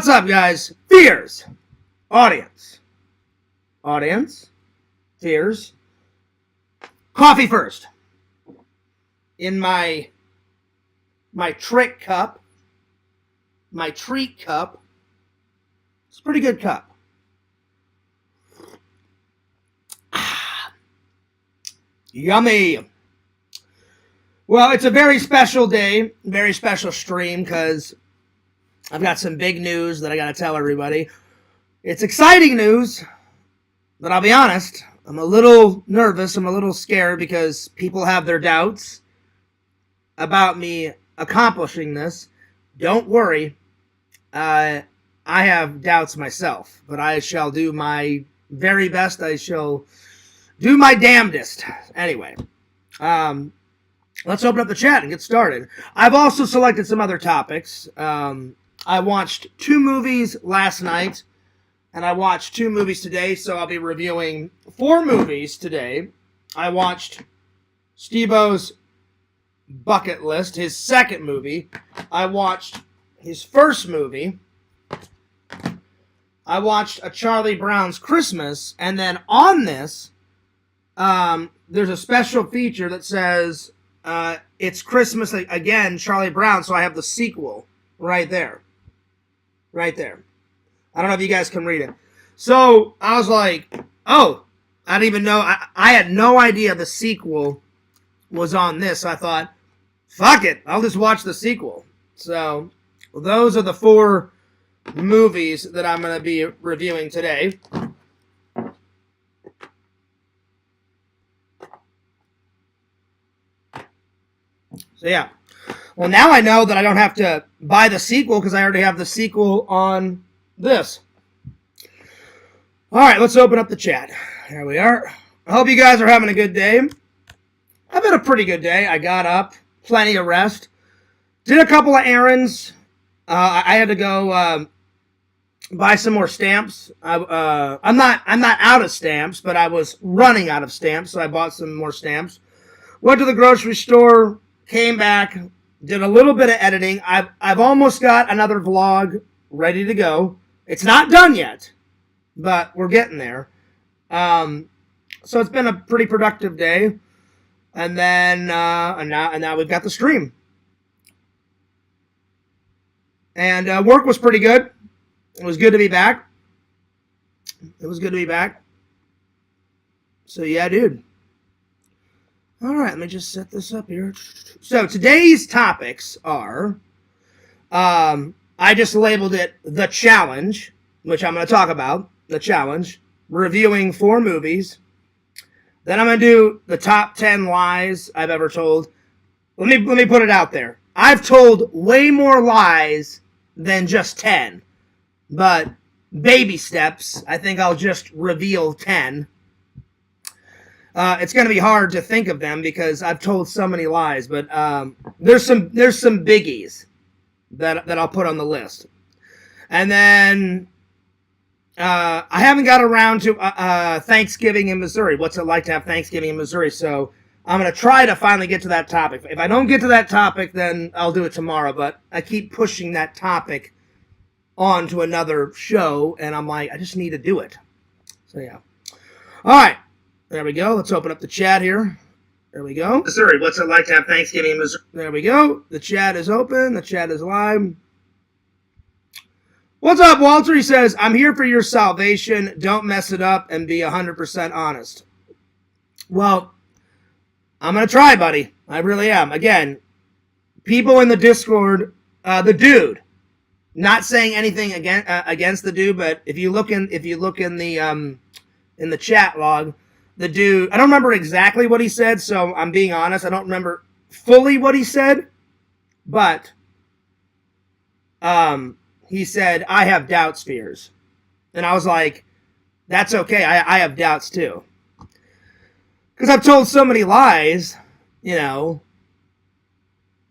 What's up, guys? Fears. Audience. Fears. Coffee first. In my trick cup. My treat cup. It's a pretty good cup. Yummy. Well, it's a very special day, very special stream, because I've got some big news that I got to tell everybody. It's exciting news, but I'll be honest, I'm a little nervous, I'm a little scared, because people have their doubts about me accomplishing this. Don't worry, I have doubts myself, but I shall do my very best. I shall do my damnedest. Anyway, let's open up the chat and get started. I've also selected some other topics. I watched 2 movies last night, and I watched 2 movies today, so I'll be reviewing 4 movies today. I watched Steve-O's bucket list, his second movie. I watched his first movie. I watched A Charlie Brown's Christmas, and then on this, there's a special feature that says, it's Christmas again, Charlie Brown, so I have the sequel right there. Right there. I don't know if you guys can read it. So, I was like, oh, I didn't even know, I had no idea the sequel was on this. So I thought, fuck it, I'll just watch the sequel. So, those are the 4 movies that I'm going to be reviewing today. So yeah. Well, now I know that I don't have to buy the sequel because I already have the sequel on this. All right, let's open up the chat. Here we are. I hope you guys are having a good day. I've had a pretty good day. I got up, plenty of rest, did a couple of errands. I had to go buy some more stamps. I'm not out of stamps, but I was running out of stamps, so I bought some more stamps. Went to the grocery store, came back, did a little bit of editing. I've almost got another vlog ready to go. It's not done yet, but we're getting there. So it's been a pretty productive day. And then and now we've got the stream. And work was pretty good. It was good to be back. So yeah, dude. All right, let me just set this up here. So today's topics are, I just labeled it The Challenge, which I'm going to talk about, The Challenge, reviewing 4 movies. Then I'm going to do the top 10 lies I've ever told. Let me put it out there. I've told way more lies than just 10, but baby steps. I think I'll just reveal 10. It's going to be hard to think of them because I've told so many lies, but there's some biggies that I'll put on the list. And then I haven't got around to Thanksgiving in Missouri. What's it like to have Thanksgiving in Missouri? So I'm going to try to finally get to that topic. If I don't get to that topic, then I'll do it tomorrow. But I keep pushing that topic on to another show, and I'm like, I just need to do it. So yeah. All right. There we go. Let's open up the chat here. There we go. Missouri, what's it like to have Thanksgiving in Missouri? There we go. The chat is open. The chat is live. What's up, Walter? He says, I'm here for your salvation. Don't mess it up and be 100% honest. Well, I'm going to try, buddy. I really am. Again, people in the Discord, the dude, not saying anything against the dude, but if you look in the chat log, the dude, I don't remember exactly what he said, so I'm being honest. I don't remember fully what he said, but he said, I have doubts, fears. And I was like, that's okay. I have doubts too. Because I've told so many lies, you know,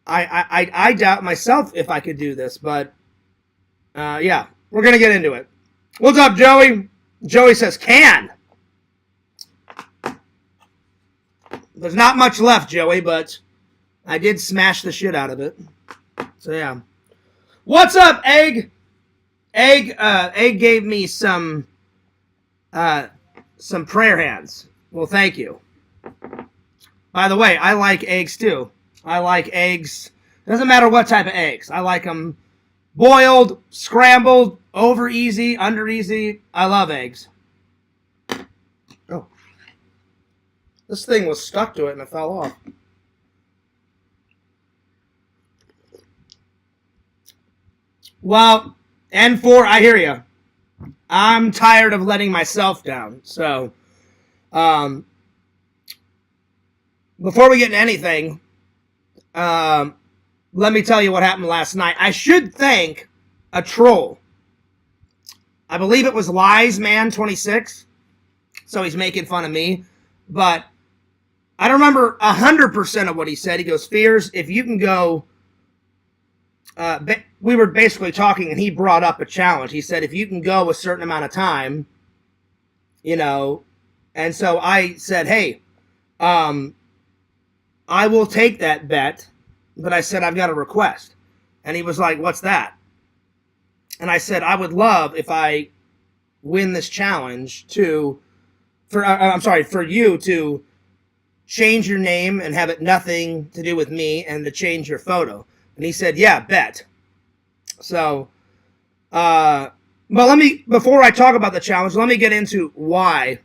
I doubt myself if I could do this, but yeah, we're going to get into it. What's up, Joey? Joey says, can. There's not much left, Joey, but I did smash the shit out of it. So, yeah. What's up, Egg? Egg gave me some prayer hands. Well, thank you. By the way, I like eggs too. I like eggs. Doesn't matter what type of eggs. I like them boiled, scrambled, over easy, under easy. I love eggs. Oh. This thing was stuck to it and it fell off. Well, N4, I hear you. I'm tired of letting myself down. So, before we get into anything, let me tell you what happened last night. I should thank a troll. I believe it was LiesMan26. So he's making fun of me. But I don't remember 100% of what he said. He goes, Fears, if you can go... we were basically talking, and he brought up a challenge. He said, if you can go a certain amount of time, you know... And so I said, hey, I will take that bet, but I said, I've got a request. And he was like, what's that? And I said, I would love if I win this challenge for you to change your name and have it nothing to do with me and to change your photo. And he said, yeah, bet. So, but before I talk about the challenge, let me get into why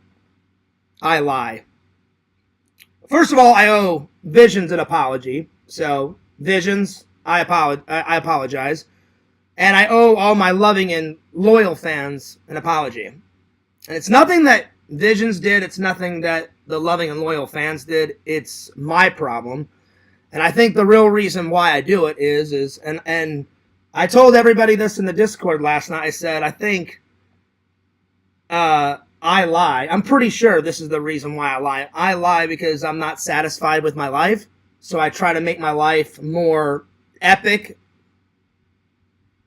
I lie. First of all, I owe Visions an apology. So, Visions, I apologize. And I owe all my loving and loyal fans an apology. And it's nothing that Visions did. It's nothing that the loving and loyal fans did. It's my problem. And I think the real reason why I do it is I told everybody this in the Discord last night. I said, I think I lie. I'm pretty sure this is the reason why I lie. I lie because I'm not satisfied with my life. So I try to make my life more epic.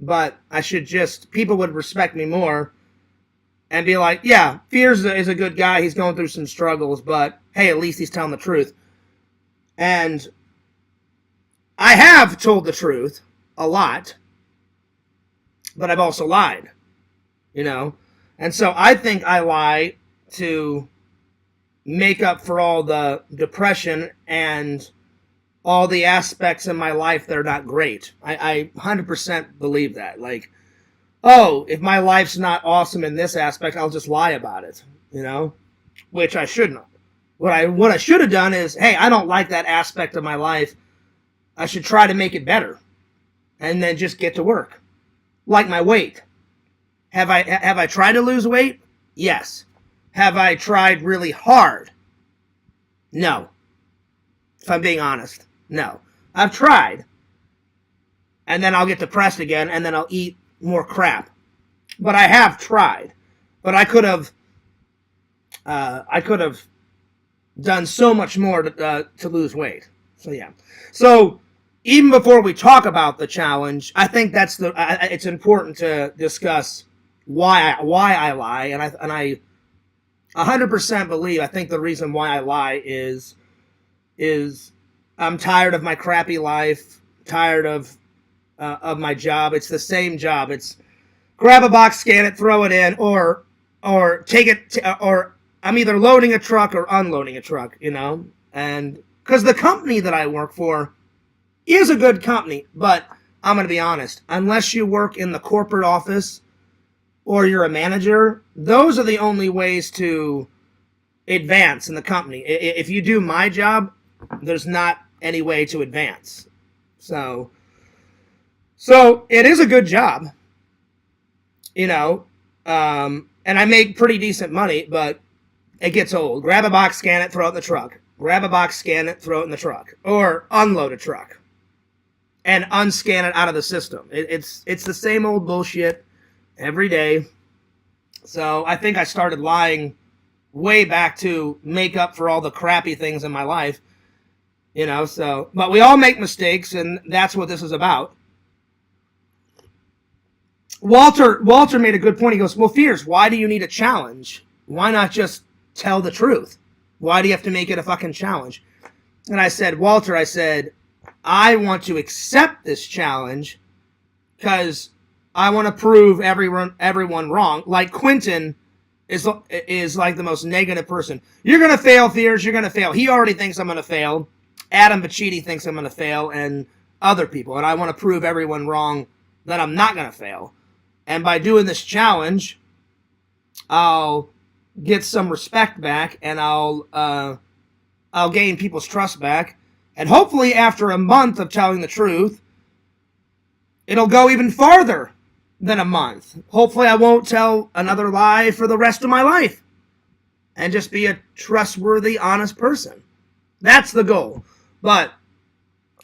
But I should people would respect me more and be like, yeah, Fears is a good guy. He's going through some struggles, but hey, at least he's telling the truth. And I have told the truth a lot, but I've also lied, you know? And so I think I lie to make up for all the depression and all the aspects in my life that are not great. I 100% believe that. Like, oh, if my life's not awesome in this aspect, I'll just lie about it, you know? Which I shouldn't. What I should have done is, hey, I don't like that aspect of my life. I should try to make it better. And then just get to work. Like my weight. Have I tried to lose weight? Yes. Have I tried really hard? No. If I'm being honest, no. I've tried. And then I'll get depressed again, and then I'll eat more crap. But I have tried. But I could have done so much more to lose weight. So yeah. So even before we talk about the challenge, I think it's important to discuss why I lie, and I 100% believe. I think the reason why I lie is I'm tired of my crappy life, tired of my job. It's the same job. It's grab a box, scan it, throw it in, or take it, or I'm either loading a truck or unloading a truck, you know. And because the company that I work for is a good company, but I'm going to be honest, unless you work in the corporate office or you're a manager, those are the only ways to advance in the company. If you do my job, there's not any way to advance. So it is a good job, you know, and I make pretty decent money, but it gets old. Grab a box, scan it, throw it in the truck. Grab a box, scan it, throw it in the truck. Or unload a truck and unscan it out of the system. It's the same old bullshit every day. So I think I started lying way back to make up for all the crappy things in my life. You know, so, but we all make mistakes, and that's what this is about. Walter made a good point. He goes, well, Fears, why do you need a challenge? Why not just tell the truth? Why do you have to make it a fucking challenge? And I said, Walter, I want to accept this challenge because I want to prove everyone wrong. Like Quentin is like the most negative person. You're going to fail, Fears. You're going to fail. He already thinks I'm going to fail. Adam Bacchidi thinks I'm going to fail, and other people. And I want to prove everyone wrong that I'm not going to fail. And by doing this challenge, I'll get some respect back, and I'll gain people's trust back. And hopefully after a month of telling the truth, it'll go even farther than a month. Hopefully I won't tell another lie for the rest of my life and just be a trustworthy, honest person. That's the goal. But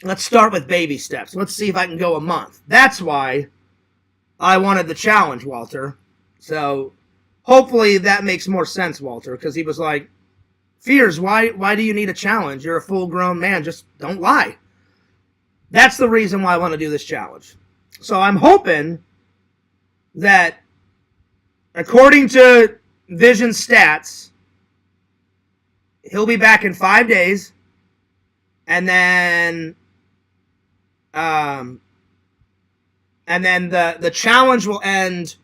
let's start with baby steps. Let's see if I can go a month. That's why I wanted the challenge, Walter. So hopefully that makes more sense, Walter, because he was like, Fears, why do you need a challenge? You're a full-grown man. Just don't lie. That's the reason why I want to do this challenge. So I'm hoping that, according to Vision's stats, he'll be back in 5 days, and then the challenge will end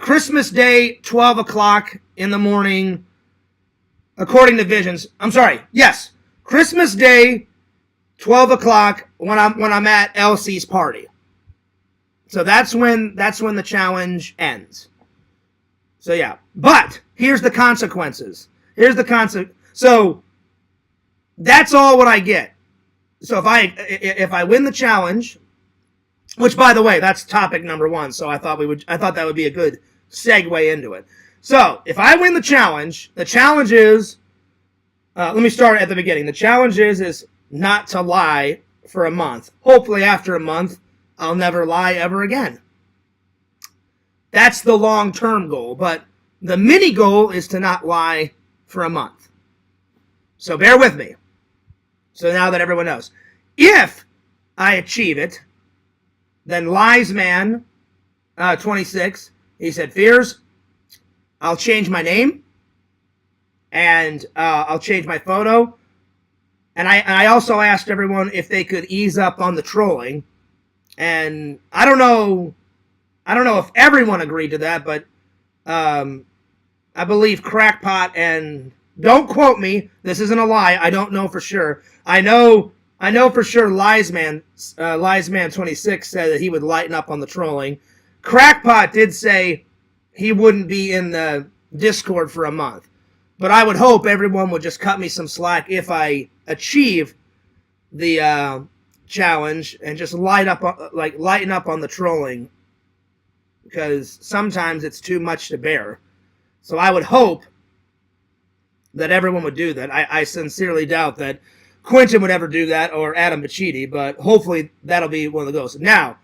Christmas Day, 12 o'clock in the morning, according to Visions. I'm sorry. Yes, Christmas Day, 12 o'clock when I'm at Elsie's party. So that's when the challenge ends. So yeah, but here's the consequences. So that's all what I get. So if I win the challenge, which by the way, that's topic number 1. So I thought that would be a good segue into it. So if I win the challenge is, let me start at the beginning. The challenge is not to lie for a month. Hopefully after a month, I'll never lie ever again. That's the long-term goal, but the mini goal is to not lie for a month. So bear with me. So now that everyone knows. If I achieve it, then Liesman 26, he said, Fears, I'll change my name, and I'll change my photo. And I also asked everyone if they could ease up on the trolling. And I don't know if everyone agreed to that, but I believe Crackpot and, don't quote me, this isn't a lie, I don't know for sure. I know for sure Liesman 26 said that he would lighten up on the trolling. Crackpot did say he wouldn't be in the Discord for a month. But I would hope everyone would just cut me some slack if I achieve the challenge and just lighten up on the trolling, because sometimes it's too much to bear. So I would hope that everyone would do that. I sincerely doubt that Quentin would ever do that, or Adam Bacchidi, but hopefully that'll be one of the goals. Now,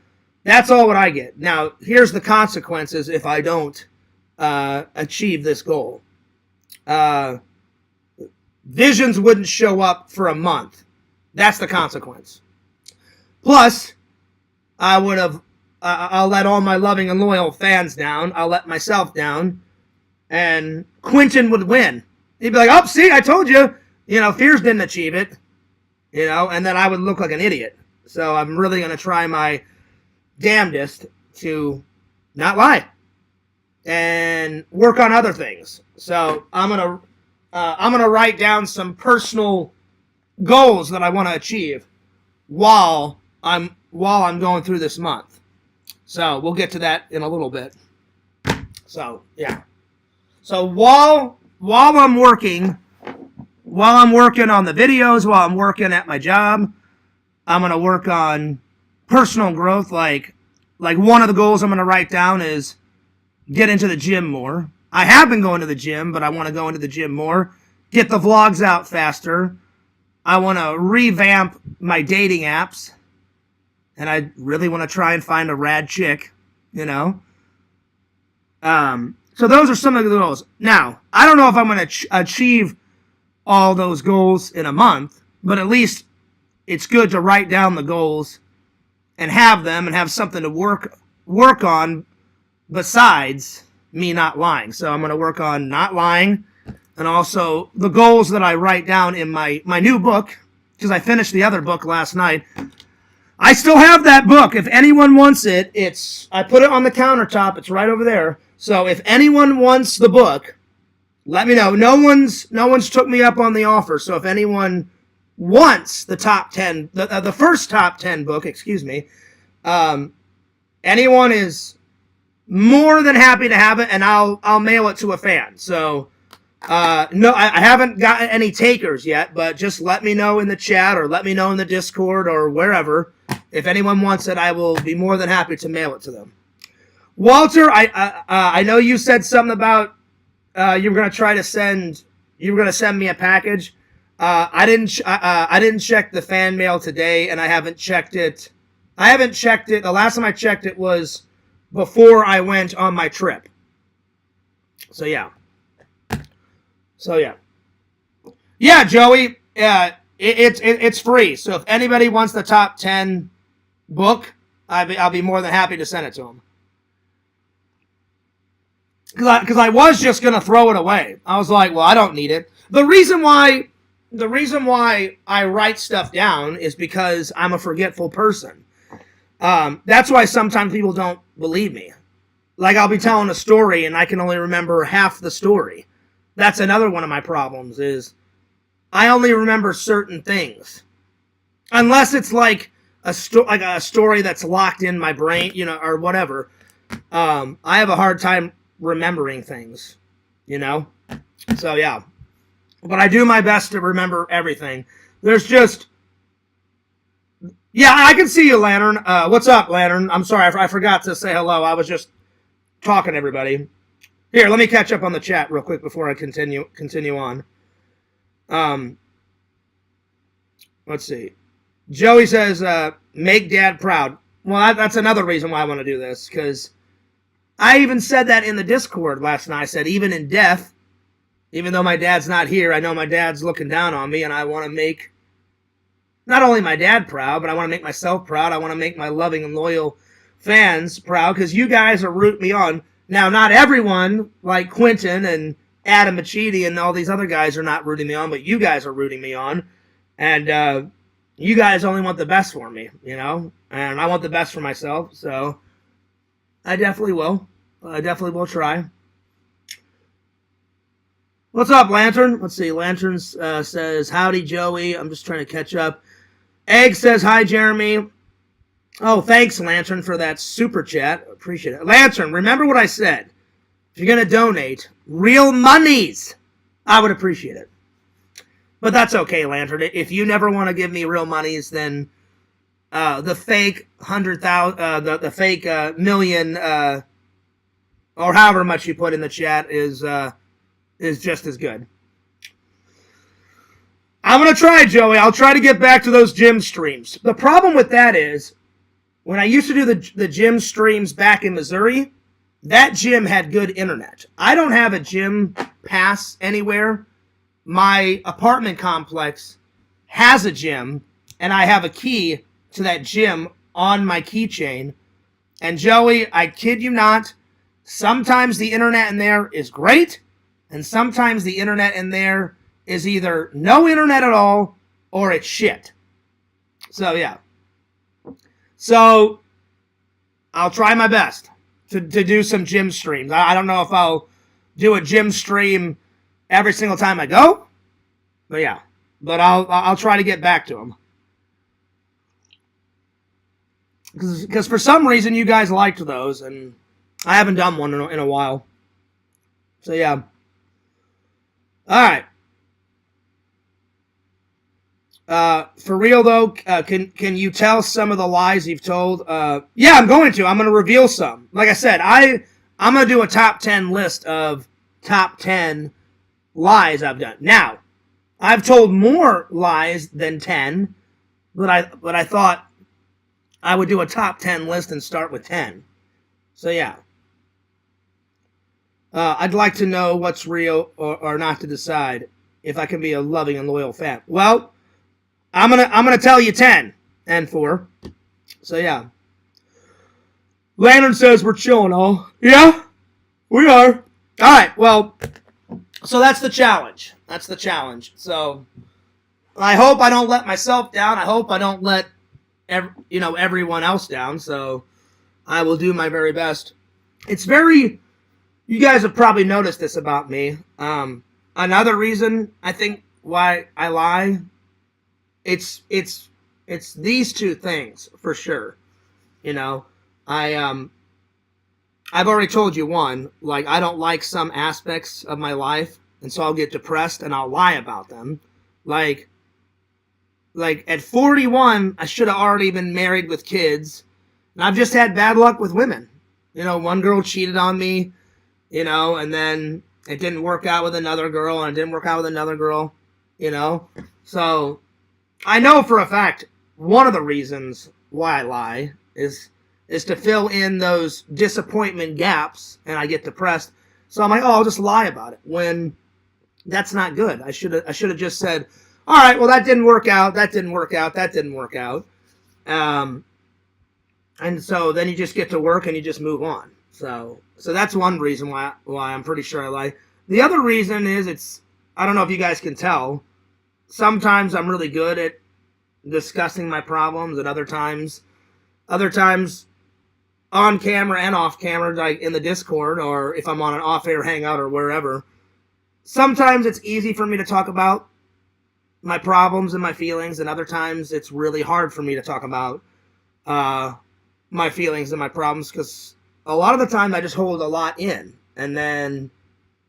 that's all what I get. Now, here's the consequences if I don't achieve this goal. Visions wouldn't show up for a month. That's the consequence. Plus, I'll let all my loving and loyal fans down. I'll let myself down. And Quentin would win. He'd be like, oh, see, I told you. Fears didn't achieve it. And then I would look like an idiot. So I'm really going to try my damnedest to not lie and work on other things. So I'm gonna write down some personal goals that I want to achieve while I'm going through this month. So we'll get to that in a little bit. So yeah. So while I'm working on the videos, while I'm working at my job, I'm gonna work on personal growth. Like one of the goals I'm gonna write down is get into the gym more. I have been going to the gym, but I want to go into the gym more. Get the vlogs out faster. I want to revamp my dating apps. And I really want to try and find a rad chick, So those are some of the goals. Now, I don't know if I'm going to achieve all those goals in a month, but at least it's good to write down the goals and have them and have something to work on besides me not lying. So I'm going to work on not lying, and also the goals that I write down in my new book, because I finished the other book last night. I still have that book. If anyone wants it, I put it on the countertop. It's right over there. So if anyone wants the book, let me know. No one's took me up on the offer. So if anyone wants the top 10, the first top 10 book, excuse me, anyone is more than happy to have it, and I'll mail it to a fan. So no, I haven't gotten any takers yet, but just let me know in the chat or let me know in the Discord or wherever. If anyone wants it, I will be more than happy to mail it to them. Walter, I know you said something about you were going to try to send me a package. I didn't check the fan mail today, and I haven't checked it. The last time I checked it was before I went on my trip. So yeah. Yeah, Joey. It's free. So if anybody wants the top 10 book, I'll be more than happy to send it to them. Because I was just gonna throw it away. I was like, well, I don't need it. The reason why I write stuff down is because I'm a forgetful person. That's why sometimes people don't believe me. Like, I'll be telling a story and I can only remember half the story. That's another one of my problems, is I only remember certain things. Unless it's like a story that's locked in my brain, or whatever. I have a hard time remembering things, So, yeah. But I do my best to remember everything. There's just... Yeah, I can see you, Lantern. What's up, Lantern? I'm sorry, I forgot to say hello. I was just talking to everybody. Here, let me catch up on the chat real quick before I continue on. Let's see. Joey says, make Dad proud. Well, that's another reason why I want to do this, because I even said that in the Discord last night. I said, even in death, even though my dad's not here, I know my dad's looking down on me, and I want to make not only my dad proud, but I want to make myself proud. I want to make my loving and loyal fans proud, because you guys are rooting me on. Now, not everyone, like Quentin and Adam Machidi and all these other guys, are not rooting me on, but you guys are rooting me on. And you guys only want the best for me, and I want the best for myself, so I definitely will. I definitely will try. What's up, Lantern? Let's see. Lantern says, howdy, Joey. I'm just trying to catch up. Egg says, hi, Jeremy. Oh, thanks, Lantern, for that super chat. Appreciate it. Lantern, remember what I said. If you're going to donate real monies, I would appreciate it. But that's okay, Lantern. If you never want to give me real monies, then the fake 100,000, the fake million, or however much you put in the chat is just as good. I'm going to try, Joey. I'll try to get back to those gym streams. The problem with that is, when I used to do the gym streams back in Missouri, that gym had good internet. I don't have a gym pass anywhere. My apartment complex has a gym, and I have a key to that gym on my keychain. And Joey, I kid you not, sometimes the internet in there is great, and sometimes the internet in there is either no internet at all, or it's shit. So, yeah. So, I'll try my best to do some gym streams. I don't know if I'll do a gym stream every single time I go, but yeah. But I'll try to get back to them. Because for some reason you guys liked those, and I haven't done one in a while. So yeah. All right. For real though, can you tell some of the lies you've told? Yeah, I'm going to. I'm going to reveal some. Like I said, I'm going to do a top 10 list of top 10 lies I've done. Now, I've told more lies than 10, but I thought I would do a top 10 list and start with 10. So yeah. I'd like to know what's real or not to decide if I can be a loving and loyal fan. Well, I'm gonna tell you 10 and 4. So yeah. Lantern says we're chilling all. Yeah, we are. All right. Well, so that's the challenge. That's the challenge. So I hope I don't let myself down. I hope I don't let everyone else down. So I will do my very best. It's very, you guys have probably noticed this about me. Another reason I think why I lie, it's these two things for sure. I've already told you one, like I don't like some aspects of my life, and so I'll get depressed and I'll lie about them. Like at 41, I should have already been married with kids, and I've just had bad luck with women. One girl cheated on me, and then it didn't work out with another girl, and it didn't work out with another girl, So I know for a fact one of the reasons why I lie is to fill in those disappointment gaps, and I get depressed. So I'm like, I'll just lie about it, when that's not good. I should have just said, all right, well, that didn't work out, that didn't work out, that didn't work out. And so then you just get to work and you just move on. So that's one reason why I'm pretty sure I lie. The other reason is I don't know if you guys can tell, sometimes I'm really good at discussing my problems, and other times on camera and off camera, like in the Discord, or if I'm on an off-air hangout or wherever, sometimes it's easy for me to talk about my problems and my feelings, and other times it's really hard for me to talk about my feelings and my problems, because a lot of the time I just hold a lot in, and then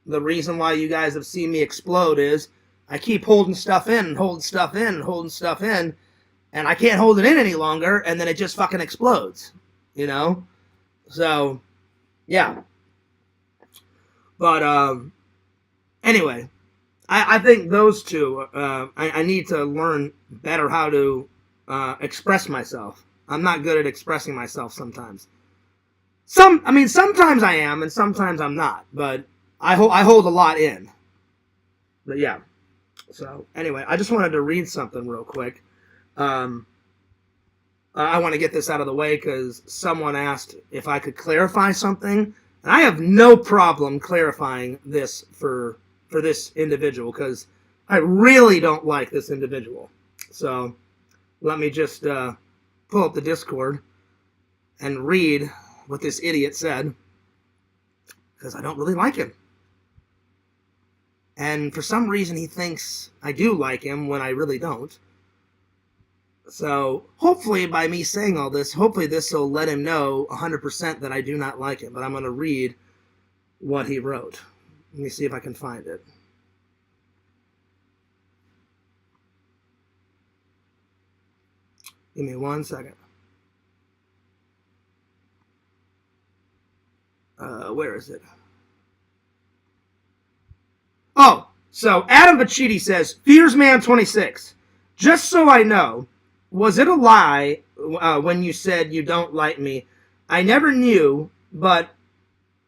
the reason why you guys have seen me explode is I keep holding stuff in and holding stuff in and holding stuff in, and I can't hold it in any longer, and then it just fucking explodes, So, yeah. But, anyway, I think those two, I need to learn better how to express myself. I'm not good at expressing myself sometimes. Sometimes I am, and sometimes I'm not, but I hold a lot in. But, yeah. So, anyway, I just wanted to read something real quick. I want to get this out of the way because someone asked if I could clarify something. And I have no problem clarifying this for this individual, because I really don't like this individual. So let me just pull up the Discord and read what this idiot said, because I don't really like him. And for some reason he thinks I do like him when I really don't. So, hopefully, by me saying all this, hopefully this will let him know 100% that I do not like him. But I'm going to read what he wrote. Let me see if I can find it. Give me 1 second. Where is it? Oh, so Adam Bacchidi says, Fearsman26, just so I know, was it a lie when you said you don't like me? I never knew, but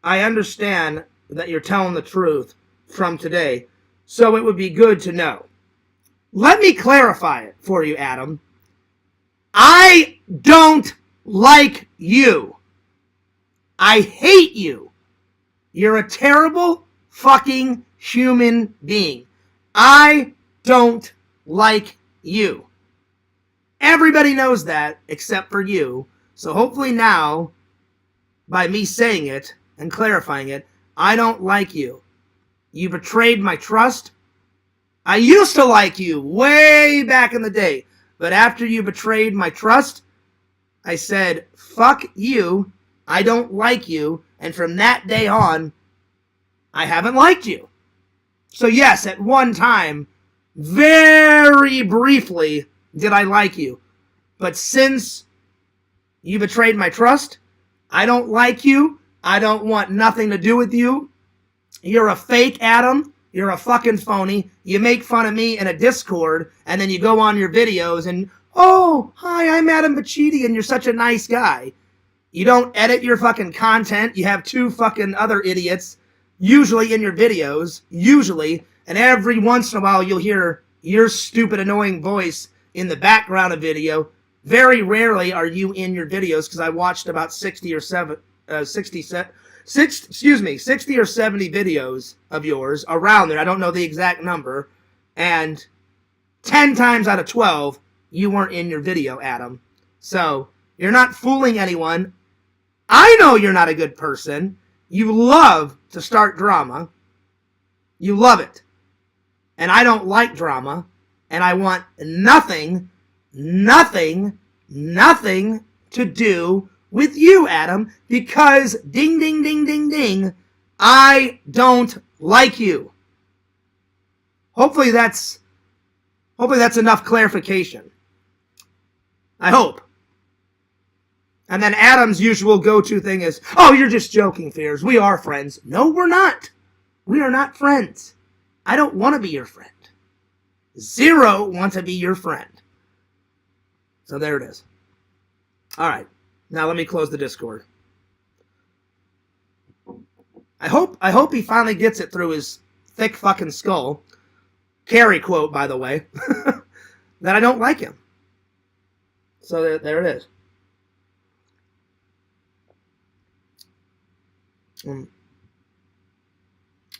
I understand that you're telling the truth from today, so it would be good to know. Let me clarify it for you, Adam. I don't like you. I hate you. You're a terrible fucking human being. I don't like you. Everybody knows that except for you. So hopefully now, by me saying it and clarifying it, I don't like you. You betrayed my trust. I used to like you way back in the day. But after you betrayed my trust, I said, fuck you. I don't like you. And from that day on, I haven't liked you. So yes, at one time, very briefly, did I like you. But since you betrayed my trust, I don't like you. I don't want nothing to do with you. You're a fake, Adam. You're a fucking phony. You make fun of me in a Discord, and then you go on your videos and, oh, hi, I'm Adam Bacchidi, and you're such a nice guy. You don't edit your fucking content. You have two fucking other idiots, usually in your videos, and every once in a while you'll hear your stupid, annoying voice in the background of video. Very rarely are you in your videos, because I watched about 60 or 70 videos of yours around there. I don't know the exact number. And 10 times out of 12, you weren't in your video, Adam. So you're not fooling anyone. I know you're not a good person. You love to start drama. You love it. And I don't like drama. And I want nothing to do with you, Adam, because ding, ding, ding, ding, ding, I don't like you. Hopefully that's enough clarification. I hope. And then Adam's usual go-to thing is, oh, you're just joking, Fears. We are friends. No, we're not. We are not friends. I don't want to be your friend. Zero want to be your friend. So there it is. All right. Now let me close the Discord. I hope he finally gets it through his thick fucking skull. Carrie quote, by the way. That I don't like him. So there it is.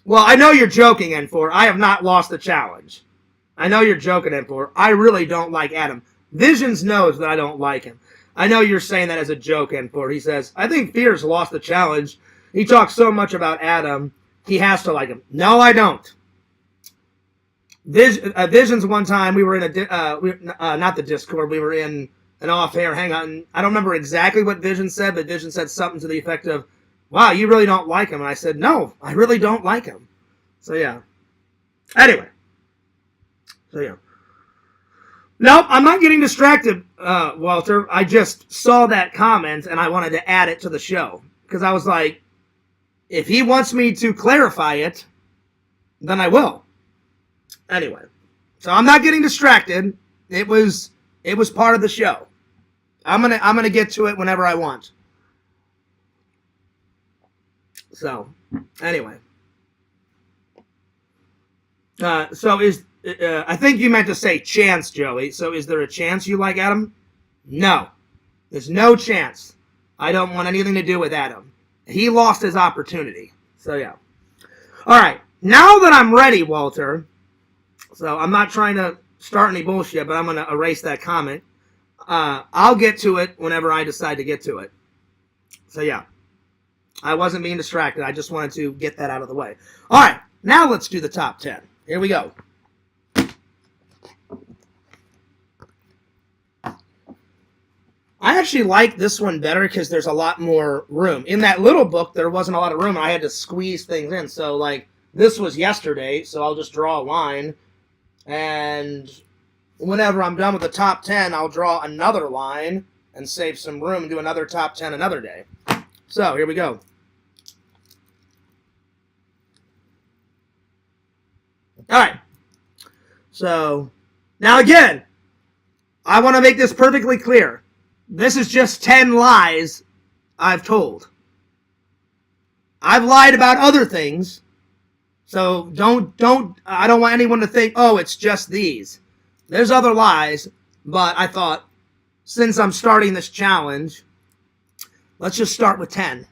Well, I know you're joking, N4. I have not lost the challenge. I know you're joking, N4. I really don't like Adam. Visions knows that I don't like him. I know you're saying that as a joke, N4. He says, I think Fears lost the challenge. He talks so much about Adam, he has to like him. No, I don't. Visions one time, we were in not the Discord, we were in an off-air hangout, and I don't remember exactly what Vision said, but Vision said something to the effect of, wow, you really don't like him. And I said, no, I really don't like him. So, yeah. Anyway. So, yeah. Nope, I'm not getting distracted, Walter. I just saw that comment, and I wanted to add it to the show. Because I was like, if he wants me to clarify it, then I will. Anyway. So, I'm not getting distracted. It was part of the show. I'm gonna get to it whenever I want. So, anyway. I think you meant to say chance, Joey. So is there a chance you like Adam? No. There's no chance. I don't want anything to do with Adam. He lost his opportunity. So, yeah. All right. Now that I'm ready, Walter, so I'm not trying to start any bullshit, but I'm going to erase that comment. I'll get to it whenever I decide to get to it. So, yeah. I wasn't being distracted. I just wanted to get that out of the way. All right. Now let's do the top 10. Here we go. I actually like this one better because there's a lot more room. In that little book, there wasn't a lot of room. I had to squeeze things in. So, like, this was yesterday, so I'll just draw a line. And whenever I'm done with the top 10, I'll draw another line and save some room and do another top 10 another day. So, here we go. All right. So, now again, I want to make this perfectly clear. This is just 10 lies I've told. I've lied about other things, so I don't want anyone to think, oh, it's just these. There's other lies, but I thought, since I'm starting this challenge, let's just start with 10.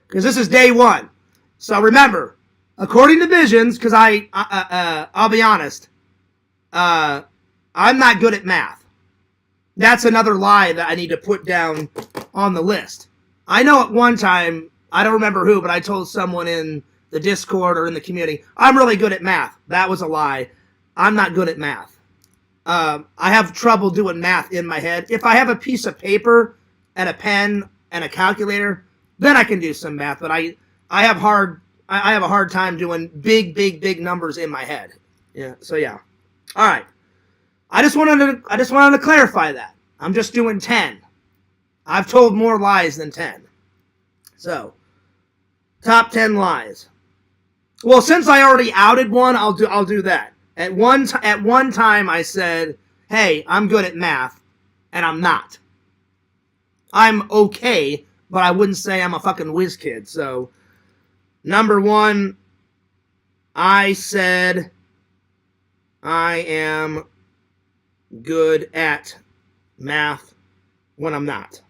Because this is day 1. So remember, according to Visions, because I'll be honest, I'm not good at math. That's another lie that I need to put down on the list. I know at one time, I don't remember who, but I told someone in the Discord or in the community, I'm really good at math. That was a lie. I'm not good at math. I have trouble doing math in my head. If I have a piece of paper and a pen and a calculator, then I can do some math. But I have a hard time doing big numbers in my head. Yeah. So yeah. All right. I just wanted to clarify that. I'm just doing 10. I've told more lies than 10. So, top 10 lies. Well, since I already outed one, I'll do that. At one time I said, "Hey, I'm good at math," and I'm not. I'm okay, but I wouldn't say I'm a fucking whiz kid. So, number 1, I said I am good at math when I'm not.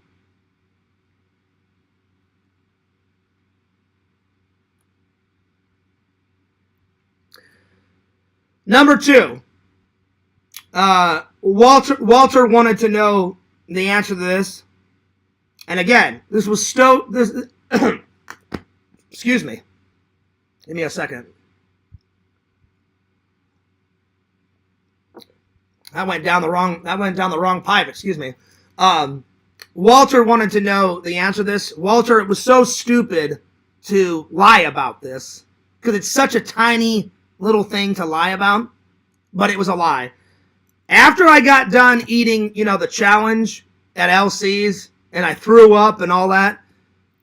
Number 2, Walter wanted to know the answer to this. And again, this was excuse me. Give me a second. I went down the wrong pipe, excuse me. Walter wanted to know the answer to this. Walter, it was so stupid to lie about this because it's such a tiny little thing to lie about, but it was a lie. After I got done eating, the challenge at LC's and I threw up and all that,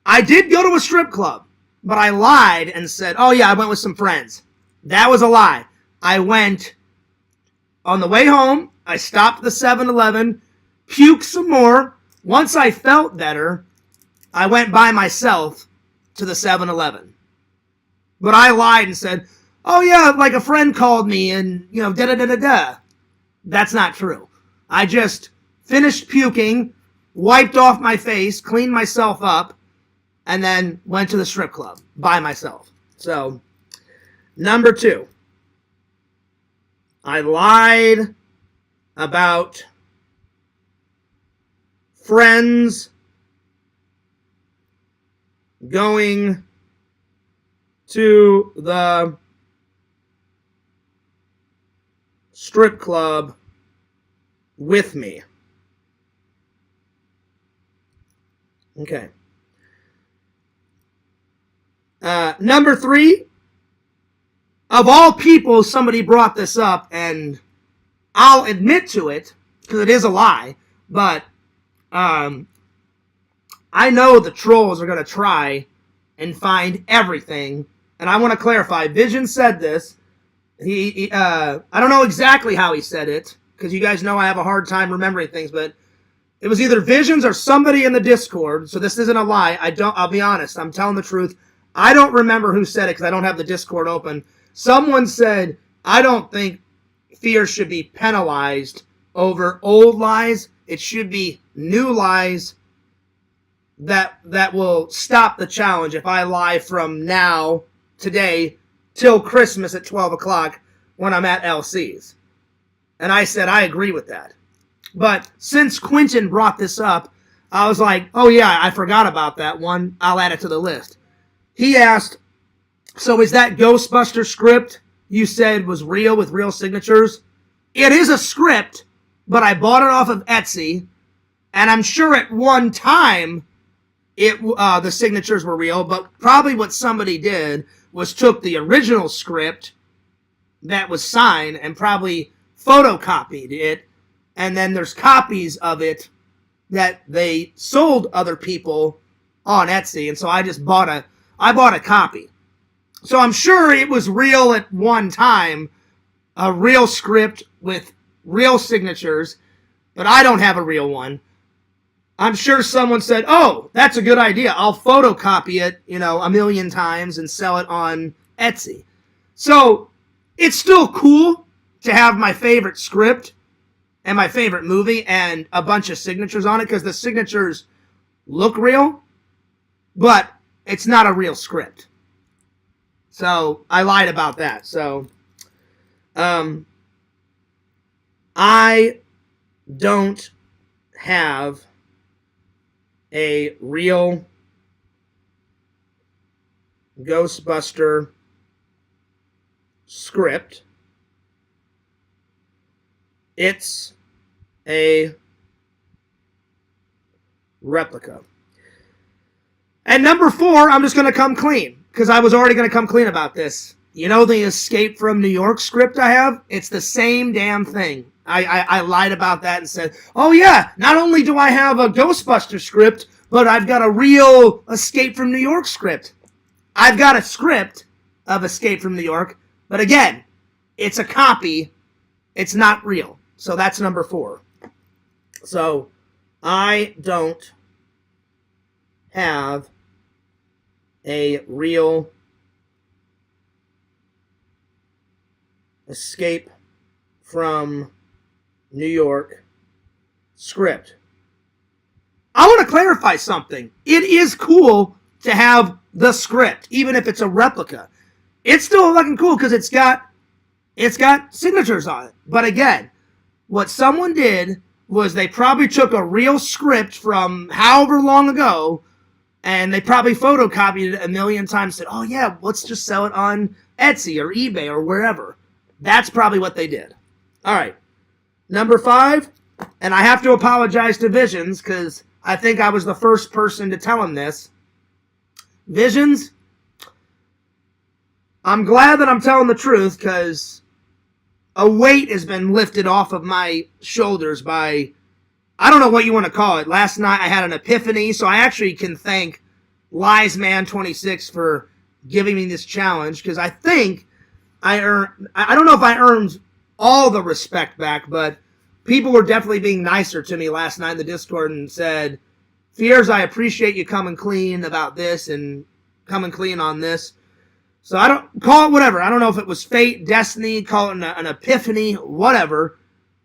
I did go to a strip club, but I lied and said, oh yeah, I went with some friends. That was a lie. I went on the way home. I stopped at the 7-Eleven, puked some more. Once I felt better, I went by myself to the 7-Eleven. But I lied and said, oh yeah, like a friend called me and, da-da-da-da-da. That's not true. I just finished puking, wiped off my face, cleaned myself up, and then went to the strip club by myself. So, number 2. I lied about friends going to the strip club with me. Okay. Number 3, of all people, somebody brought this up, and I'll admit to it, because it is a lie, but I know the trolls are going to try and find everything, and I want to clarify. Vision said this. I don't know exactly how he said it, because you guys know I have a hard time remembering things, but it was either Visions or somebody in the Discord, so this isn't a lie. I'll be honest, I'm telling the truth. I don't remember who said it because I don't have the Discord open. Someone said, I don't think fear should be penalized over old lies. It should be new lies that will stop the challenge if I lie from now, today, till Christmas at 12 o'clock when I'm at LC's. And I said, I agree with that. But since Quentin brought this up, I was like, oh yeah, I forgot about that one. I'll add it to the list. He asked, so is that Ghostbuster script you said was real with real signatures? It is a script, but I bought it off of Etsy, and I'm sure at one time the signatures were real, but probably what somebody did was took the original script that was signed and probably photocopied it, and then there's copies of it that they sold other people on Etsy, and so I bought a copy. So I'm sure it was real at one time, a real script with real signatures, but I don't have a real one. I'm sure someone said, oh, that's a good idea. I'll photocopy it, a million times and sell it on Etsy. So it's still cool to have my favorite script and my favorite movie and a bunch of signatures on it because the signatures look real, but it's not a real script. So I lied about that. So I don't have a real Ghostbuster script. It's a replica. And number 4, I'm just going to come clean, because I was already going to come clean about this. You know the Escape from New York script I have? It's the same damn thing. I lied about that and said, oh yeah, not only do I have a Ghostbuster script, but I've got a real Escape from New York script. I've got a script of Escape from New York, but again, it's a copy. It's not real. So that's number 4. So I don't have a real Escape from New York script. I want to clarify something. It is cool to have the script, even if it's a replica. It's still fucking cool because it's got signatures on it. But again, what someone did was they probably took a real script from however long ago, and they probably photocopied it a million times, said, oh yeah, let's just sell it on Etsy or eBay or wherever. That's probably what they did. All right. Number 5, and I have to apologize to Visions because I think I was the first person to tell him this. Visions, I'm glad that I'm telling the truth because a weight has been lifted off of my shoulders by, I don't know what you want to call it. Last night I had an epiphany, so I actually can thank LiesMan26 for giving me this challenge because I think I don't know if I earned all the respect back, but people were definitely being nicer to me last night in the Discord and said, Fears, I appreciate you coming clean about this and coming clean on this. So I don't, call it whatever. I don't know if it was fate, destiny, call it an epiphany, whatever.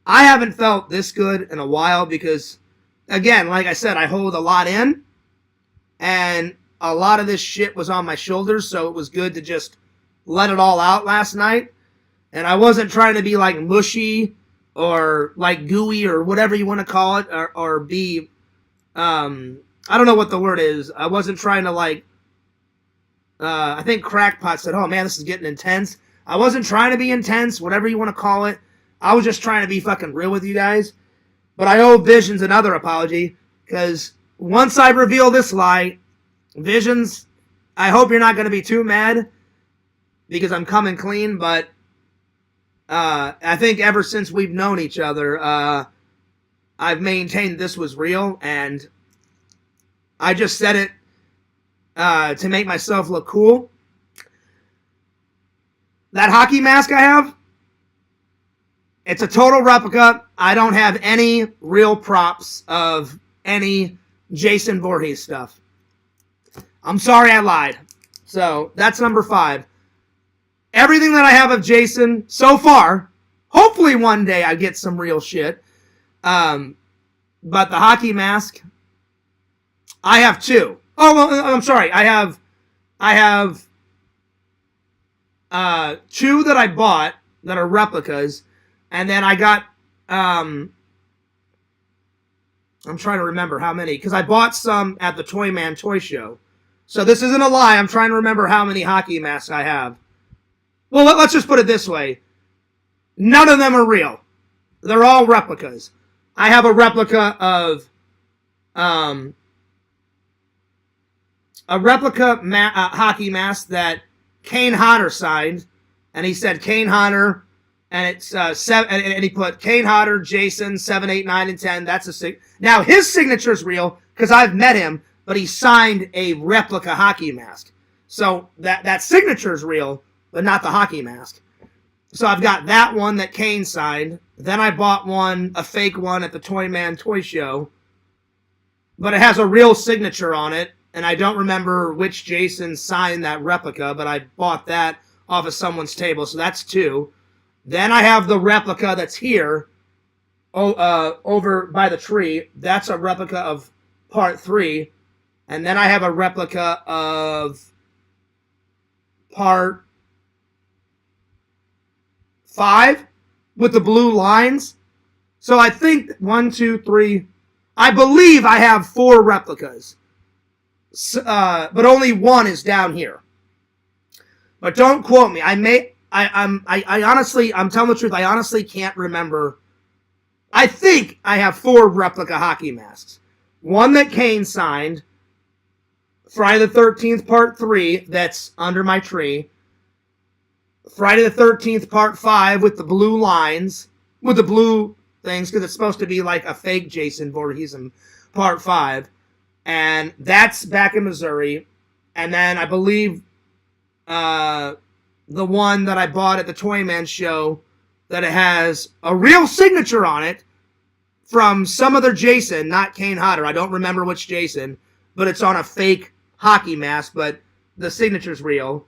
I haven't felt this good in a while because, again, like I said, I hold a lot in, and a lot of this shit was on my shoulders, so it was good to just let it all out last night. And I wasn't trying to be like mushy or like gooey or whatever you want to call it, or be, I don't know what the word is. I wasn't trying to like, I think Crackpot said, oh man, this is getting intense. I wasn't trying to be intense, whatever you want to call it. I was just trying to be fucking real with you guys. But I owe Visions another apology, because once I reveal this lie, Visions, I hope you're not going to be too mad, because I'm coming clean, but I think ever since we've known each other, I've maintained this was real, and I just said it to make myself look cool. That hockey mask I have, it's a total replica. I don't have any real props of any Jason Voorhees stuff. I'm sorry I lied. So, that's number 5. Everything that I have of Jason so far, hopefully one day I get some real shit. But the hockey mask, I have 2. Oh, well, I'm sorry. I have 2 that I bought that are replicas, and then I got, I'm trying to remember how many, because I bought some at the Toy Man Toy Show. So this isn't a lie. I'm trying to remember how many hockey masks I have. Well, let's just put it this way. None of them are real. They're all replicas. I have a replica of, a replica hockey mask that Kane Hodder signed, and he said Kane Hodder, and it's 7, and he put Kane Hodder, Jason, 7, 8, 9, and 10. That's a now his signature's real because I've met him, but he signed a replica hockey mask, so that signature's real, but not the hockey mask. So I've got that one that Kane signed. Then I bought one, a fake one, at the Toy Man Toy Show, but it has a real signature on it. And I don't remember which Jason signed that replica, but I bought that off of someone's table, so that's 2. Then I have the replica that's here, over by the tree. That's a replica of part 3. And then I have a replica of part 5 with the blue lines. So I think 1, 2, 3. I believe I have 4 replicas. But only 1 is down here. But don't quote me. I honestly, I'm telling the truth, I honestly can't remember. I think I have 4 replica hockey masks. One that Kane signed, Friday the 13th Part 3, that's under my tree. Friday the 13th Part 5 with the blue lines, with the blue things, because it's supposed to be like a fake Jason Voorhees in Part 5. And that's back in Missouri. And then I believe the one that I bought at the Toy Man show, that it has a real signature on it from some other Jason, not Kane Hodder. I don't remember which Jason, but it's on a fake hockey mask, but the signature's real.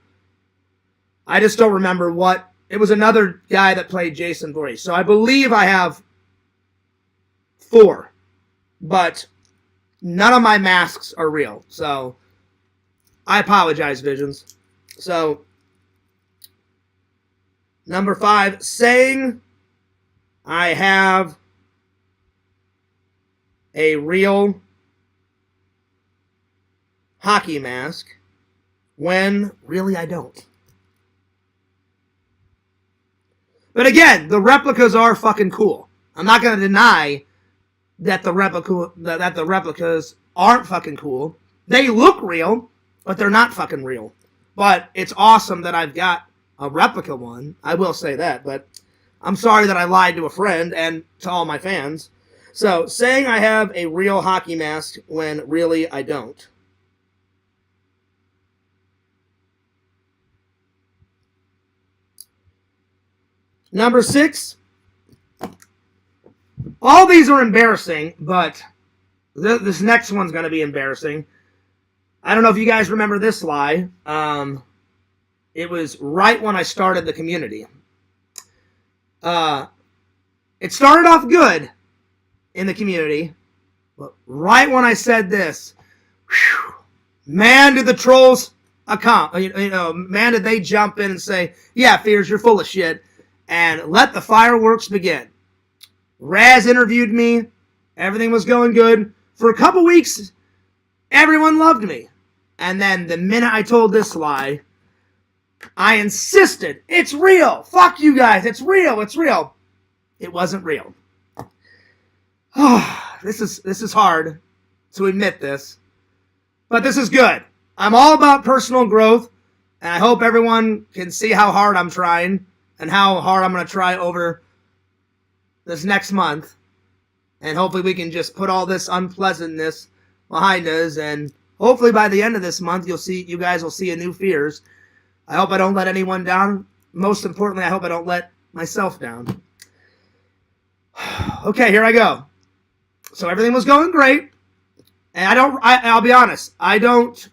I just don't remember what. It was another guy that played Jason Voorhees. So I believe I have 4. But none of my masks are real. So I apologize, Visions. So number 5, saying I have a real hockey mask when really I don't. But again, the replicas are fucking cool. I'm not going to deny that the replicas aren't fucking cool. They look real, but they're not fucking real. But it's awesome that I've got a replica one. I will say that, but I'm sorry that I lied to a friend and to all my fans. So, saying I have a real hockey mask when really I don't. Number 6. All these are embarrassing, but this next one's going to be embarrassing. I don't know if you guys remember this lie. It was right when I started the community. It started off good in the community, but right when I said this, whew, man, did the trolls man, did they jump in and say, yeah, Fears, you're full of shit, and let the fireworks begin. Raz interviewed me. Everything was going good. For a couple weeks, everyone loved me. And then the minute I told this lie, I insisted, it's real. Fuck you guys. It's real. It's real. It wasn't real. This is hard to admit this, but this is good. I'm all about personal growth, and I hope everyone can see how hard I'm trying and how hard I'm going to try over this next month. And hopefully we can just put all this unpleasantness behind us, and hopefully by the end of this month you guys will see a new Fears. I hope I don't let anyone down. Most importantly, I hope I don't let myself down. Okay, here I go. So everything was going great, and I'll be honest, I don't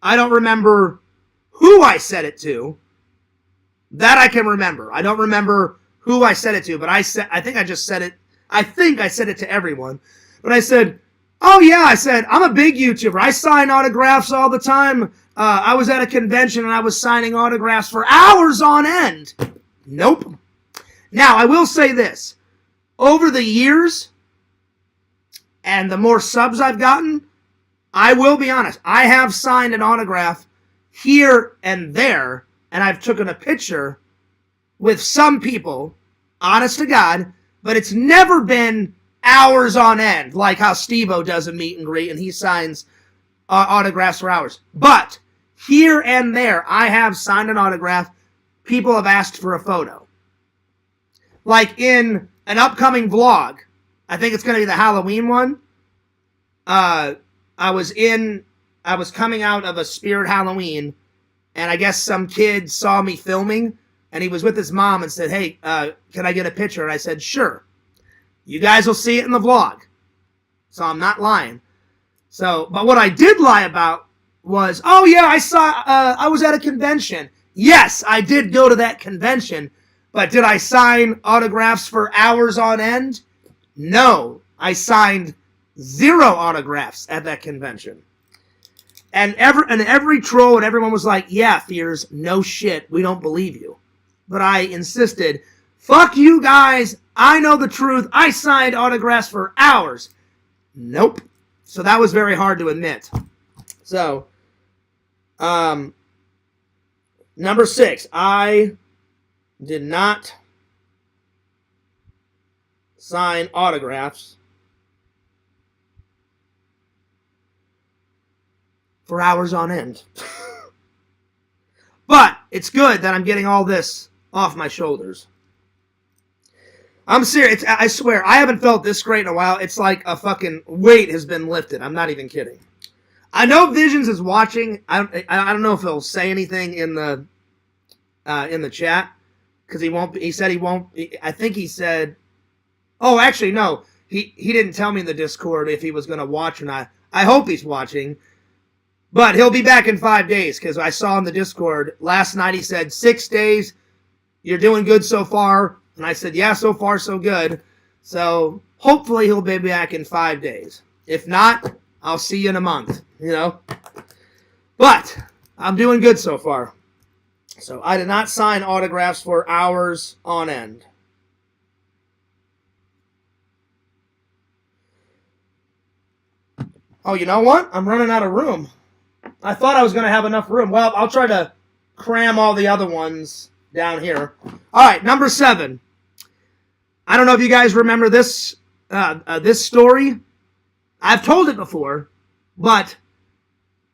remember who I said it to. That I can remember. I don't remember who I said it to, but I think I said it to everyone. But I said, oh yeah, I said, I'm a big YouTuber. I sign autographs all the time. I was at a convention and I was signing autographs for hours on end. Nope. Now, I will say this. Over the years, and the more subs I've gotten, I will be honest, I have signed an autograph here and there, and I've taken a picture with some people, honest to God, but it's never been hours on end, like how Steve-O does a meet and greet, and he signs autographs for hours. But here and there, I have signed an autograph. People have asked for a photo. Like in an upcoming vlog, I think it's going to be the Halloween one. I was coming out of a Spirit Halloween, and I guess some kid saw me filming, and he was with his mom and said, hey, can I get a picture? And I said, sure. You guys will see it in the vlog. So I'm not lying. So, but what I did lie about was, oh yeah, I was at a convention. Yes, I did go to that convention, but did I sign autographs for hours on end? No, I signed 0 autographs at that convention. And every troll and everyone was like, yeah, Fears, no shit, we don't believe you. But I insisted, fuck you guys, I know the truth, I signed autographs for hours. Nope. So that was very hard to admit. So, number 6, I did not sign autographs for hours on end. But it's good that I'm getting all this off my shoulders. I'm serious. I swear, I haven't felt this great in a while. It's like a fucking weight has been lifted. I'm not even kidding. I know Visions is watching. I don't know if he'll say anything in the chat, because he won't. He said he won't. I think he said. Oh, actually, no. He didn't tell me in the Discord if he was going to watch or not. I hope he's watching. But he'll be back in 5 days, because I saw in the Discord last night he said, 6 days, you're doing good so far. And I said, yeah, so far so good. So hopefully he'll be back in 5 days. If not, I'll see you in a month, you know. But I'm doing good so far. So I did not sign autographs for hours on end. Oh, you know what? I'm running out of room. I thought I was going to have enough room. Well, I'll try to cram all the other ones down here. All right, number 7. I don't know if you guys remember this this story. I've told it before, but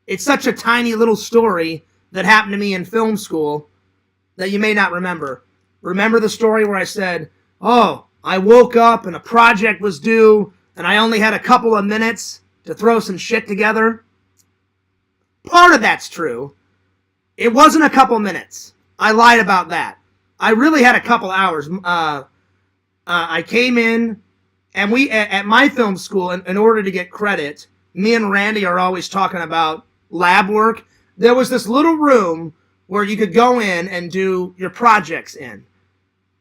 it's such a tiny little story that happened to me in film school that you may not remember. Remember the story where I said, oh, I woke up and a project was due and I only had a couple of minutes to throw some shit together? Part of that's true. It wasn't a couple minutes. I lied about that. I really had a couple hours. I came in, and we at my film school, in order to get credit, me and Randy are always talking about lab work. There was this little room where you could go in and do your projects in.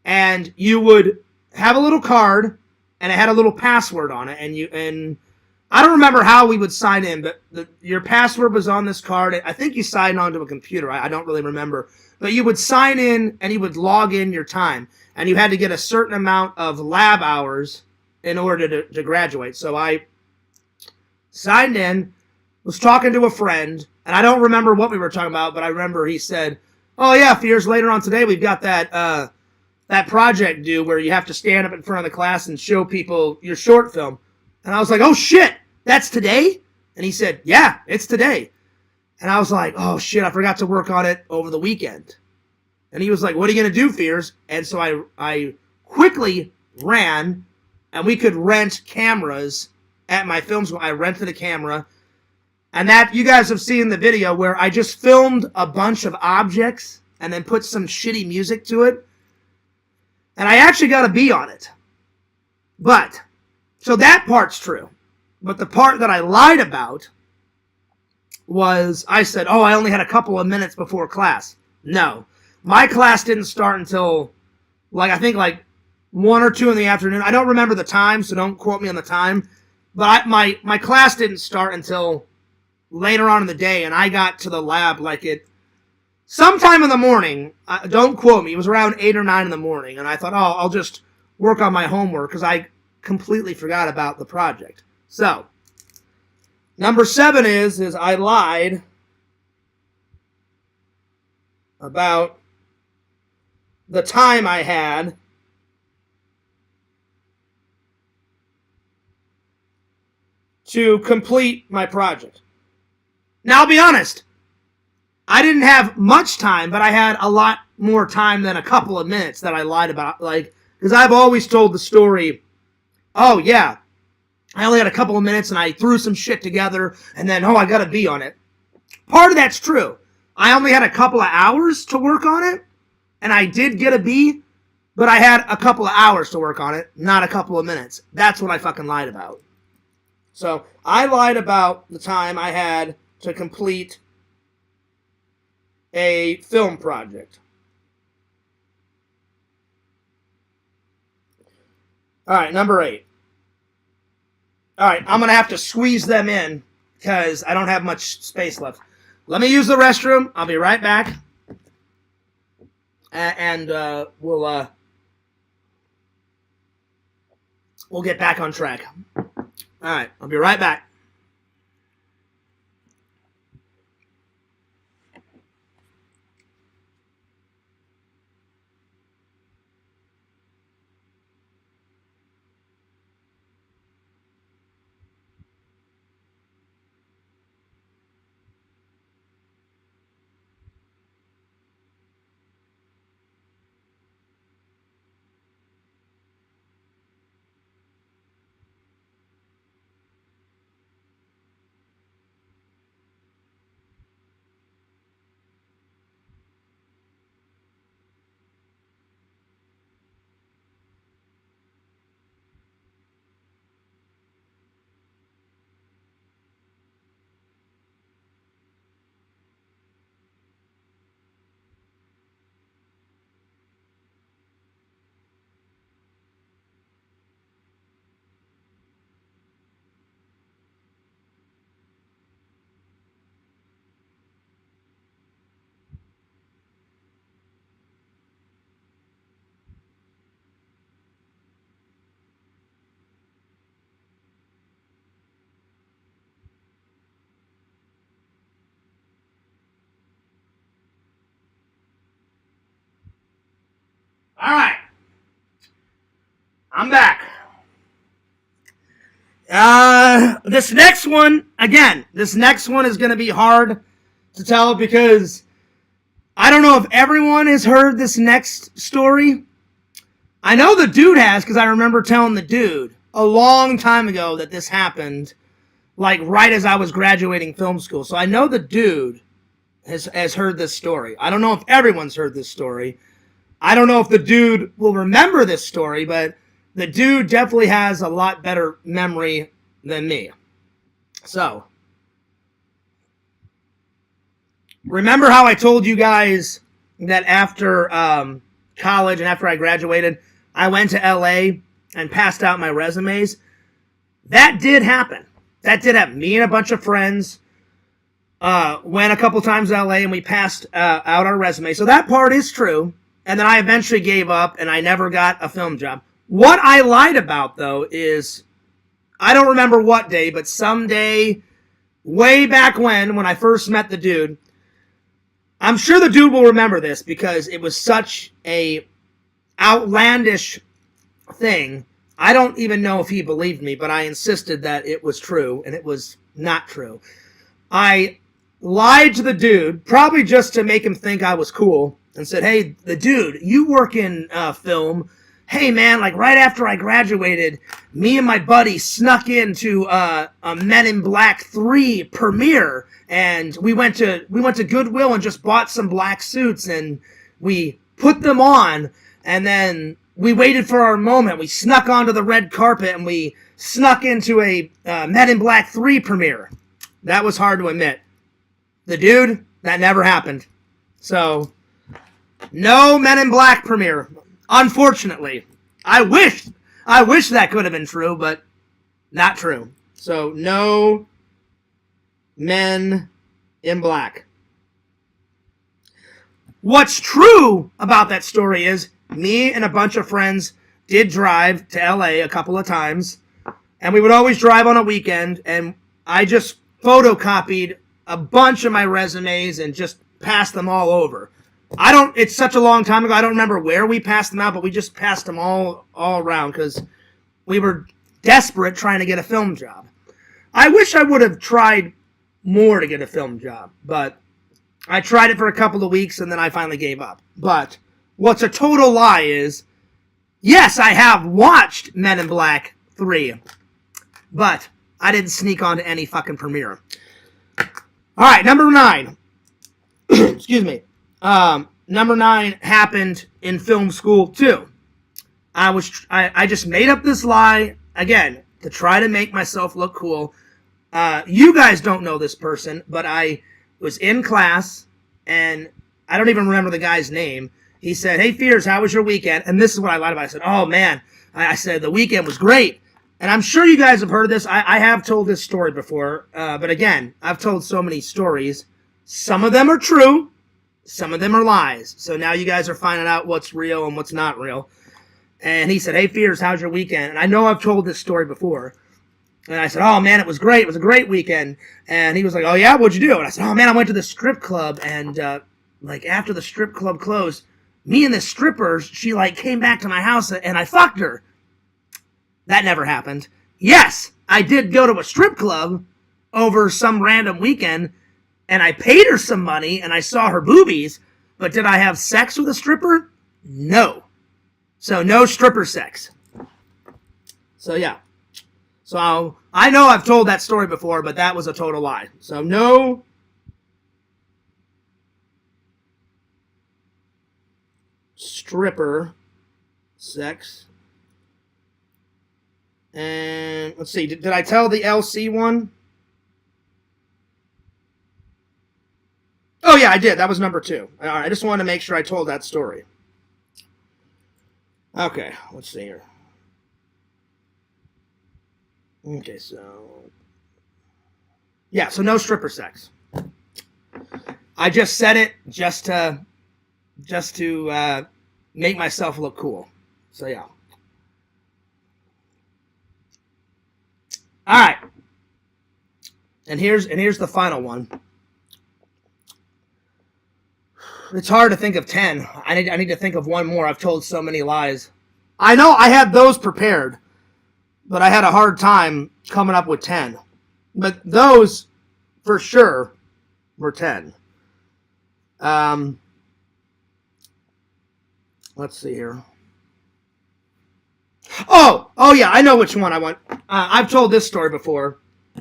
And you would have a little card, and it had a little password on it. And I don't remember how we would sign in, but your password was on this card. I think you signed onto a computer. I don't really remember. But you would sign in, and you would log in your time. And you had to get a certain amount of lab hours in order to graduate. So I signed in, was talking to a friend, and I don't remember what we were talking about, but I remember he said, oh yeah, a few years later on today, we've got that project due where you have to stand up in front of the class and show people your short film. And I was like, oh shit, that's today? And he said, yeah, it's today. And I was like, oh shit, I forgot to work on it over the weekend. And he was like, what are you going to do, Fears? And so I quickly ran, and we could rent cameras at my film school. I rented a camera. And that, you guys have seen the video where I just filmed a bunch of objects and then put some shitty music to it. And I actually got a B on it. But, so that part's true. But the part that I lied about was, I said, oh, I only had a couple of minutes before class. No. My class didn't start until, I think 1 or 2 in the afternoon. I don't remember the time, so don't quote me on the time. But my class didn't start until later on in the day, and I got to the lab sometime in the morning. Don't quote me. It was around 8 or 9 in the morning, and I thought, oh, I'll just work on my homework because I completely forgot about the project. So, number 7 is I lied about the time I had to complete my project. Now, I'll be honest. I didn't have much time, but I had a lot more time than a couple of minutes that I lied about. Because I've always told the story, oh, yeah, I only had a couple of minutes and I threw some shit together and then, I got a B on it. Part of that's true. I only had a couple of hours to work on it, and I did get a B, but I had a couple of hours to work on it, not a couple of minutes. That's what I fucking lied about. So, I lied about the time I had to complete a film project. Alright, number 8. Alright, I'm going to have to squeeze them in because I don't have much space left. Let me use the restroom. I'll be right back. And we'll get back on track. Alright, I'll be right back. All right. I'm back. This next one is going to be hard to tell because I don't know if everyone has heard this next story. I know the dude has because I remember telling the dude a long time ago that this happened, like right as I was graduating film school. So I know the dude has heard this story. I don't know if everyone's heard this story. I don't know if the dude will remember this story, but the dude definitely has a lot better memory than me. So, remember how I told you guys that after college and after I graduated, I went to LA and passed out my resumes? That did happen. That did happen. Me and a bunch of friends went a couple times to LA and we passed out our resumes. So that part is true. And then I eventually gave up and I never got a film job. What I lied about, though, is I don't remember what day, but someday, way back when I first met the dude, I'm sure the dude will remember this because it was such a outlandish thing. I don't even know if he believed me, but I insisted that it was true, and it was not true. I lied to the dude, probably just to make him think I was cool, and said, hey, the dude, you work in film. Hey, man, like right after I graduated, me and my buddy snuck into a Men in Black 3 premiere, and we went to Goodwill and just bought some black suits, and we put them on, and then we waited for our moment. We snuck onto the red carpet, and we snuck into a Men in Black 3 premiere. That was hard to admit. The dude, that never happened. So, no Men in Black premiere. Unfortunately. I wish that could have been true, but not true. So, no Men in Black. What's true about that story is me and a bunch of friends did drive to LA a couple of times, and we would always drive on a weekend, and I just photocopied a bunch of my resumes and just passed them all over. It's such a long time ago, I don't remember where we passed them out, but we just passed them all around because we were desperate trying to get a film job. I wish I would have tried more to get a film job, but I tried it for a couple of weeks and then I finally gave up. But what's a total lie is, yes, I have watched Men in Black 3, but I didn't sneak onto any fucking premiere. Alright, number 9. Excuse me. Number 9 happened in film school too. I just made up this lie, again, to try to make myself look cool. You guys don't know this person, but I was in class, and I don't even remember the guy's name. He said, hey, Fears, how was your weekend? And this is what I lied about. I said, oh, man. I said, the weekend was great. And I'm sure you guys have heard this. I have told this story before. But again, I've told so many stories. Some of them are true. Some of them are lies. So now you guys are finding out what's real and what's not real. And he said, hey, Fears, how's your weekend? And I know I've told this story before. And I said, oh, man, it was great. It was a great weekend. And he was like, oh, yeah, what'd you do? And I said, oh, man, I went to the strip club. And, after the strip club closed, me and the stripper, she, came back to my house and I fucked her. That never happened. Yes, I did go to a strip club over some random weekend, and I paid her some money, and I saw her boobies, but did I have sex with a stripper? No. So, no stripper sex. So, yeah. So, I know I've told that story before, but that was a total lie. So, no stripper sex. And let's see, did I tell the LC one? Oh, yeah, I did. That was number 2. All right, I just wanted to make sure I told that story. Okay, let's see here. Okay, so... yeah, so no stripper sex. I just said it just to make myself look cool. So, yeah. All right. And here's the final one. It's hard to think of 10. I need to think of one more. I've told so many lies. I know I had those prepared, but I had a hard time coming up with 10. But those, for sure, were 10. Let's see here. Oh yeah, I know which one I want. I've told this story before.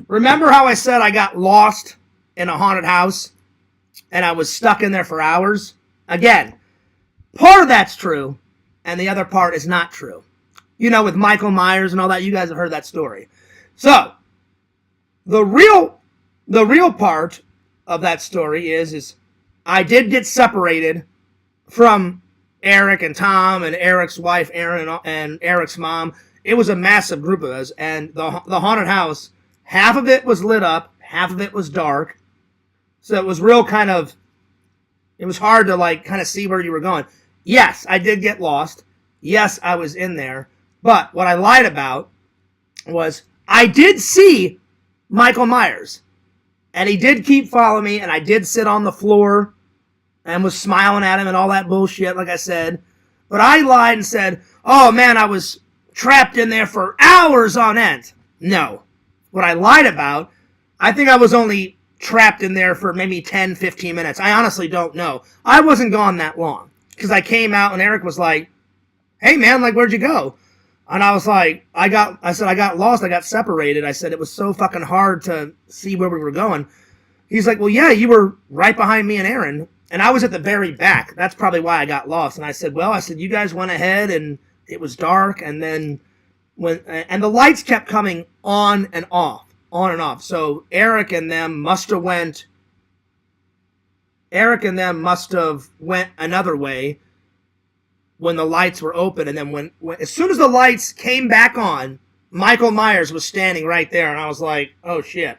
Remember how I said I got lost in a haunted house and I was stuck in there for hours? Again, part of that's true, and the other part is not true. You know, with Michael Myers and all that, you guys have heard that story. So, the real part of that story is I did get separated from Eric and Tom and Eric's wife, Erin, and Eric's mom. It was a massive group of us, and the haunted house, half of it was lit up, half of it was dark. So it was real kind of, it was hard to like kind of see where you were going. Yes, I did get lost. Yes, I was in there. But what I lied about was I did see Michael Myers. And he did keep following me, and I did sit on the floor and was smiling at him and all that bullshit, like I said. But I lied and said, oh man, I was trapped in there for hours on end. No. What I lied about, I think I was only trapped in there for maybe 10, 15 minutes. I honestly don't know. I wasn't gone that long. Because I came out and Eric was like, hey man, like where'd you go? And I was like, I said I got lost, I got separated. I said it was so fucking hard to see where we were going. He's like, well yeah, you were right behind me and Aaron. And I was at the very back. That's probably why I got lost. And I said, well, you guys went ahead and it was dark. And then and the lights kept coming on and off. So Eric and them must have went another way when the lights were open. And then when as soon as the lights came back on, Michael Myers was standing right there. And I was like, oh shit.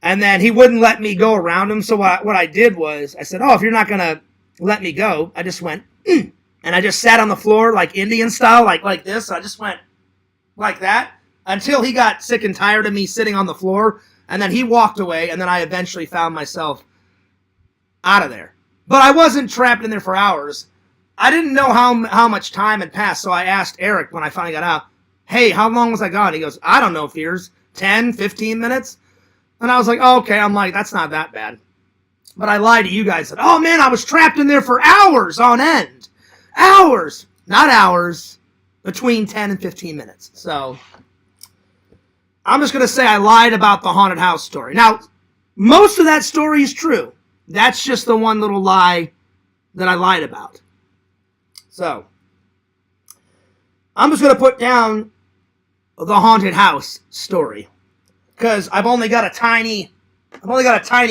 And then he wouldn't let me go around him. So what I did was I said, oh, if you're not going to let me go, I just went, and I just sat on the floor like Indian style, like this. I just went like that until he got sick and tired of me sitting on the floor. And then he walked away. And then I eventually found myself out of there. But I wasn't trapped in there for hours. I didn't know how much time had passed. So I asked Eric when I finally got out, hey, how long was I gone? He goes, I don't know, Fears, 10, 15 minutes. And I was like, oh, okay. I'm like, that's not that bad. But I lied to you guys. Said, oh, man, I was trapped in there for hours on end. Hours. Not hours. Between 10 and 15 minutes. So, I'm just going to say I lied about the haunted house story. Now, most of that story is true. That's just the one little lie that I lied about. So, I'm just going to put down the haunted house story. Because I've only got a tiny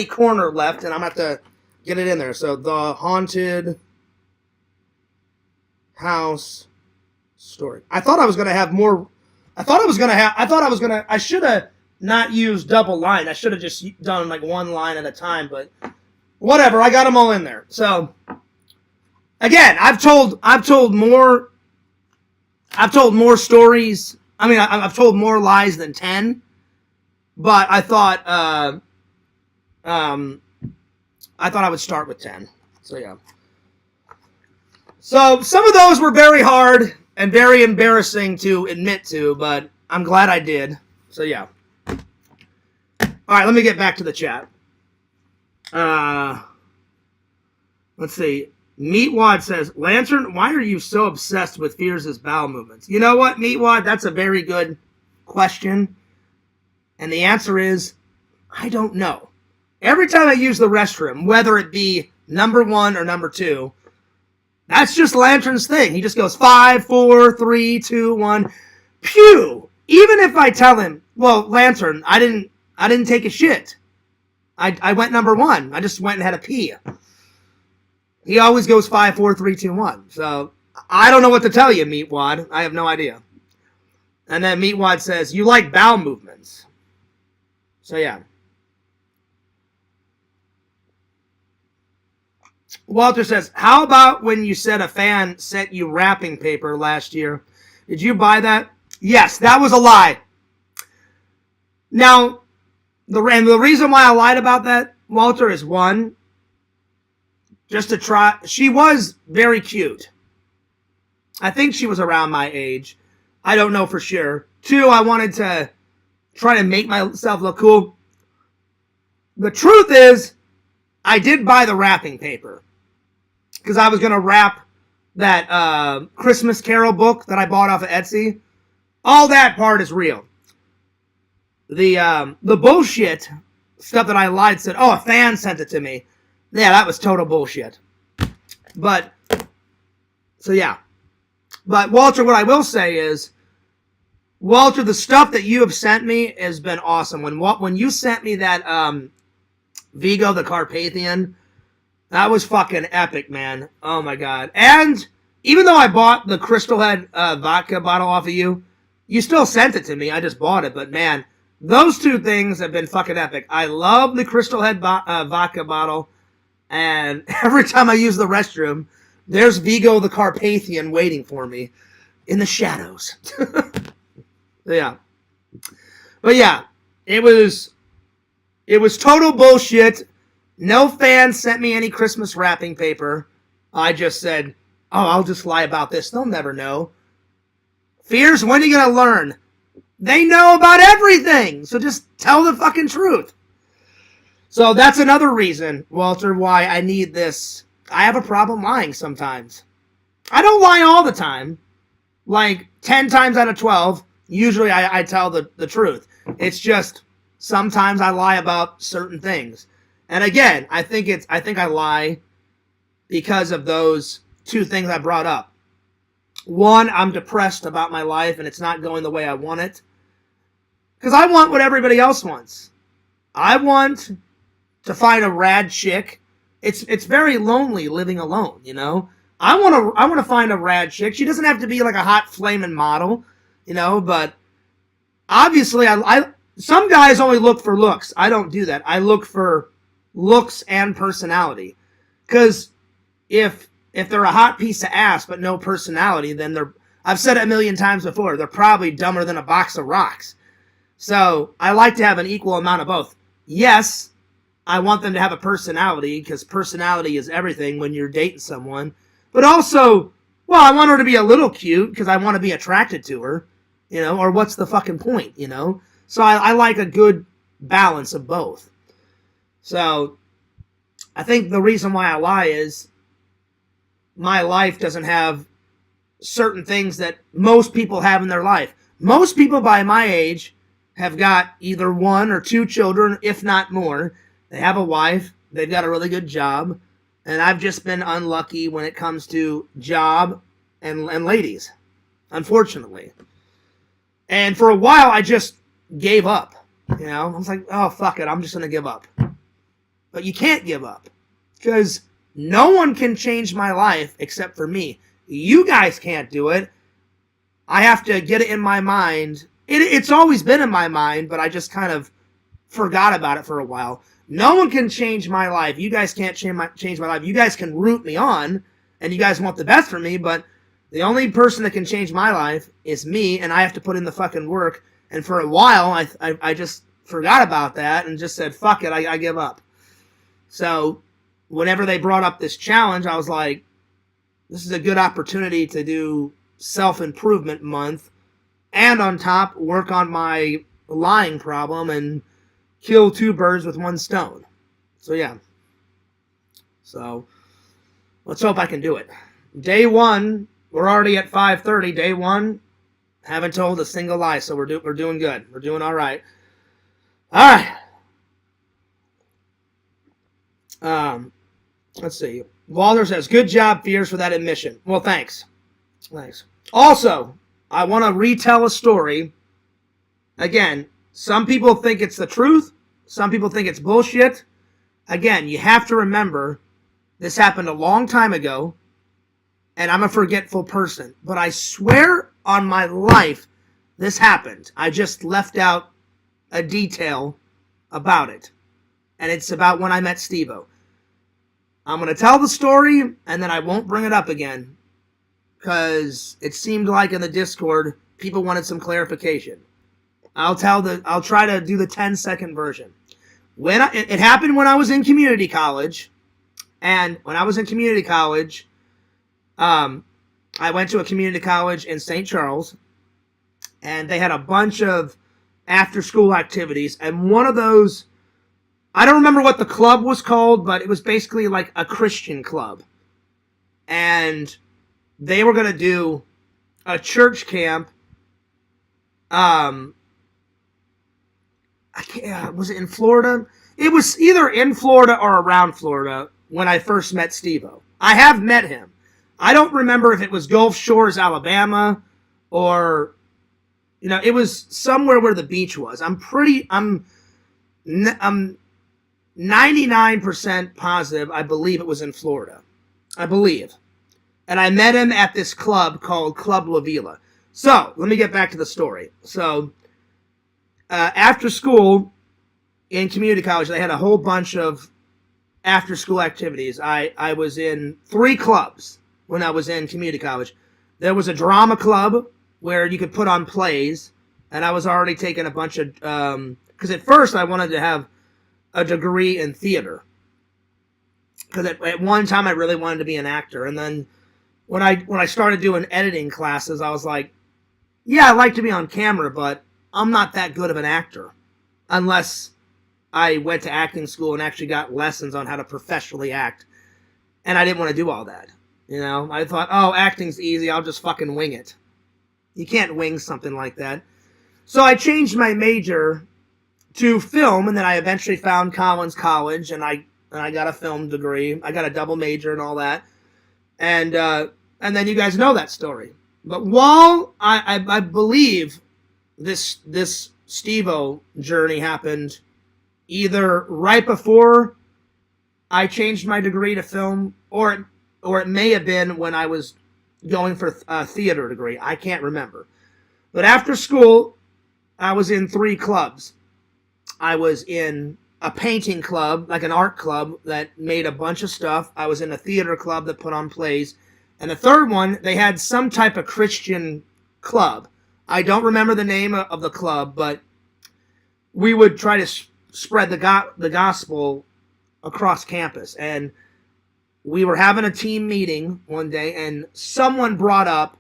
corner left, and I'm gonna have to get it in there. So the haunted house story. I thought I was gonna have more. I should have not used double line. I should have just done like one line at a time. But whatever. I got them all in there. So again, I've told more stories. I mean, I've told more lies than 10. But I thought I would start with 10. So yeah. So some of those were very hard and very embarrassing to admit to, but I'm glad I did. So yeah. All right, let me get back to the chat. Let's see. Meatwad says, Lantern, why are you so obsessed with Fears' bowel movements? You know what, Meatwad? That's a very good question. And the answer is, I don't know. Every time I use the restroom, whether it be number 1 or number 2, that's just Lantern's thing. He just goes 5, 4, 3, 2, 1. Pew! Even if I tell him, well, Lantern, I didn't take a shit. I went number 1. I just went and had a pee. He always goes 5, 4, 3, 2, 1. So I don't know what to tell you, Meatwad. I have no idea. And then Meatwad says, you like bowel movements. So yeah. Walter says, how about when you said a fan sent you wrapping paper last year? Did you buy that? Yes, that was a lie. Now, the reason why I lied about that, Walter, is 1, just to try. She was very cute. I think she was around my age. I don't know for sure. 2, I wanted to try to make myself look cool. The truth is, I did buy the wrapping paper because I was going to wrap that Christmas Carol book that I bought off of Etsy. All that part is real. The bullshit stuff that I lied said, oh, a fan sent it to me. Yeah, that was total bullshit. But, so yeah. But Walter, what I will say is, Walter, the stuff that you have sent me has been awesome. When you sent me that Vigo the Carpathian, that was fucking epic, man. Oh my god. And even though I bought the Crystal Head vodka bottle off of you, you still sent it to me. I just bought it. But man, those 2 things have been fucking epic. I love the Crystal Head vodka bottle. And every time I use the restroom, there's Vigo the Carpathian waiting for me in the shadows. Yeah. But yeah, it was total bullshit. No fan sent me any Christmas wrapping paper. I just said, oh, I'll just lie about this. They'll never know. Fears, when are you going to learn? They know about everything. So just tell the fucking truth. So that's another reason, Walter, why I need this. I have a problem lying sometimes. I don't lie all the time. Like 10 times out of 12, usually I tell the truth. It's just sometimes I lie about certain things. And again, I think I lie because of those 2 things I brought up. 1, I'm depressed about my life and it's not going the way I want it. Because I want what everybody else wants. I want to find a rad chick. It's very lonely living alone, you know? I want to find a rad chick. She doesn't have to be like a hot flaming model, you know, but obviously some guys only look for looks. I don't do that. I look for looks and personality. Because if they're a hot piece of ass but no personality, then I've said it a million times before, they're probably dumber than a box of rocks. So I like to have an equal amount of both. Yes, I want them to have a personality because personality is everything when you're dating someone. But also, well, I want her to be a little cute because I want to be attracted to her, you know, or what's the fucking point, you know? So I like a good balance of both. So I think the reason why I lie is my life doesn't have certain things that most people have in their life. Most people by my age have got either 1 or 2 children, if not more. They have a wife. They've got a really good job. And I've just been unlucky when it comes to job and ladies, unfortunately. And for a while, I just gave up. You know, I was like, oh, fuck it. I'm just going to give up. But you can't give up. Because no one can change my life except for me. You guys can't do it. I have to get it in my mind. It's always been in my mind, but I just kind of forgot about it for a while. No one can change my life. You guys can't change my life. You guys can root me on, and you guys want the best for me, but the only person that can change my life is me, and I have to put in the fucking work. And for a while, I just forgot about that and just said, fuck it, I give up. So whenever they brought up this challenge, I was like, this is a good opportunity to do self-improvement month and on top work on my lying problem and kill 2 birds with 1 stone. So yeah. So let's hope I can do it. Day 1, we're already at 5:30. Day 1, haven't told a single lie, so we're doing good. We're doing all right. All right. Let's see. Walter says, good job, Fears, for that admission. Well, thanks. Thanks. Also, I want to retell a story. Again, some people think it's the truth. Some people think it's bullshit. Again, you have to remember, this happened a long time ago, and I'm a forgetful person. But I swear on my life, this happened. I just left out a detail about it. And it's about when I met Steve-O. I'm going to tell the story, and then I won't bring it up again. Because it seemed like in the Discord, people wanted some clarification. I'll try to do the 10-second version. It happened when I was in community college, And when I was in community college, I went to a community college in St. Charles, and they had a bunch of after-school activities. And one of those, I don't remember what the club was called, but it was basically like a Christian club. And they were going to do a church camp. Was it in Florida? It was either in Florida or around Florida when I first met Steve-O. I have met him. I don't remember if it was Gulf Shores, Alabama, or, it was somewhere where the beach was. I'm 99% positive. I believe it was in Florida. I believe. And I met him at this club called Club La Vila. So, let me get back to the story. So, after school in community college, they had a whole bunch of after-school activities. I was in 3 clubs when I was in community college. There was a drama club where you could put on plays, and I was already taking a bunch of... because at first I wanted to have a degree in theater. Because at one time I really wanted to be an actor. And then when I started doing editing classes, I was like, yeah, I like to be on camera, but I'm not that good of an actor. Unless I went to acting school and actually got lessons on how to professionally act. And I didn't want to do all that. I thought, oh, acting's easy, I'll just fucking wing it. You can't wing something like that. So I changed my major to film, and then I eventually found Collins College, and I got a film degree. I got a double major and all that. And then you guys know that story. But while I believe this Steve-O journey happened either right before I changed my degree to film, or it may have been when I was going for a theater degree. I can't remember. But after school, I was in 3 clubs. I was in a painting club, like an art club that made a bunch of stuff. I was in a theater club that put on plays. And the third one, they had some type of Christian club. I don't remember the name of the club, but we would try to spread the gospel across campus. And we were having a team meeting one day, and someone brought up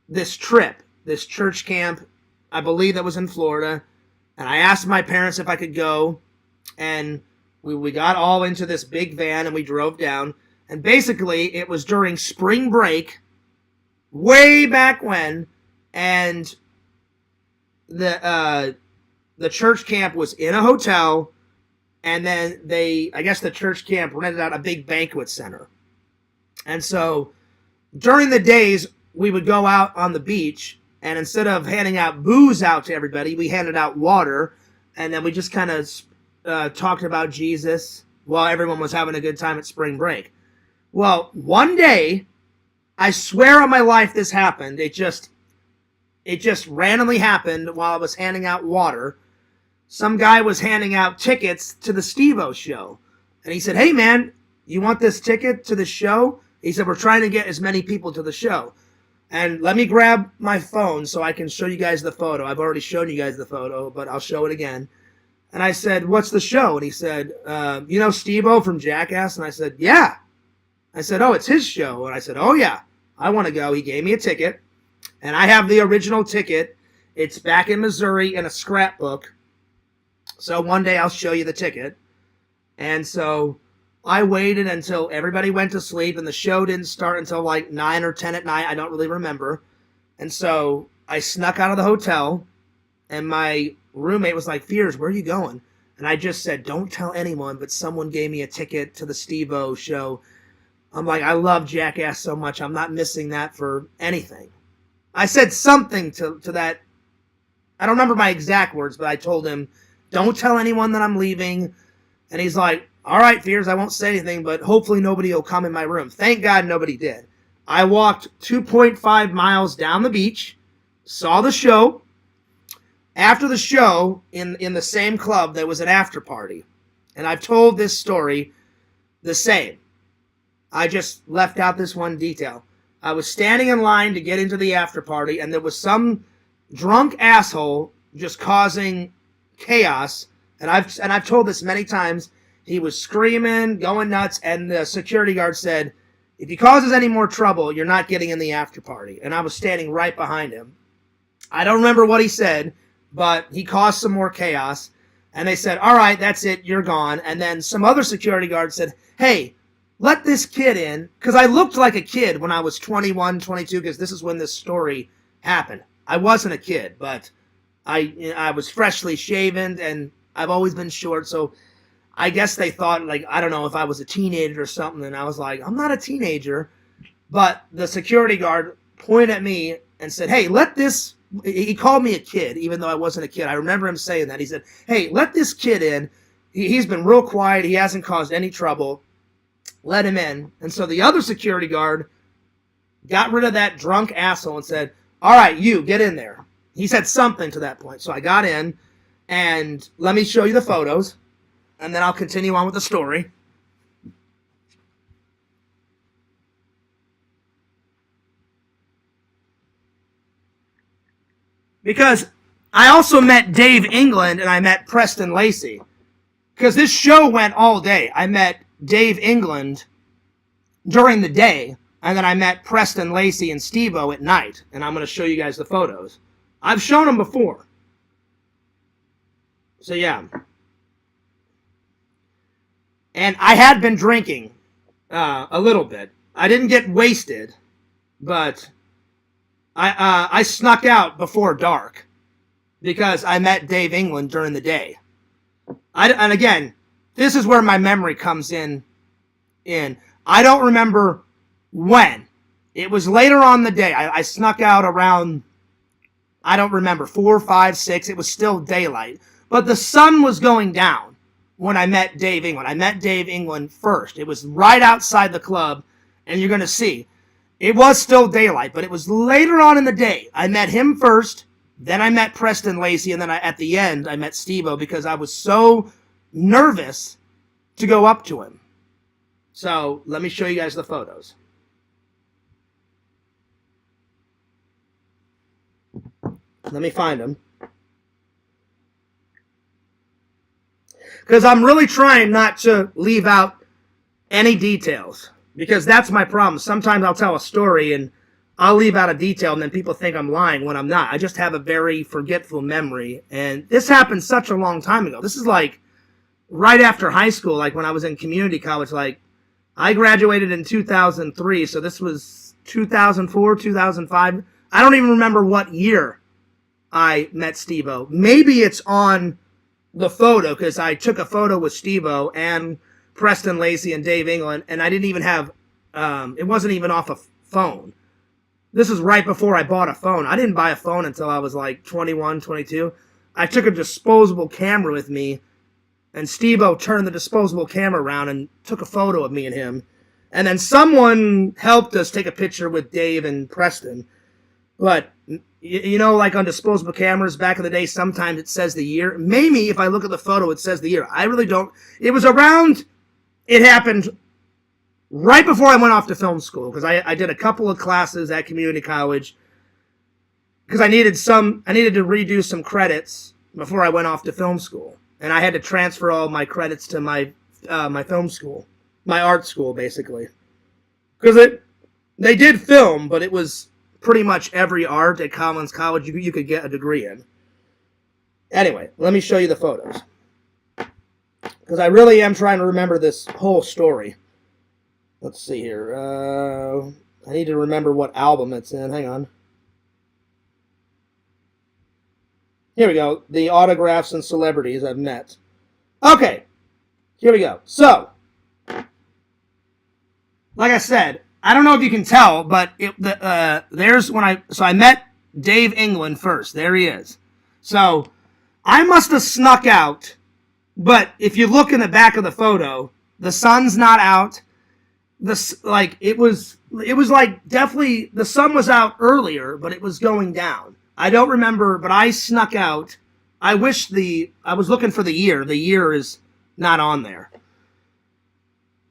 this trip, this church camp. I believe that was in Florida. And I asked my parents if I could go. And we got all into this big van, and we drove down. And basically, it was during spring break, way back when, and the church camp was in a hotel, and then I guess the church camp rented out a big banquet center. And so, during the days, we would go out on the beach, and instead of handing out booze out to everybody, we handed out water, and then we just kind of talked about Jesus while everyone was having a good time at spring break. Well, one day, I swear on my life this happened. It just randomly happened while I was handing out water. Some guy was handing out tickets to the Steve-O show. And he said, hey man, you want this ticket to the show? He said, we're trying to get as many people to the show. And let me grab my phone so I can show you guys the photo. I've already shown you guys the photo, but I'll show it again. And I said, what's the show? And he said, you know Steve-O from Jackass? And I said, yeah. I said, oh, it's his show. And I said, oh, yeah, I want to go. He gave me a ticket. And I have the original ticket. It's back in Missouri in a scrapbook. So one day I'll show you the ticket. And so I waited until everybody went to sleep, and the show didn't start until like 9 or 10 at night. I don't really remember. And so I snuck out of the hotel, and my roommate was like, Fears, where are you going? And I just said, don't tell anyone, but someone gave me a ticket to the Steve-O show. I'm like, I love Jackass so much. I'm not missing that for anything. I said something to that. I don't remember my exact words, but I told him, don't tell anyone that I'm leaving. And he's like, all right, Fears, I won't say anything, but hopefully nobody will come in my room. Thank God nobody did. I walked 2.5 miles down the beach, saw the show. After the show, in the same club, there was an after party. And I've told this story the same. I just left out this one detail. I was standing in line to get into the after party, and there was some drunk asshole just causing chaos. And I've told this many times. He was screaming, going nuts, and the security guard said, if he causes any more trouble, you're not getting in the after party. And I was standing right behind him. I don't remember what he said, but he caused some more chaos. And they said, all right, that's it, you're gone. And then some other security guard said, hey, let this kid in. Because I looked like a kid when I was 21, 22, because this is when this story happened. I wasn't a kid, but I was freshly shaven, and I've always been short, so I guess they thought, like, I don't know if I was a teenager or something, and I was like, I'm not a teenager. But the security guard pointed at me and said, hey, let this, he called me a kid, even though I wasn't a kid. I remember him saying that. He said, hey, let this kid in. He's been real quiet. He hasn't caused any trouble. Let him in. And so the other security guard got rid of that drunk asshole and said, all right, you, get in there. He said something to that point. So I got in, and let me show you the photos, and then I'll continue on with the story. Because I also met Dave England, and I met Preston Lacey. Because this show went all day. I met Dave England during the day, and then I met Preston Lacey and Steve-O at night. And I'm going to show you guys the photos. I've shown them before. So, yeah. And I had been drinking a little bit. I didn't get wasted, but I snuck out before dark because I met Dave England during the day. And again, this is where my memory comes in. I don't remember when. It was later on the day. I snuck out around, I don't remember, 4, 5, 6. It was still daylight. But the sun was going down when I met Dave England. I met Dave England first. It was right outside the club, and you're going to see. It was still daylight, but it was later on in the day. I met him first, then I met Preston Lacey, and then at the end, I met Steve-O because I was so nervous to go up to him. So, let me show you guys the photos. Let me find them. Because I'm really trying not to leave out any details. Because that's my problem. Sometimes I'll tell a story and I'll leave out a detail and then people think I'm lying when I'm not. I just have a very forgetful memory. And this happened such a long time ago. This is like right after high school, like when I was in community college. Like, I graduated in 2003, so this was 2004, 2005. I don't even remember what year I met Steve-O. Maybe it's on the photo, because I took a photo with Steve-O and Preston Lacey and Dave England, and I didn't even have, it wasn't even off a phone. This is right before I bought a phone. I didn't buy a phone until I was like 21, 22. I took a disposable camera with me, and Steve-O turned the disposable camera around and took a photo of me and him. And then someone helped us take a picture with Dave and Preston. But, you know, like on disposable cameras back in the day, sometimes it says the year. Maybe if I look at the photo, it says the year. I really don't. It was around, it happened right before I went off to film school, because I did a couple of classes at community college, because I needed to redo some credits before I went off to film school. And I had to transfer all my credits to my my film school, my art school, basically. Because they did film, but it was pretty much every art at Collins College you could get a degree in. Anyway, let me show you the photos. Because I really am trying to remember this whole story. Let's see here. I need to remember what album it's in. Hang on. Here we go. The autographs and celebrities I've met. Okay. Here we go. So, like I said, I don't know if you can tell, but there's when I met Dave England first. There he is. So, I must have snuck out, but if you look in the back of the photo, the sun's not out. It was like definitely the sun was out earlier, but it was going down. I don't remember, but I snuck out. I was looking for the year. The year is not on there.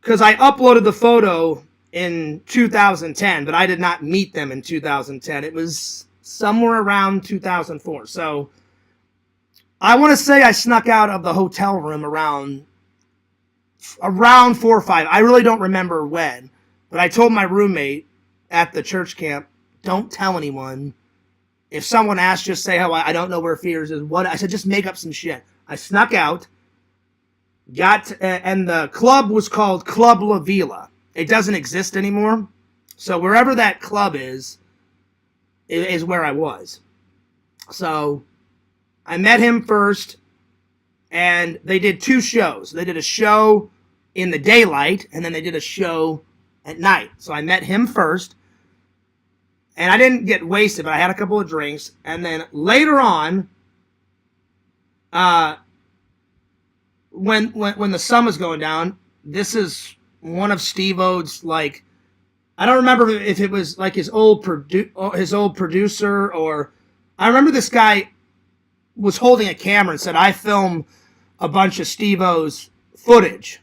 Because I uploaded the photo in 2010, but I did not meet them in 2010. It was somewhere around 2004. So I want to say I snuck out of the hotel room around around 4 or 5. I really don't remember when, but I told my roommate at the church camp, don't tell anyone. If someone asks, just say, "Oh, I don't know where Fears is." What I said, just make up some shit. I snuck out, and the club was called Club La Vila. It doesn't exist anymore, so wherever that club is where I was. So I met him first, and they did 2 shows. They did a show in the daylight, and then they did a show at night. So I met him first. And I didn't get wasted, but I had a couple of drinks. And then later on, when the sun was going down, this is one of Steve-O's, like, I don't remember if it was like his old producer, or I remember this guy was holding a camera and said, "I film a bunch of Steve-O's footage."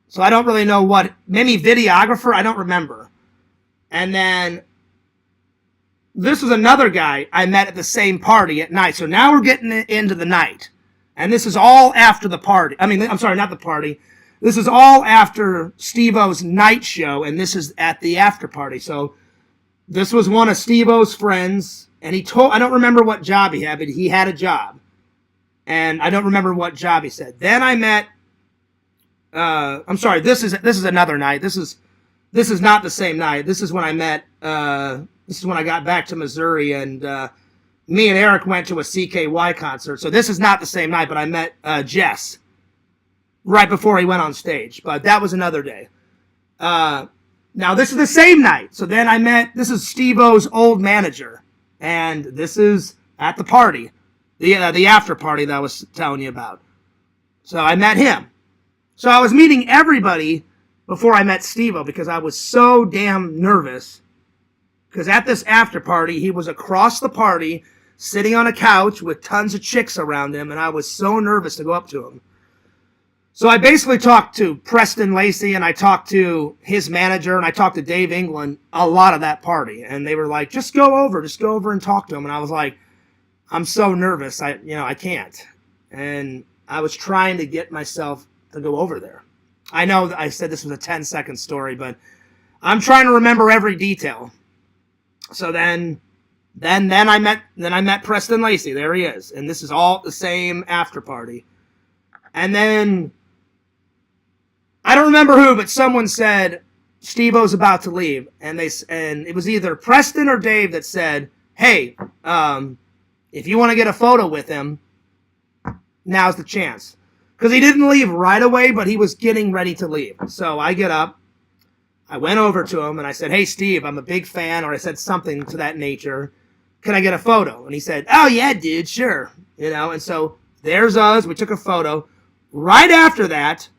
So I don't really know what, maybe videographer, I don't remember. And then this was another guy I met at the same party at night. So now we're getting into the night. And this is all after the party. I mean, I'm sorry, not the party. This is all after Steve-O's night show, and this is at the after party. So this was one of Steve-O's friends, and he told, I don't remember what job he had, but he had a job. And I don't remember what job he said. Then I met, I'm sorry, this is another night. This is not the same night. This is when I met, this is when I got back to Missouri, and me and Eric went to a CKY concert. So this is not the same night, but I met Jess right before he went on stage. But that was another day. Now this is the same night. So then I met, this is Steve-O's old manager, and this is at the party, the after party that I was telling you about. So I met him. So I was meeting everybody before I met Steve-O because I was so damn nervous. Because at this after party, he was across the party, sitting on a couch with tons of chicks around him, and I was so nervous to go up to him. So I basically talked to Preston Lacey, and I talked to his manager, and I talked to Dave England a lot of that party. And they were like, just go over and talk to him. And I was like, I'm so nervous, I can't. And I was trying to get myself to go over there. I know that I said this was a 10-second story, but I'm trying to remember every detail. So then I met Preston Lacey. There he is. And this is all the same after party. And then I don't remember who, but someone said Steve-O's about to leave, and it was either Preston or Dave that said, "Hey, if you want to get a photo with him, now's the chance." Because he didn't leave right away, but he was getting ready to leave. So I get up, I went over to him, and I said, "Hey, Steve, I'm a big fan," or I said something to that nature. "Can I get a photo?" And he said, "Oh, yeah, dude, sure." And so there's us. We took a photo. Right after that,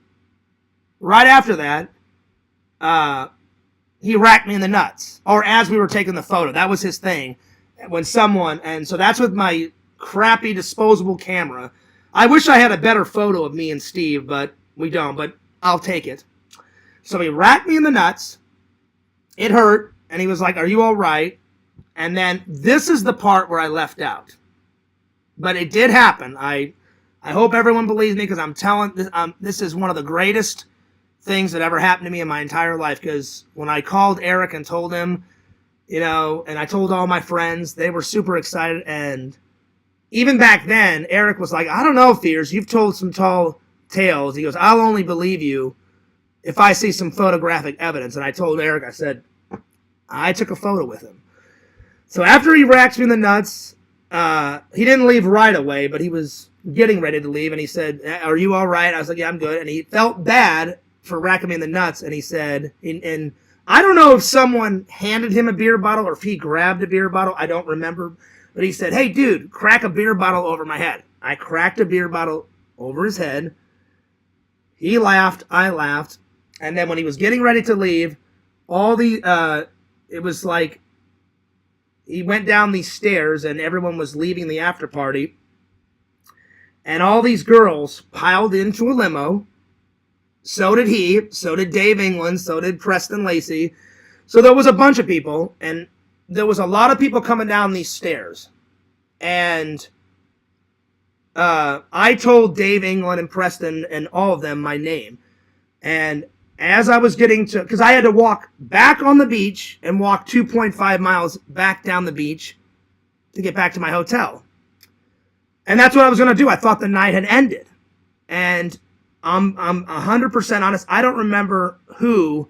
he racked me in the nuts. Or as we were taking the photo. That was his thing. And so that's with my crappy disposable camera. I wish I had a better photo of me and Steve, but we don't. But I'll take it. So he racked me in the nuts. It hurt. And he was like, "Are you all right?" And then this is the part where I left out. But it did happen. I hope everyone believes me, because I'm telling this is one of the greatest things that ever happened to me in my entire life. Because when I called Eric and told him, and I told all my friends, they were super excited. And even back then, Eric was like, "I don't know, Fears, you've told some tall tales." He goes, "I'll only believe you if I see some photographic evidence." And I told Eric, I said, I took a photo with him. So after he racked me in the nuts, he didn't leave right away, but he was getting ready to leave. And he said, "Are you all right?" I was like, "Yeah, I'm good." And he felt bad for racking me in the nuts. And he said, and I don't know if someone handed him a beer bottle or if he grabbed a beer bottle. I don't remember. But he said, "Hey, dude, crack a beer bottle over my head." I cracked a beer bottle over his head. He laughed. I laughed. And then when he was getting ready to leave, it was like he went down these stairs and everyone was leaving the after party. And all these girls piled into a limo. So did he. So did Dave England. So did Preston Lacey. So there was a bunch of people. And there was a lot of people coming down these stairs. And I told Dave England and Preston and all of them my name. And as I was getting to, because I had to walk back on the beach and walk 2.5 miles back down the beach to get back to my hotel. And that's what I was going to do. I thought the night had ended. And I'm 100% honest. I don't remember who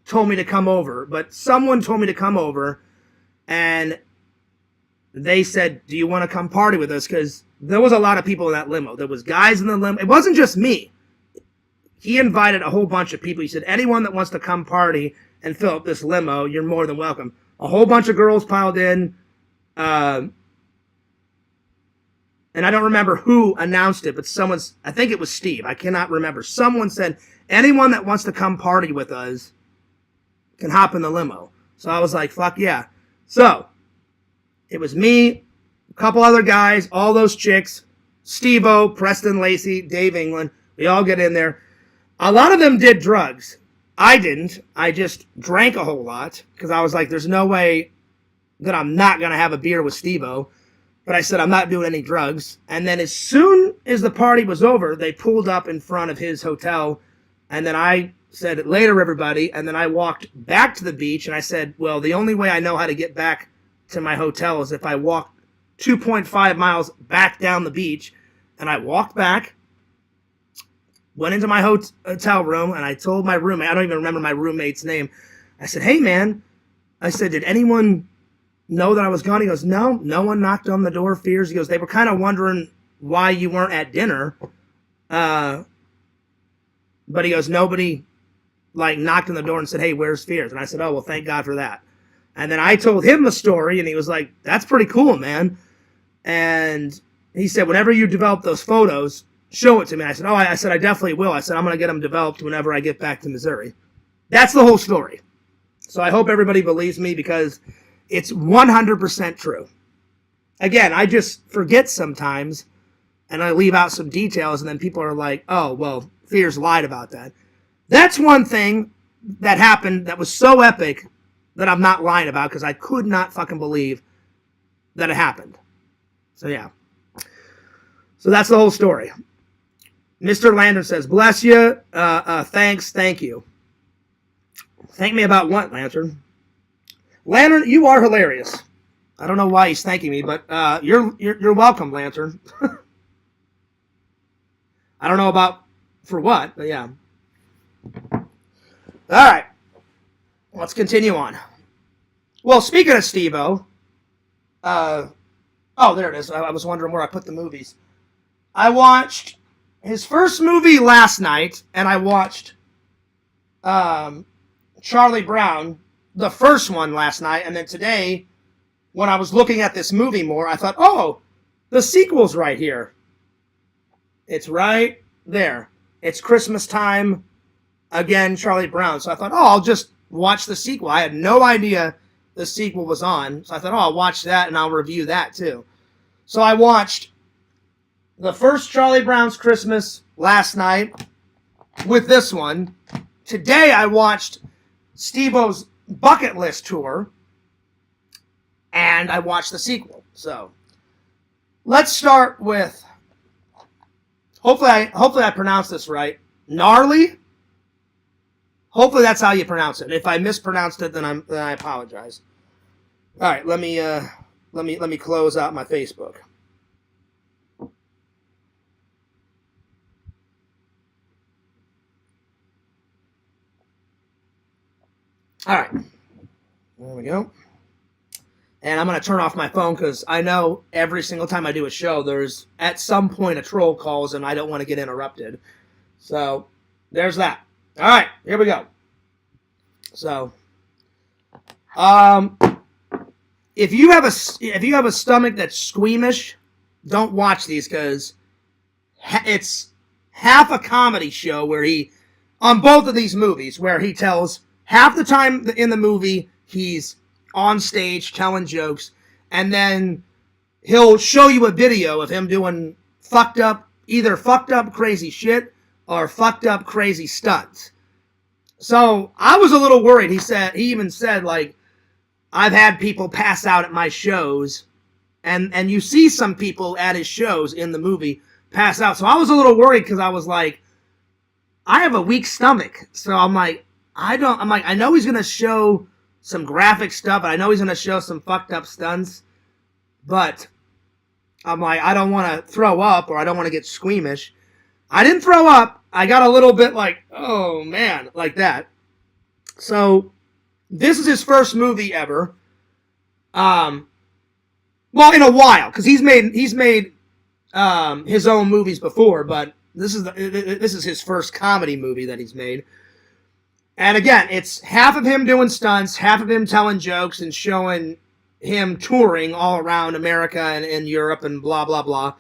told me to come over, but someone told me to come over, and they said, do you want to come party with us? Because there was a lot of people in that limo. There was guys in the limo. It wasn't just me. He invited a whole bunch of people. He said, anyone that wants to come party and fill up this limo, you're more than welcome. A whole bunch of girls piled in. And I don't remember who announced it, but I think it was Steve. I cannot remember. Someone said, anyone that wants to come party with us can hop in the limo. So I was like, fuck yeah. So it was me, a couple other guys, all those chicks, Steve-O, Preston Lacey, Dave England. We all get in there. A lot of them did drugs. I didn't. I just drank a whole lot because I was like, there's no way that I'm not going to have a beer with Steve-O. But I said, I'm not doing any drugs. And then as soon as the party was over, they pulled up in front of his hotel. And then I said, later, everybody. And then I walked back to the beach. And I said, well, the only way I know how to get back to my hotel is if I walk 2.5 miles back down the beach. And I walked back, went into my hotel room, and I told my roommate, I don't even remember my roommate's name. I said, hey, man. I said, did anyone know that I was gone? He goes, no one knocked on the door. Fears. He goes, they were kind of wondering why you weren't at dinner. But he goes, nobody knocked on the door and said, hey, where's Fears? And I said, oh, well, thank God for that. And then I told him the story, and he was like, that's pretty cool, man. And he said, whenever you develop those photos, show it to me. I said, I definitely will. I said, I'm going to get them developed whenever I get back to Missouri. That's the whole story. So I hope everybody believes me because it's 100% true. Again, I just forget sometimes, and I leave out some details, and then people are like, oh, well, Fears lied about that. That's one thing that happened that was so epic that I'm not lying about because I could not fucking believe that it happened. So, yeah. So that's the whole story. Mr. Landon says, bless you, thanks, thank you. Thank me about what, Lantern? Lantern, you are hilarious. I don't know why he's thanking me, but you're welcome, Lantern. I don't know about for what, but yeah. All right. Let's continue on. Well, speaking of Steve-O, oh, there it is. I was wondering where I put the movies. I watched his first movie last night, and I watched Charlie Brown, the first one last night, and then today, when I was looking at this movie more, I thought, oh, the sequel's right here. It's right there. It's Christmas time, again, Charlie Brown. So I thought, oh, I'll just watch the sequel. I had no idea the sequel was on, so I thought, oh, I'll watch that, and I'll review that, too. So I watched the first Charlie Brown's Christmas last night with this one. Today I watched Steve-O's Bucket List Tour, and I watched the sequel. So let's start with, hopefully I pronounced this right, Gnarly. Hopefully that's how you pronounce it. If I mispronounced it, then I apologize. All right, let me close out my Facebook. All right, there we go. And I'm going to turn off my phone because I know every single time I do a show, there's at some point a troll calls and I don't want to get interrupted. So there's that. All right, here we go. So, if you have a stomach that's squeamish, don't watch these because it's half a comedy show where on both of these movies, where he tells half the time in the movie he's on stage telling jokes, and then he'll show you a video of him doing either fucked up crazy shit or fucked up crazy stunts. So I was a little worried. He even said, like, I've had people pass out at my shows, and you see some people at his shows in the movie pass out. So I was a little worried because I was like, I have a weak stomach, so I'm like, I know he's gonna show some graphic stuff, and I know he's gonna show some fucked up stunts, but I'm like, I don't want to throw up or I don't want to get squeamish. I didn't throw up. I got a little bit like, oh man, like that. So this is his first movie ever. Well, in a while, because he's made his own movies before, but this is his first comedy movie that he's made. And again, it's half of him doing stunts, half of him telling jokes and showing him touring all around America and Europe and blah blah blah.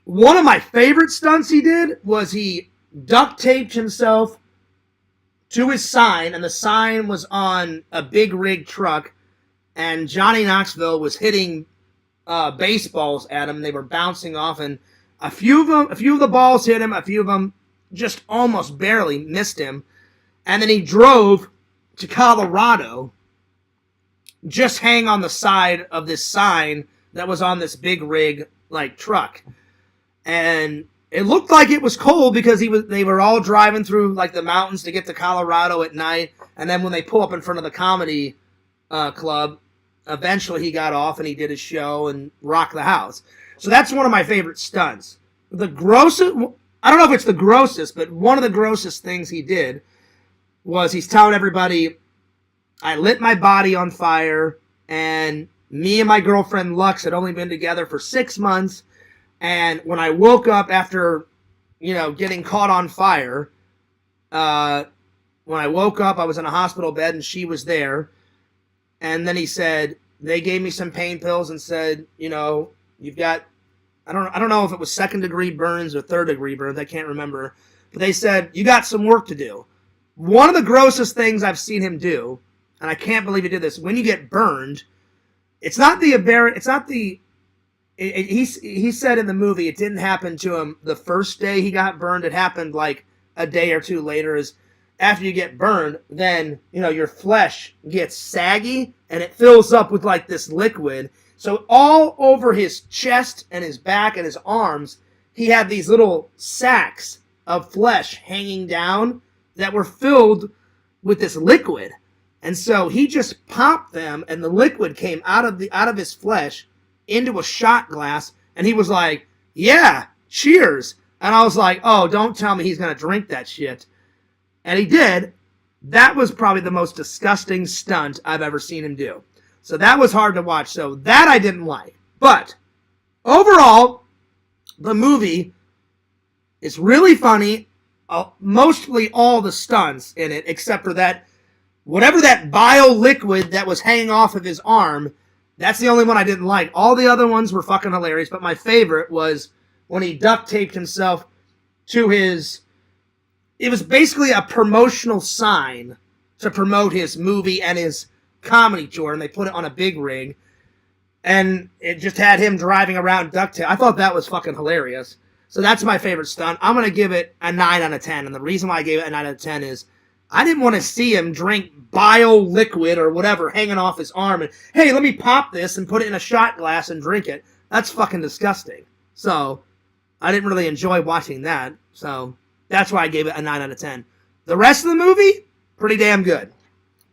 One of my favorite stunts he did was he duct taped himself to his sign, and the sign was on a big rig truck, and Johnny Knoxville was hitting baseballs at him. They were bouncing off, and a few of the balls hit him. A few of them just almost barely missed him. And then he drove to Colorado, just hang on the side of this sign that was on this big rig like truck. And it looked like it was cold because they were all driving through like the mountains to get to Colorado at night. And then when they pull up in front of the comedy club, eventually he got off and he did his show and rocked the house. So that's one of my favorite stunts. The grossest, I don't know if it's the grossest, but one of the grossest things he did was he's telling everybody, I lit my body on fire, and me and my girlfriend Lux had only been together for 6 months, and when I woke up after, getting caught on fire, when I woke up, I was in a hospital bed and she was there, and then he said, they gave me some pain pills and said, you've got, I don't know if it was 2nd-degree burns or 3rd-degree burns, I can't remember, but they said, you got some work to do. One of the grossest things I've seen him do, and I can't believe he did this, when you get burned, he said in the movie it didn't happen to him the first day he got burned. It happened like a day or two later. Is after you get burned, then your flesh gets saggy and it fills up with like this liquid. So all over his chest and his back and his arms, he had these little sacks of flesh hanging down that were filled with this liquid. And so he just popped them, and the liquid came out of his flesh into a shot glass, and he was like, yeah, cheers. And I was like, oh, don't tell me he's going to drink that shit. And he did. That was probably the most disgusting stunt I've ever seen him do. So that was hard to watch. So that I didn't like. But overall, the movie is really funny. Mostly all the stunts in it, except for that, whatever that bio liquid that was hanging off of his arm, that's the only one I didn't like. All the other ones were fucking hilarious, but my favorite was when he duct taped himself to it was basically a promotional sign to promote his movie and his comedy tour, and they put it on a big rig, and it just had him driving around duct tape. I thought that was fucking hilarious. So that's my favorite stunt. I'm going to give it a 9 out of 10. And the reason why I gave it a 9 out of 10 is I didn't want to see him drink bio liquid or whatever hanging off his arm. And, hey, let me pop this and put it in a shot glass and drink it. That's fucking disgusting. So I didn't really enjoy watching that. So that's why I gave it a 9 out of 10. The rest of the movie, pretty damn good.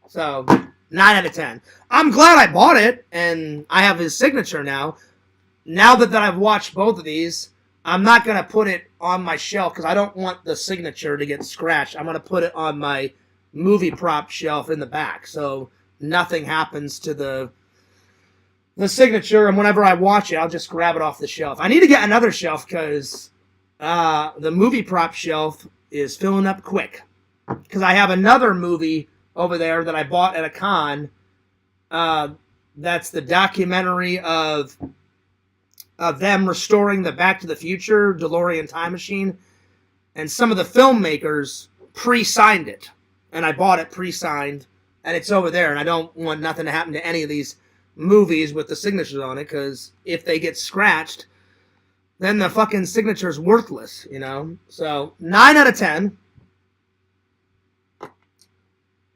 So 9 out of 10. I'm glad I bought it and I have his signature now. Now that I've watched both of these, I'm not going to put it on my shelf because I don't want the signature to get scratched. I'm going to put it on my movie prop shelf in the back so nothing happens to the signature, and whenever I watch it, I'll just grab it off the shelf. I need to get another shelf because the movie prop shelf is filling up quick because I have another movie over there that I bought at a con. That's the documentary of them restoring the Back to the Future DeLorean time machine, and some of the filmmakers pre-signed it, and I bought it pre-signed, and it's over there, and I don't want nothing to happen to any of these movies with the signatures on it, because if they get scratched, then the fucking signature's worthless, So, 9 out of 10.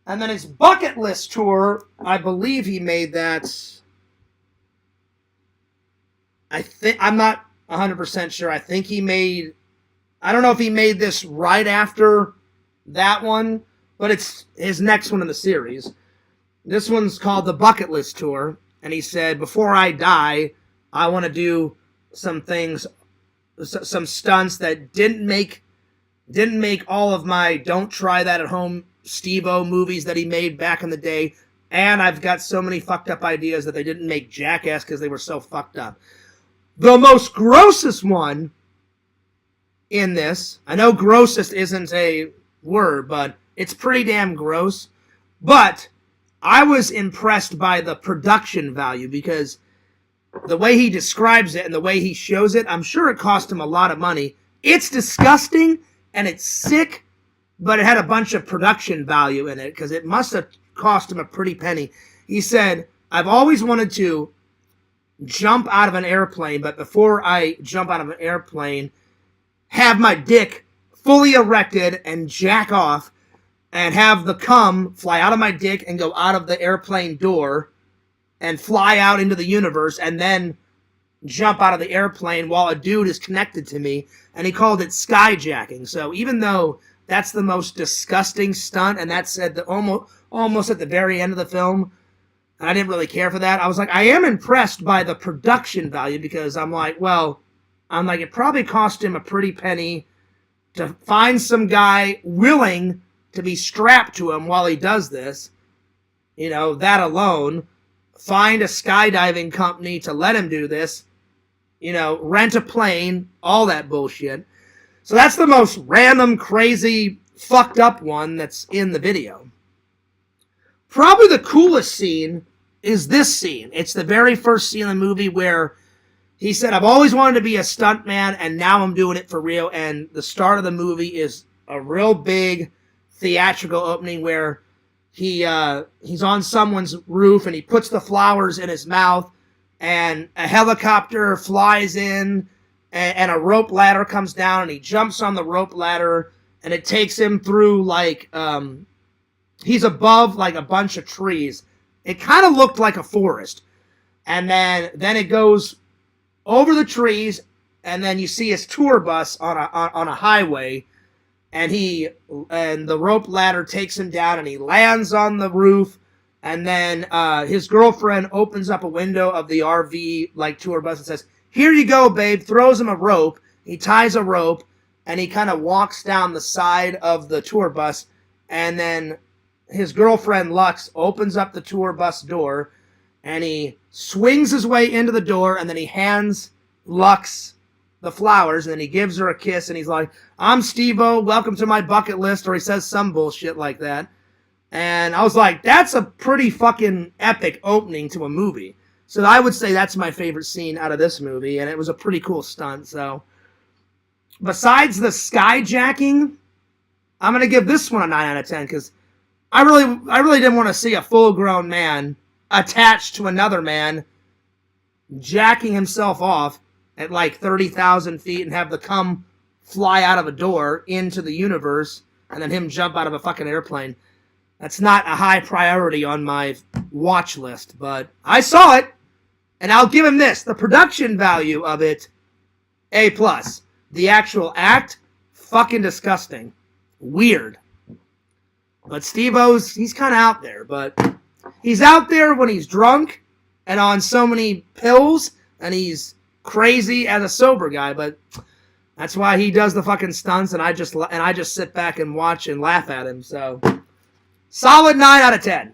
And then his bucket list tour, I believe he made that. I'm not 100% sure. I think he made I don't know if he made this right after that one, but it's his next one in the series. This one's called the Bucket List Tour, and he said, before I die, I want to do some things, some stunts that didn't make all of my Don't Try That at Home Steve-O movies that he made back in the day, and I've got so many fucked up ideas that they didn't make Jackass because they were so fucked up. The most grossest one in this, I know grossest isn't a word, but it's pretty damn gross, but I was impressed by the production value because the way he describes it and the way he shows it, I'm sure it cost him a lot of money. It's disgusting and it's sick, but it had a bunch of production value in it because it must have cost him a pretty penny. He said, I've always wanted to jump out of an airplane, but before I jump out of an airplane, have my dick fully erected and jack off and have the cum fly out of my dick and go out of the airplane door and fly out into the universe and then jump out of the airplane while a dude is connected to me. And he called it skyjacking. So even though that's the most disgusting stunt, and that's at the almost at the very end of the film, and I didn't really care for that, I was like, I am impressed by the production value because I'm like, it probably cost him a pretty penny to find some guy willing to be strapped to him while he does this. You know, that alone. Find a skydiving company to let him do this. You know, rent a plane, all that bullshit. So that's the most random, crazy, fucked up one that's in the video. Probably the coolest scene is this scene. It's the very first scene in the movie where he said, I've always wanted to be a stuntman, and now I'm doing it for real. And the start of the movie is a real big theatrical opening where he's on someone's roof, and he puts the flowers in his mouth, and a helicopter flies in, and a rope ladder comes down, and he jumps on the rope ladder, and it takes him through, like, he's above, like, a bunch of trees. It kind of looked like a forest. And then it goes over the trees, and then you see his tour bus on a highway, and the rope ladder takes him down, and he lands on the roof, and then his girlfriend opens up a window of the RV, like, tour bus and says, here you go, babe, throws him a rope, he ties a rope, and he kind of walks down the side of the tour bus, and then his girlfriend, Lux, opens up the tour bus door, and he swings his way into the door, and then he hands Lux the flowers, and then he gives her a kiss, and he's like, I'm Steve-O, welcome to my bucket list, or he says some bullshit like that. And I was like, that's a pretty fucking epic opening to a movie. So I would say that's my favorite scene out of this movie, and it was a pretty cool stunt. So besides the skyjacking, I'm going to give this one a 9 out of 10, because I really didn't want to see a full-grown man attached to another man jacking himself off at like 30,000 feet and have the cum fly out of a door into the universe and then him jump out of a fucking airplane. That's not a high priority on my watch list, but I saw it, and I'll give him this. The production value of it, A+. The actual act, fucking disgusting. Weird. But Steve-O's, he's kind of out there, but he's out there when he's drunk and on so many pills, and he's crazy as a sober guy, but that's why he does the fucking stunts, and I just sit back and watch and laugh at him. So solid 9 out of 10.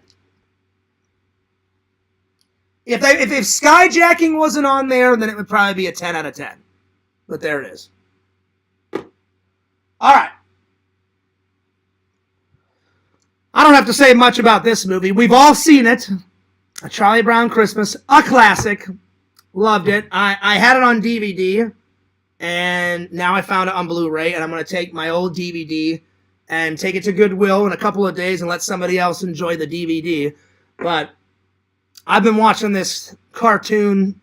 If skyjacking wasn't on there, then it would probably be a 10 out of 10. But there it is. All right. I don't have to say much about this movie. We've all seen it. A Charlie Brown Christmas, a classic. Loved it. I had it on DVD, and now I found it on Blu-ray, and I'm going to take my old DVD and take it to Goodwill in a couple of days and let somebody else enjoy the DVD. But I've been watching this cartoon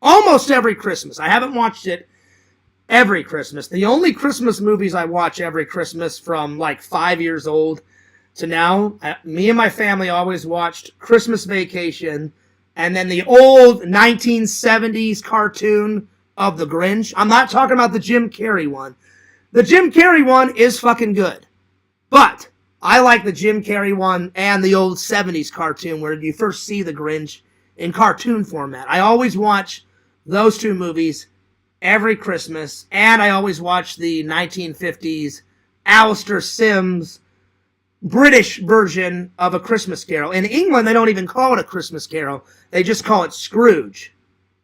almost every Christmas. I haven't watched it every Christmas. The only Christmas movies I watch every Christmas from like 5 years old to now, me and my family always watched Christmas Vacation, and then the old 1970s cartoon of The Grinch. I'm not talking about the Jim Carrey one. The Jim Carrey one is fucking good. But I like the Jim Carrey one and the old 70s cartoon where you first see the Grinch in cartoon format. I always watch those two movies every Christmas, and I always watch the 1950s Alistair Sims British version of A Christmas Carol. In England, they don't even call it A Christmas Carol. They just call it Scrooge.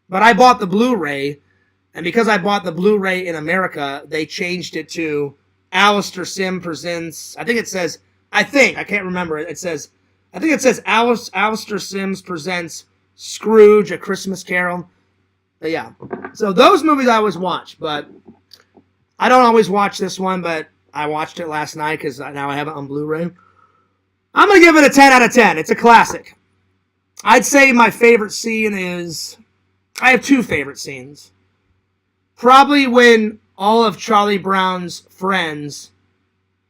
But I bought the Blu-ray, and because I bought the Blu-ray in America, they changed it to Alistair Sim Presents, I can't remember it. I think it says Alistair Sims Presents Scrooge, A Christmas Carol. But yeah, so those movies I always watch, but I don't always watch this one, but I watched it last night because now I have it on Blu-ray. I'm going to give it a 10 out of 10. It's a classic. I'd say my favorite scene is... I have two favorite scenes. Probably when all of Charlie Brown's friends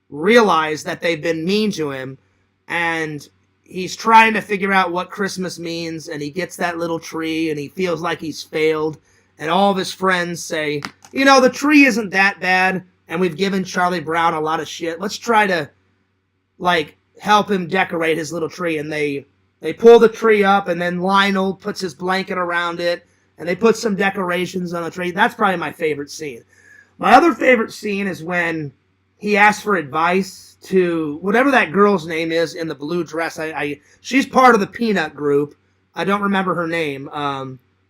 realize that they've been mean to him, and he's trying to figure out what Christmas means, and he gets that little tree, and he feels like he's failed, and all of his friends say, you know, the tree isn't that bad, and we've given Charlie Brown a lot of shit. Let's try to, like, help him decorate his little tree, and they pull the tree up, and then Lionel puts his blanket around it, and they put some decorations on the tree. That's probably my favorite scene. My other favorite scene is when he asks for advice to whatever that girl's name is in the blue dress. She's part of the Peanut group. I don't remember her name,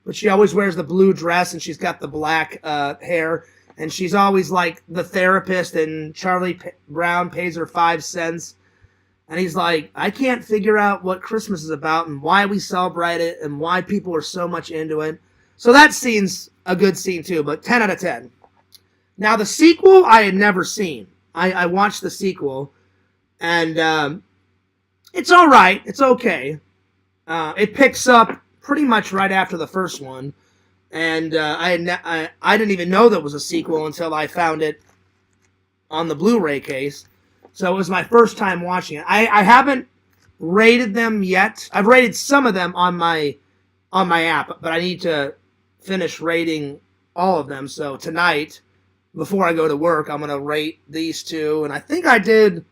but she always wears the blue dress, and she's got the black hair, and she's always like the therapist, and Charlie Brown pays her 5 cents. And he's like, I can't figure out what Christmas is about and why we celebrate it and why people are so much into it. So that scene's a good scene too, but 10 out of 10. Now the sequel I had never seen. I watched the sequel, and it's all right. It's okay. It picks up pretty much right after the first one, and I didn't even know there was a sequel until I found it on the Blu-ray case. So it was my first time watching it. I haven't rated them yet. I've rated some of them on my app, but I need to finish rating all of them. So tonight, before I go to work, I'm gonna rate these two, and I think I did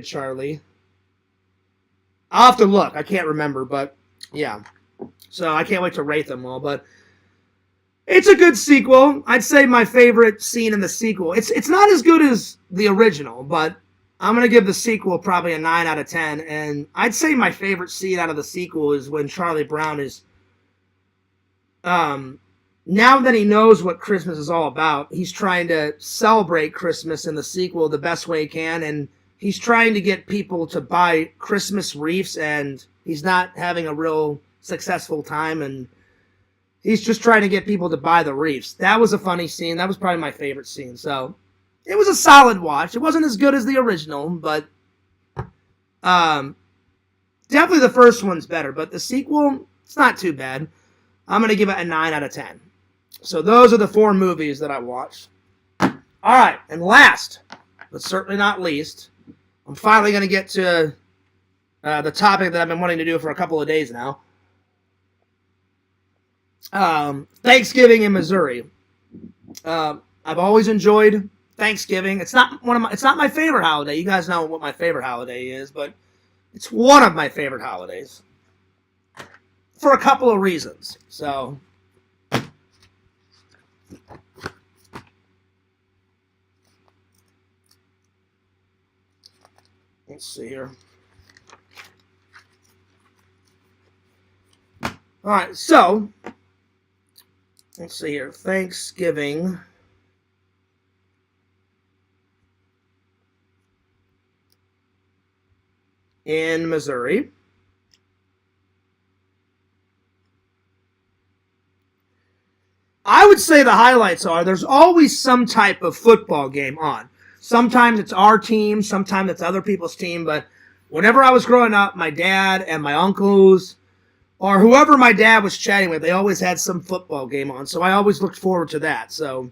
Charlie. I'll have to look. I can't remember, but yeah. So I can't wait to rate them all, but it's a good sequel. I'd say my favorite scene in the sequel. It's not as good as the original, but I'm going to give the sequel probably a 9 out of 10. And I'd say my favorite scene out of the sequel is when Charlie Brown is, now that he knows what Christmas is all about, he's trying to celebrate Christmas in the sequel the best way he can. And he's trying to get people to buy Christmas wreaths, and he's not having a real successful time. And he's just trying to get people to buy the wreaths. That was a funny scene. That was probably my favorite scene. So it was a solid watch. It wasn't as good as the original, but definitely the first one's better. But the sequel, it's not too bad. I'm going to give it a 9 out of 10. So those are the 4 movies that I watched. All right, and last, but certainly not least, I'm finally going to get to the topic that I've been wanting to do for a couple of days now. Thanksgiving in Missouri. I've always enjoyed Thanksgiving. It's not my favorite holiday. You guys know what my favorite holiday is, but it's one of my favorite holidays for a couple of reasons. So let's see here. All right, so let's see here. Thanksgiving in Missouri. I would say the highlights are there's always some type of football game on. Sometimes it's our team, sometimes it's other people's team, but whenever I was growing up, my dad and my uncles, or whoever my dad was chatting with, they always had some football game on, so I always looked forward to that. So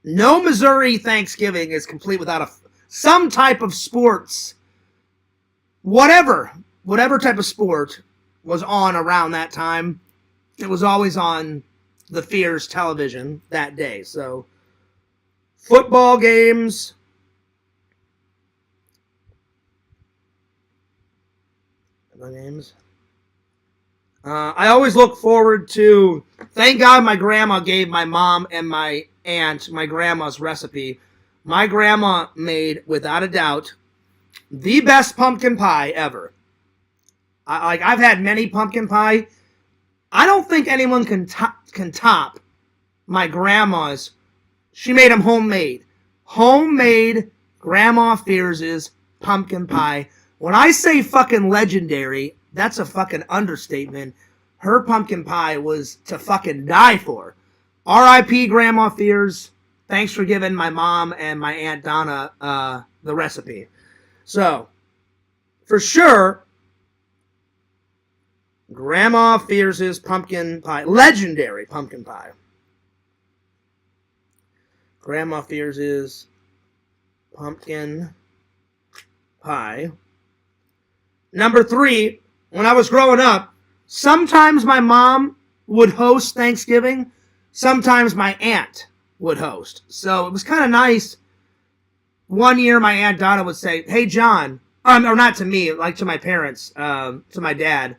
no Missouri Thanksgiving is complete without some type of sports, whatever type of sport was on around that time. It was always on the Fears television that day. So, football games. I always look forward to, thank God my grandma gave my mom and my aunt my grandma's recipe. My grandma made, without a doubt, the best pumpkin pie ever. I've had many pumpkin pie. I don't think anyone can top my grandma's. She made them homemade. Homemade Grandma Fears' pumpkin pie. When I say fucking legendary, that's a fucking understatement. Her pumpkin pie was to fucking die for. R.I.P. Grandma Fears. Thanks for giving my mom and my Aunt Donna the recipe. So, for sure, Grandma Fears' pumpkin pie. Legendary pumpkin pie. Grandma Fears' pumpkin pie. Number 3, when I was growing up, sometimes my mom would host Thanksgiving. Sometimes my aunt would host. So it was kind of nice. One year my Aunt Donna would say, hey, John, or not to me, like to my parents, to my dad,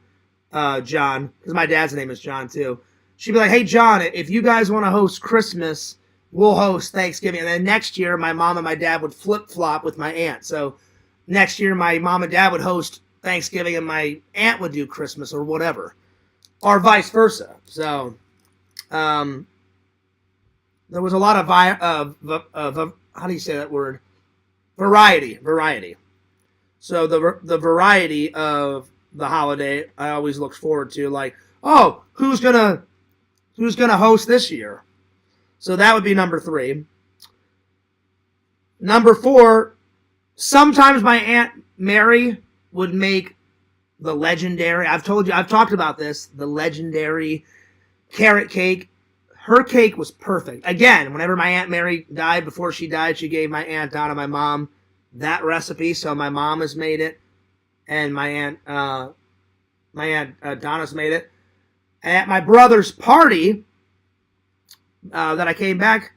John, because my dad's name is John too. She'd be like, hey, John, if you guys want to host Christmas, we'll host Thanksgiving. And then next year, my mom and my dad would flip-flop with my aunt. So next year, my mom and dad would host Thanksgiving and my aunt would do Christmas or whatever. Or vice versa. So there was a lot of, how do you say that word? Variety. So the variety of the holiday I always look forward to. Like, oh, who's gonna host this year? So that would be number 3. Number 4, sometimes my Aunt Mary would make the legendary, I've talked about this, the legendary carrot cake. Her cake was perfect. Again, whenever my Aunt Mary died, before she died, she gave my Aunt Donna, my mom, that recipe. So my mom has made it, and my Aunt Donna's made it. At my brother's party, that I came back,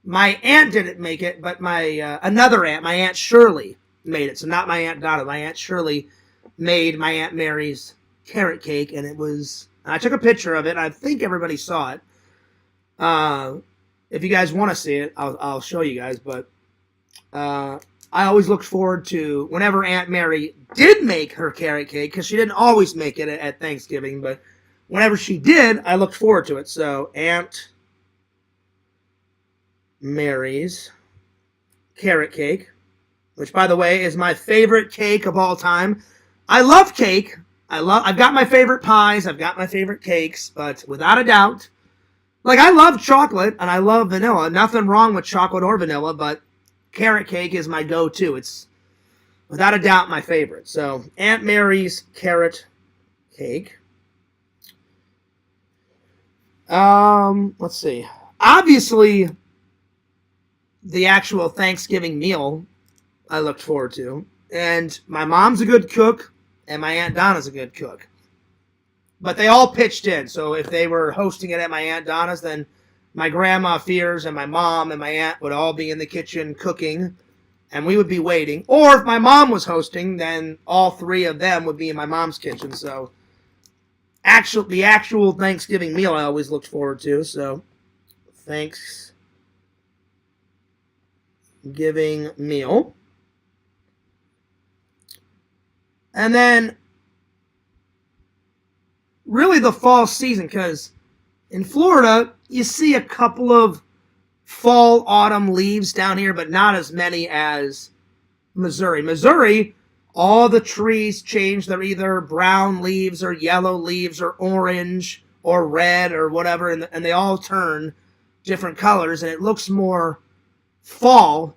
my aunt didn't make it, but my another aunt, my Aunt Shirley, made it. So not my Aunt Donna, my Aunt Shirley made my Aunt Mary's carrot cake, and it was, I took a picture of it. I think everybody saw it. If you guys want to see it, I'll show you guys, but I always looked forward to whenever Aunt Mary did make her carrot cake, because she didn't always make it at Thanksgiving, but whenever she did, I looked forward to it. So Aunt Mary's carrot cake, which, by the way, is my favorite cake of all time. I love cake. I've got my favorite pies. I've got my favorite cakes, but without a doubt, like, I love chocolate and I love vanilla. Nothing wrong with chocolate or vanilla, but carrot cake is my go-to. It's without a doubt my favorite. So Aunt Mary's carrot cake. Let's see. Obviously, the actual Thanksgiving meal I looked forward to. And my mom's a good cook, and my Aunt Donna's a good cook. But they all pitched in. So if they were hosting it at my Aunt Donna's, then my Grandma Fears and my mom and my aunt would all be in the kitchen cooking, and we would be waiting. Or if my mom was hosting, then all 3 of them would be in my mom's kitchen. So the actual Thanksgiving meal I always looked forward to. So Thanksgiving meal. And then really the fall season, because in Florida, you see a couple of fall, autumn leaves down here, but not as many as Missouri. Missouri, all the trees change. They're either brown leaves or yellow leaves or orange or red or whatever, and they all turn different colors, and it looks more fall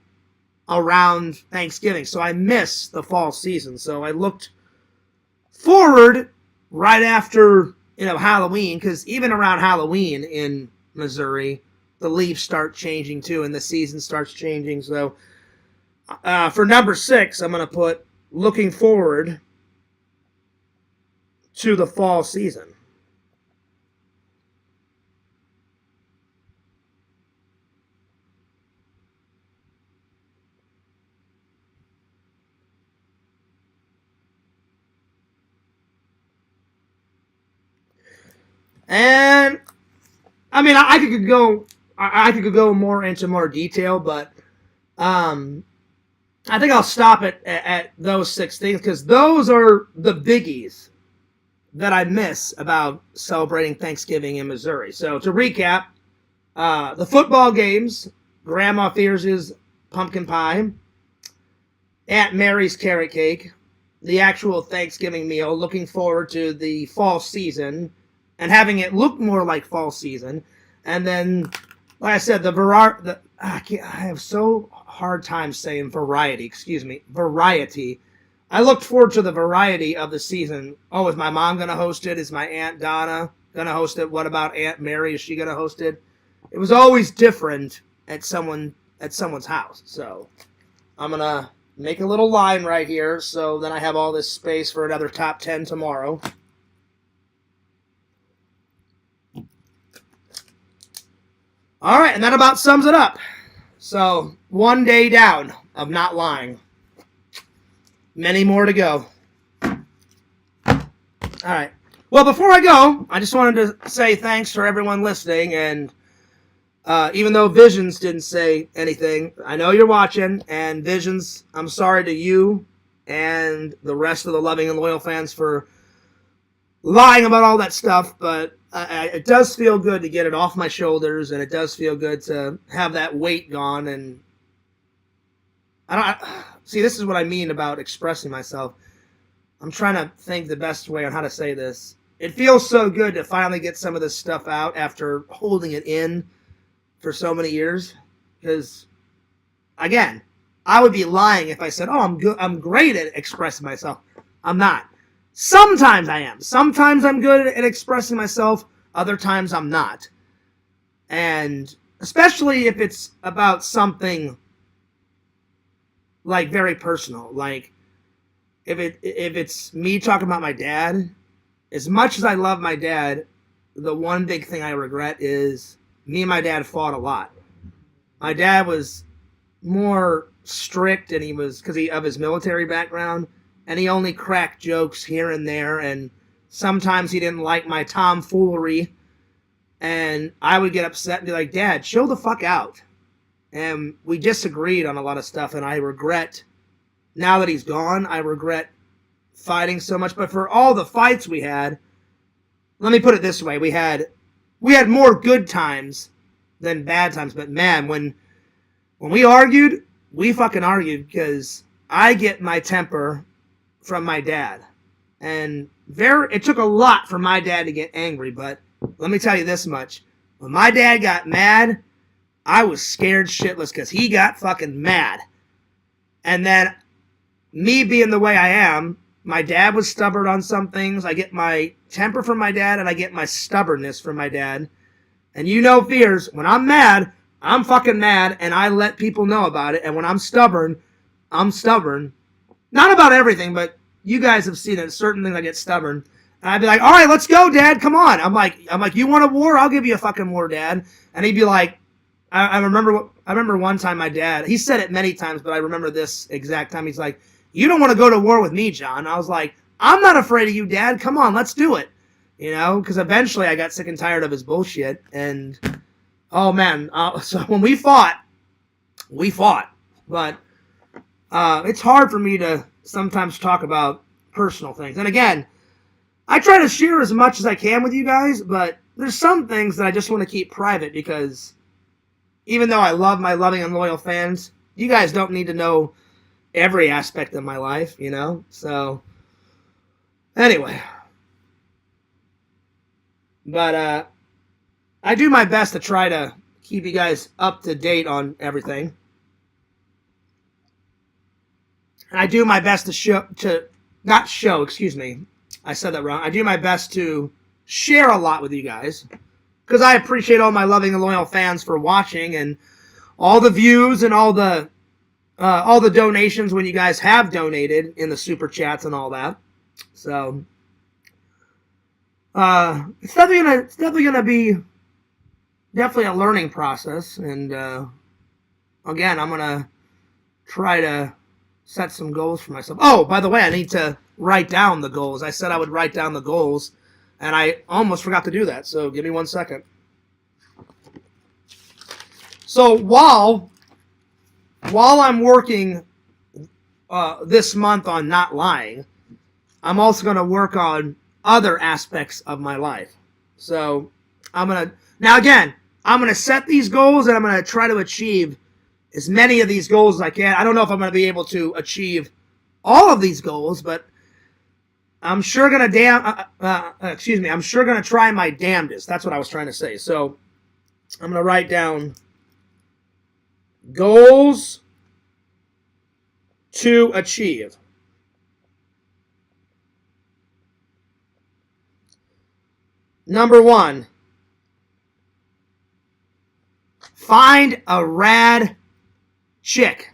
around Thanksgiving. So I miss the fall season. So I looked forward right after, Halloween, because even around Halloween in Missouri, the leaves start changing too, and the season starts changing. So for number 6, I'm going to put looking forward to the fall season. And I mean, I could go more into more detail, but I think I'll stop at those 6 things because those are the biggies that I miss about celebrating Thanksgiving in Missouri. So to recap, the football games, Grandma Fierce's pumpkin pie, Aunt Mary's carrot cake, the actual Thanksgiving meal, looking forward to the fall season and having it look more like fall season. And then, like I said, I have so hard time saying variety. Variety. I looked forward to the variety of the season. Oh, is my mom going to host it? Is my Aunt Donna going to host it? What about Aunt Mary? Is she going to host it? It was always different at someone's house. So I'm going to make a little line right here so then I have all this space for another top 10 tomorrow. All right, and that about sums it up. So, 1 day down of not lying. Many more to go. All right. Well, before I go, I just wanted to say thanks for everyone listening. And even though Visions didn't say anything, I know you're watching. And Visions, I'm sorry to you and the rest of the loving and loyal fans for lying about all that stuff. But it does feel good to get it off my shoulders. And it does feel good to have that weight gone. And see, this is what I mean about expressing myself. I'm trying to think the best way on how to say this. It feels so good to finally get some of this stuff out after holding it in for so many years. Because, again, I would be lying if I said, oh, I'm great at expressing myself. I'm not. Sometimes I am. Sometimes I'm good at expressing myself. Other times I'm not. And especially if it's about something like very personal. Like if it's me talking about my dad, as much as I love my dad, the one big thing I regret is me and my dad fought a lot. My dad was more strict, and he was because of his military background, and he only cracked jokes here and there, and sometimes he didn't like my tomfoolery, and I would get upset and be like, Dad, chill the fuck out. And we disagreed on a lot of stuff, and I regret, now that he's gone, I regret fighting so much. But for all the fights we had, let me put it this way, we had more good times than bad times. But man, when we argued, we fucking argued because I get my temper from my dad. And it took a lot for my dad to get angry, but let me tell you this much. When my dad got mad, I was scared shitless because he got fucking mad. And then, me being the way I am, my dad was stubborn on some things. I get my temper from my dad, and I get my stubbornness from my dad. And you know, Fears, when I'm mad, I'm fucking mad, and I let people know about it. And when I'm stubborn, I'm stubborn. Not about everything, but you guys have seen it. Certain things I get stubborn. And I'd be like, all right, let's go, Dad, come on. I'm like, you want a war? I'll give you a fucking war, Dad. And he'd be like, I remember one time my dad, he said it many times, but I remember this exact time. He's like, you don't want to go to war with me, John. I was like, I'm not afraid of you, Dad. Come on, let's do it. You know, because eventually I got sick and tired of his bullshit. And, oh, man. So when we fought. But it's hard for me to sometimes talk about personal things. And again, I try to share as much as I can with you guys, but there's some things that I just want to keep private because even though I love my loving and loyal fans, you guys don't need to know every aspect of my life, you know? So, anyway. But, I do my best to try to keep you guys up to date on everything. And I do my best I said that wrong. I do my best to share a lot with you guys. Because I appreciate all my loving and loyal fans for watching and all the views and all the donations when you guys have donated in the super chats and all that. So it's definitely gonna be a learning process. And again, I'm gonna try to set some goals for myself. Oh, by the way, I need to write down the goals. I said I would write down the goals. And I almost forgot to do that, so give me 1 second. So while I'm working this month on not lying, I'm also going to work on other aspects of my life. So I'm going to, now again, I'm going to set these goals and I'm going to try to achieve as many of these goals as I can. I don't know if I'm going to be able to achieve all of these goals, but I'm sure going to I'm sure going to try my damnedest. That's what I was trying to say. So I'm going to write down goals to achieve. Number 1, find a rad chick.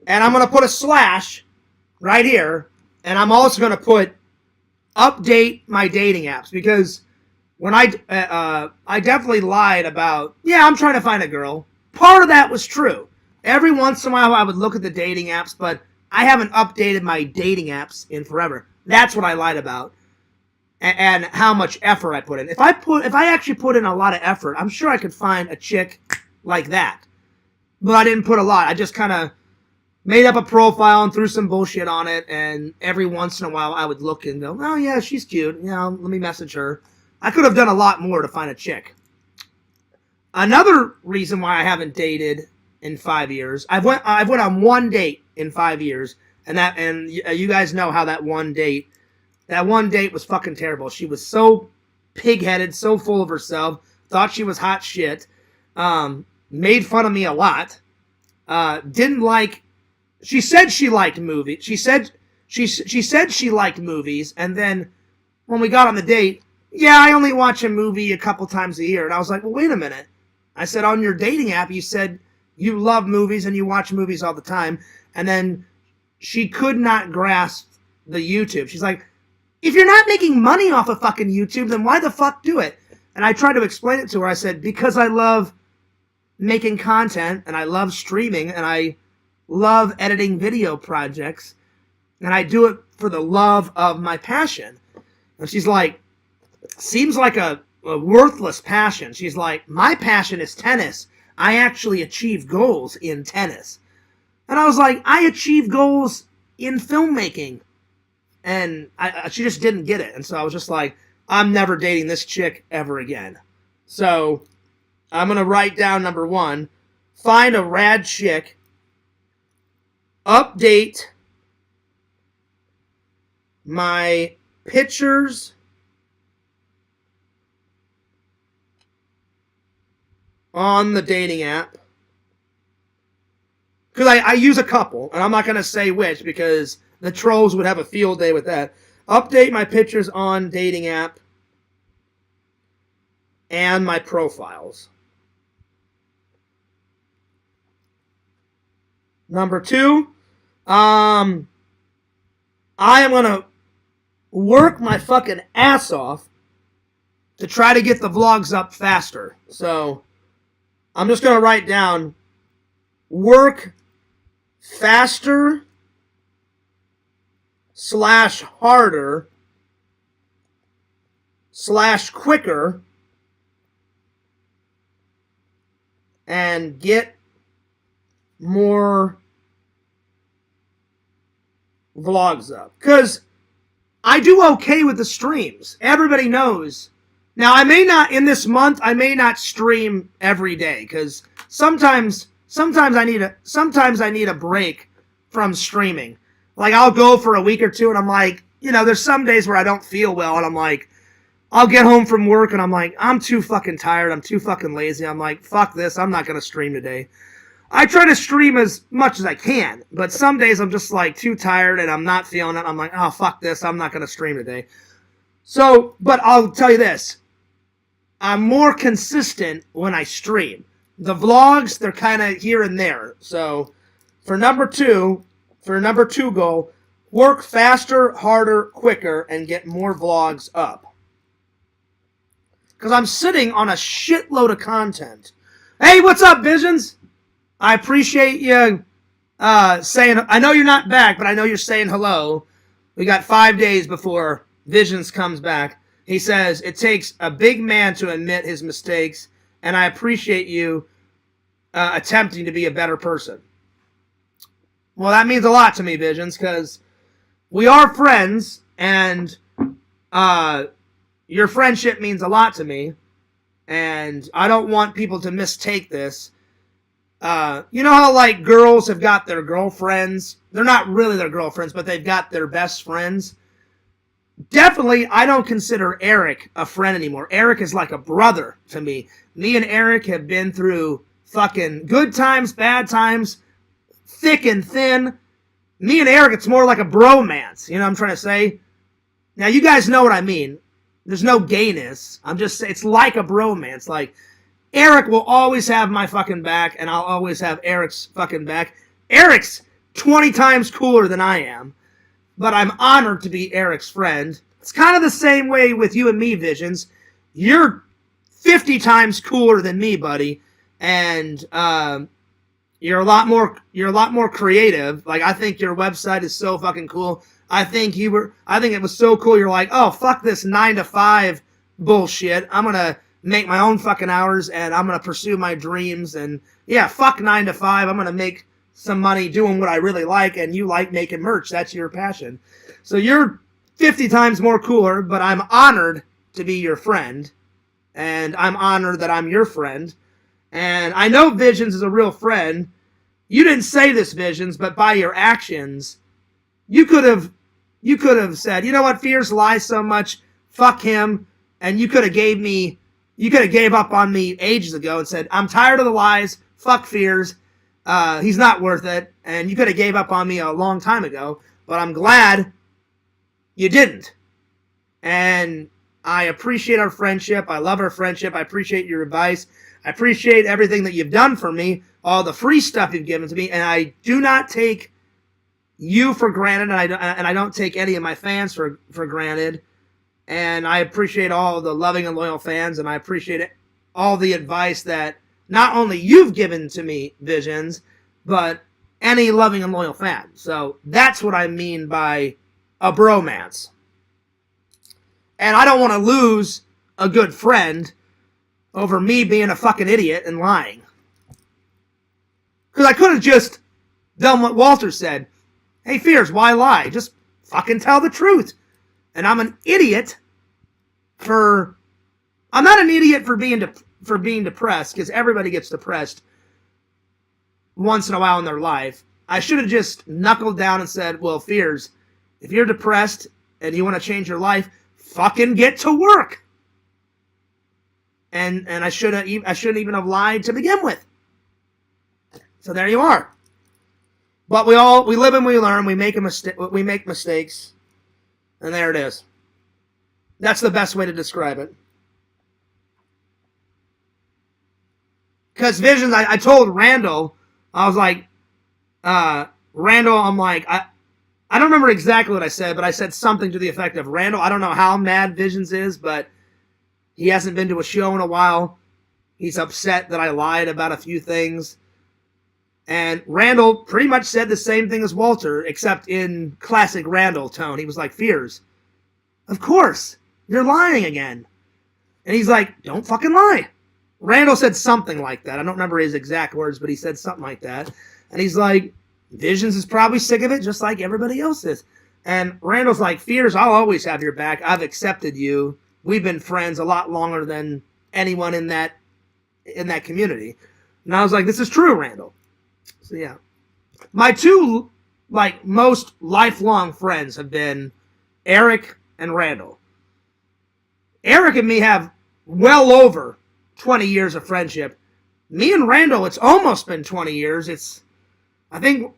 And I'm going to put a slash right here, and I'm also going to put update my dating apps, because when I definitely lied about, yeah, I'm trying to find a girl. Part of that was true. Every once in a while I would look at the dating apps, but I haven't updated my dating apps in forever. That's what I lied about. And how much effort I put in. If I actually put in a lot of effort, I'm sure I could find a chick like that. But I didn't put a lot. I just kind of made up a profile and threw some bullshit on it, and every once in a while I would look and go, oh yeah, she's cute. You know, let me message her. I could have done a lot more to find a chick. Another reason why I haven't dated in 5 years, I've went on one date in 5 years, and you guys know how that one date was fucking terrible. She was so pig-headed, so full of herself, thought she was hot shit, made fun of me a lot, didn't like. She said she liked movies. She said she liked movies, and then when we got on the date, yeah, I only watch a movie a couple times a year. And I was like, well, wait a minute. I said, on your dating app, you said you love movies and you watch movies all the time. And then she could not grasp the YouTube. She's like, if you're not making money off of fucking YouTube, then why the fuck do it? And I tried to explain it to her. I said, because I love making content, and I love streaming, and I love editing video projects, and I do it for the love of my passion. And she's like, seems like a worthless passion. She's like, my passion is tennis. I actually achieve goals in tennis. And I was like, I achieve goals in filmmaking. And she just didn't get it. And so I was just like, I'm never dating this chick ever again. So I'm going to write down number 1, find a rad chick, update my pictures on the dating app. Because I use a couple, and I'm not going to say which, because the trolls would have a field day with that. Update my pictures on dating app and my profiles. Number 2, I am going to work my fucking ass off to try to get the vlogs up faster. So I'm just going to write down work faster / harder / quicker and get more vlogs up. Because I do okay with the streams. Everybody knows. Now, I may not, in this month, I may not stream every day, because sometimes I need a break from streaming. Like, I'll go for a week or two, and I'm like, you know, there's some days where I don't feel well, and I'm like, I'll get home from work, and I'm like, I'm too fucking tired, I'm too fucking lazy, I'm like, fuck this, I'm not gonna stream today. I try to stream as much as I can, but some days I'm just like too tired and I'm not feeling it. I'm like, oh, fuck this, I'm not going to stream today. So, but I'll tell you this. I'm more consistent when I stream. The vlogs, they're kind of here and there. So, for number 2 goal, work faster, harder, quicker, and get more vlogs up. Because I'm sitting on a shitload of content. Hey, what's up, Visions? I appreciate you saying, I know you're not back, but I know you're saying hello. We got 5 days before Visions comes back. He says, it takes a big man to admit his mistakes, and I appreciate you attempting to be a better person. Well, that means a lot to me, Visions, because we are friends, and your friendship means a lot to me, and I don't want people to mistake this. You know how, like, girls have got their girlfriends? They're not really their girlfriends, but they've got their best friends. Definitely, I don't consider Eric a friend anymore. Eric is like a brother to me. Me and Eric have been through fucking good times, bad times, thick and thin. Me and Eric, it's more like a bromance. You know what I'm trying to say? Now, you guys know what I mean. There's no gayness. I'm just saying, it's like a bromance. Like, Eric will always have my fucking back, and I'll always have Eric's fucking back. Eric's 20 times cooler than I am, but I'm honored to be Eric's friend. It's kind of the same way with you and me, Visions. You're 50 times cooler than me, buddy, and you're a lot more creative. Like, I think your website is so fucking cool. I think it was so cool. You're like, oh, fuck this 9 to 5 bullshit. I'm gonna make my own fucking hours, and I'm gonna pursue my dreams. And yeah, fuck 9 to 5. I'm gonna make some money doing what I really like, and you like making merch. That's your passion. So you're 50 times more cooler, but I'm honored to be your friend, and I'm honored that I'm your friend. And I know Visions is a real friend. You didn't say this, Visions, but by your actions, you could have said, you know what, Fears lies so much, fuck him, and you could have gave up on me ages ago and said, I'm tired of the lies, fuck Fears, he's not worth it, and you could have gave up on me a long time ago, but I'm glad you didn't. And I appreciate our friendship, I love our friendship, I appreciate your advice, I appreciate everything that you've done for me, all the free stuff you've given to me, and I do not take you for granted, and I don't take any of my fans for granted. And I appreciate all the loving and loyal fans, and I appreciate all the advice that not only you've given to me, Visions, but any loving and loyal fan. So that's what I mean by a bromance. And I don't want to lose a good friend over me being a fucking idiot and lying. Because I could have just done what Walter said. Hey, Fears, why lie? Just fucking tell the truth. And I'm an idiot I'm not an idiot for being depressed, because everybody gets depressed once in a while in their life. I should have just knuckled down and said, well, Fears, if you're depressed and you want to change your life, fucking get to work. And I shouldn't even have lied to begin with. So there you are. But we live and we learn. We make mistakes, and there it is. That's the best way to describe it. Because Visions, I told Randall, I was like, Randall, I'm like, I don't remember exactly what I said, but I said something to the effect of, Randall, I don't know how mad Visions is, but he hasn't been to a show in a while. He's upset that I lied about a few things. And Randall pretty much said the same thing as Walter, except in classic Randall tone. He was like, Fears, of course, you're lying again. And he's like, don't fucking lie. Randall said something like that. I don't remember his exact words, but he said something like that. And he's like, Visions is probably sick of it, just like everybody else is. And Randall's like, Fears, I'll always have your back. I've accepted you. We've been friends a lot longer than anyone in that community. And I was like, this is true, Randall. So yeah, my two most lifelong friends have been Eric and Randall. Eric and me have well over 20 years of friendship. Me and Randall, it's almost been 20 years. I think,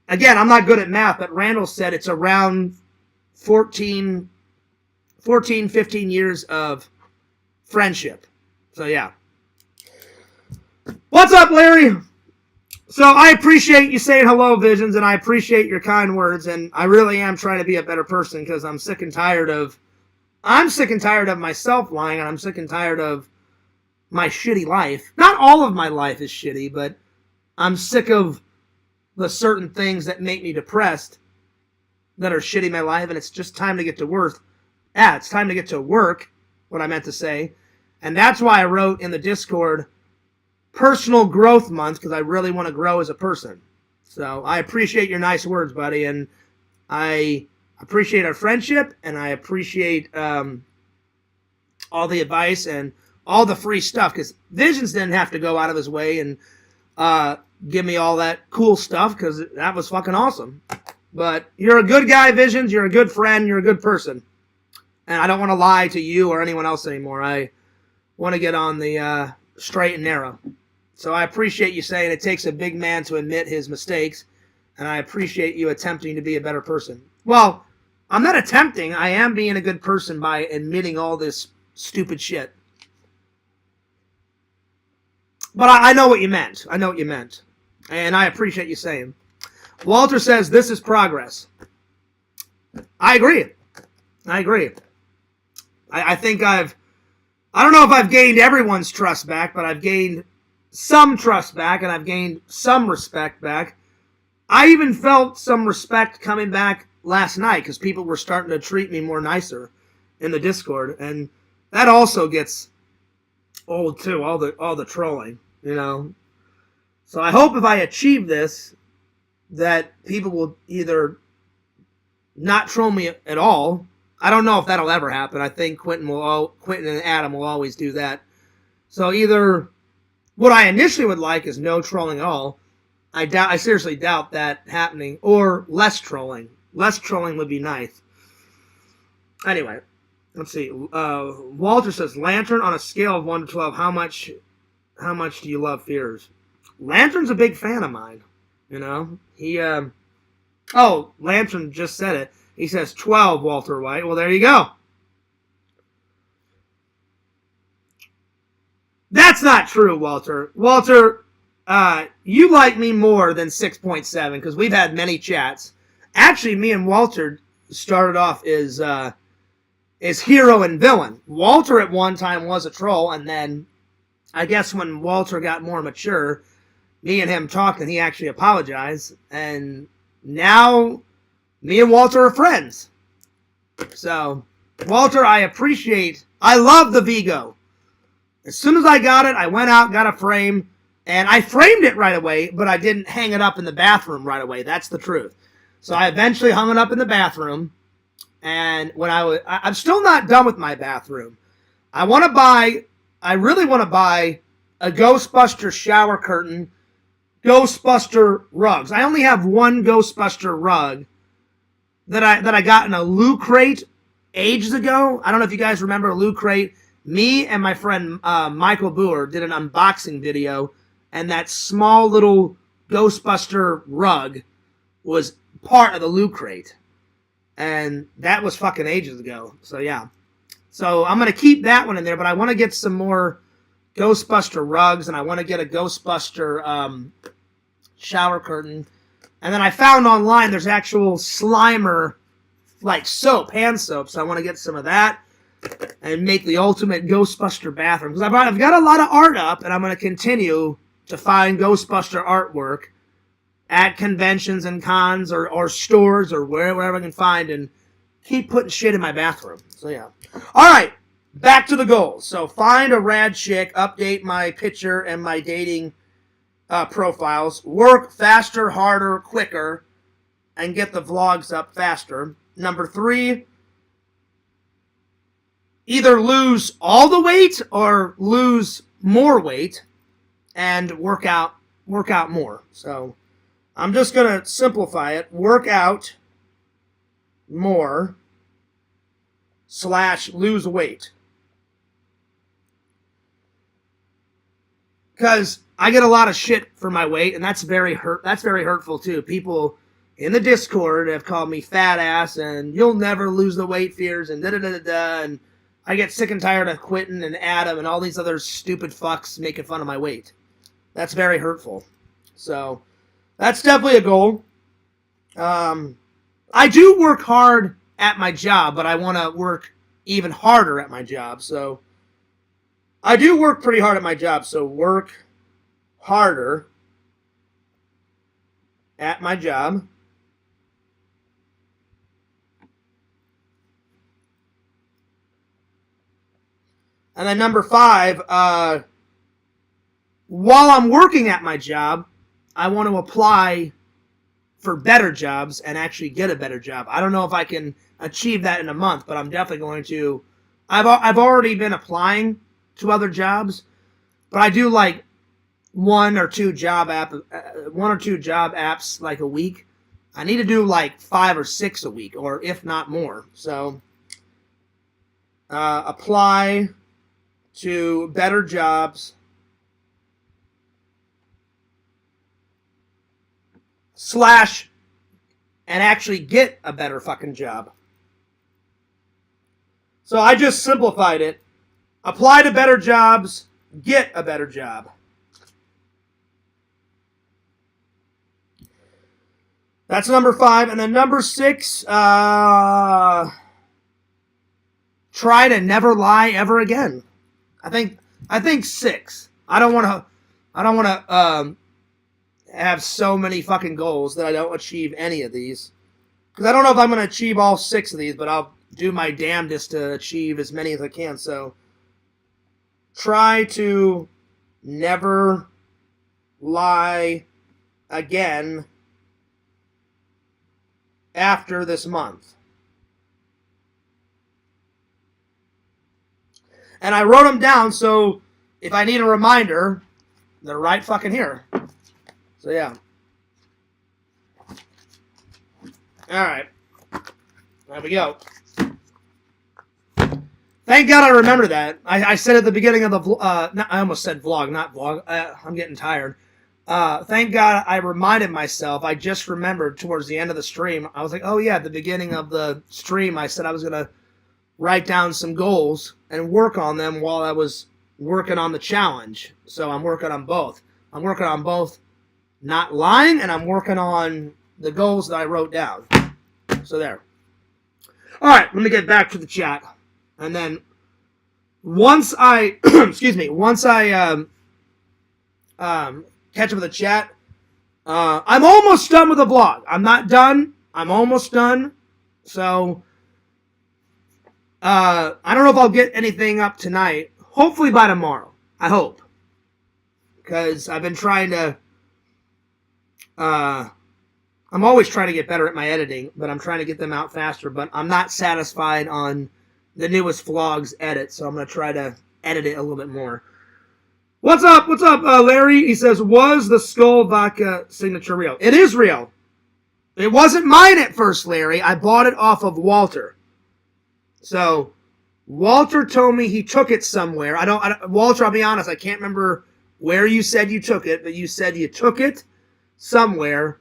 again, I'm not good at math, but Randall said it's around 14, 15 years of friendship. So yeah. What's up, Larry? So I appreciate you saying hello, Visions, and I appreciate your kind words, and I really am trying to be a better person, because I'm sick and tired of myself lying, and I'm sick and tired of my shitty life. Not all of my life is shitty, but I'm sick of the certain things that make me depressed, that are shitting my life, and it's just time to get to work. Yeah, it's time to get to work, what I meant to say. And that's why I wrote in the Discord, Personal Growth Month, because I really want to grow as a person. So I appreciate your nice words, buddy, and I appreciate our friendship, and I appreciate all the advice and all the free stuff, because Visions didn't have to go out of his way and give me all that cool stuff, because that was fucking awesome. But you're a good guy, Visions. You're a good friend. You're a good person. And I don't want to lie to you or anyone else anymore. I want to get on the straight and narrow. So I appreciate you saying it takes a big man to admit his mistakes, and I appreciate you attempting to be a better person. Well, I'm not attempting. I am being a good person by admitting all this stupid shit. But I know what you meant. I know what you meant. And I appreciate you saying. Walter says, this is progress. I agree. I agree. I think I don't know if I've gained everyone's trust back, but I've gained some trust back, and I've gained some respect back. I even felt some respect coming back last night, because people were starting to treat me more nicer in the Discord, and that also gets old too, all the trolling, you know. So I hope if I achieve this, that people will either not troll me at all. I don't know if that'll ever happen. I think Quentin and Adam will always do that. So either what I initially would like is no trolling at all. I seriously doubt that happening, or less trolling. Less trolling would be nice. Anyway, let's see. Walter says, Lantern, on a scale of 1 to 12, how much do you love Fears? Lantern's a big fan of mine. You know, he, Lantern just said it. He says 12, Walter White. Well, there you go. That's not true, Walter. Walter, you like me more than 6.7, because we've had many chats. Actually, me and Walter started off as hero and villain. Walter at one time was a troll, and then I guess when Walter got more mature, me and him talked, and he actually apologized, and now me and Walter are friends. So, Walter, I love the Vigo. As soon as I got it, I went out, got a frame, and I framed it right away, but I didn't hang it up in the bathroom right away. That's the truth. So I eventually hung it up in the bathroom, and when I'm still not done with my bathroom. I really want to buy a Ghostbuster shower curtain, Ghostbuster rugs. I only have one Ghostbuster rug that I got in a Loot Crate ages ago. I don't know if you guys remember Loot Crate. Me and my friend Michael Boer did an unboxing video, and that small little Ghostbuster rug was part of the Loot Crate. And that was fucking ages ago. So yeah. So I'm going to keep that one in there, but I want to get some more Ghostbuster rugs, and I want to get a Ghostbuster shower curtain. And then I found online there's actual Slimer, like soap, hand soap. So I want to get some of that and make the ultimate Ghostbuster bathroom. Because I've got a lot of art up, and I'm going to continue to find Ghostbuster artwork at conventions and cons or stores or wherever I can find, and keep putting shit in my bathroom. So yeah. All right, back to the goals. So find a rad chick, update my picture and my dating profiles, work faster, harder, quicker, and get the vlogs up faster. Number 3, either lose all the weight or lose more weight and work out more. So I'm just going to simplify it. Work out more / lose weight. Because I get a lot of shit for my weight, and that's very hurtful too. People in the Discord have called me fat ass, and you'll never lose the weight, Fears, and da-da-da-da-da, and I get sick and tired of Quentin and Adam and all these other stupid fucks making fun of my weight. That's very hurtful. So that's definitely a goal. I do work hard at my job, but I want to work even harder at my job. So I do work pretty hard at my job, so work harder at my job. And then number 5, while I'm working at my job, I want to apply for better jobs and actually get a better job. I don't know if I can achieve that in a month, but I'm definitely going to. I've already been applying to other jobs, but I do like one or two job apps like a week. I need to do like 5 or 6 a week, or if not more. So apply to better jobs / and actually get a better fucking job. So I just simplified it. Apply to better jobs, get a better job. That's number 5. And then number 6, try to never lie ever again. I think 6. I don't want to have so many fucking goals that I don't achieve any of these. Because I don't know if I'm going to achieve all 6 of these, but I'll do my damnedest to achieve as many as I can. So try to never lie again after this month. And I wrote them down, so if I need a reminder, they're right fucking here. So yeah. Alright. There we go. Thank God I remember that. I said at the beginning of the vlog, I almost said vlog, not vlog. I'm getting tired. Thank God I reminded myself. I just remembered towards the end of the stream. I was like, oh yeah, at the beginning of the stream, I said I was going to write down some goals and work on them while I was working on the challenge. So I'm working on both. I'm working on both not lying, and I'm working on the goals that I wrote down. So there. All right, let me get back to the chat. And then once I, excuse me, once I catch up with the chat, I'm almost done with the vlog. I'm not done. I'm almost done. So I don't know if I'll get anything up tonight. Hopefully by tomorrow. I hope. Because I've been trying to... I'm always trying to get better at my editing, but I'm trying to get them out faster. But I'm not satisfied on the newest vlog's edit, so I'm going to try to edit it a little bit more. What's up? What's up, Larry? He says, was the Skull Vodka signature real? It is real. It wasn't mine at first, Larry. I bought it off of Walter. So, Walter told me he took it somewhere. Walter, I'll be honest, I can't remember where you said you took it, but you said you took it somewhere.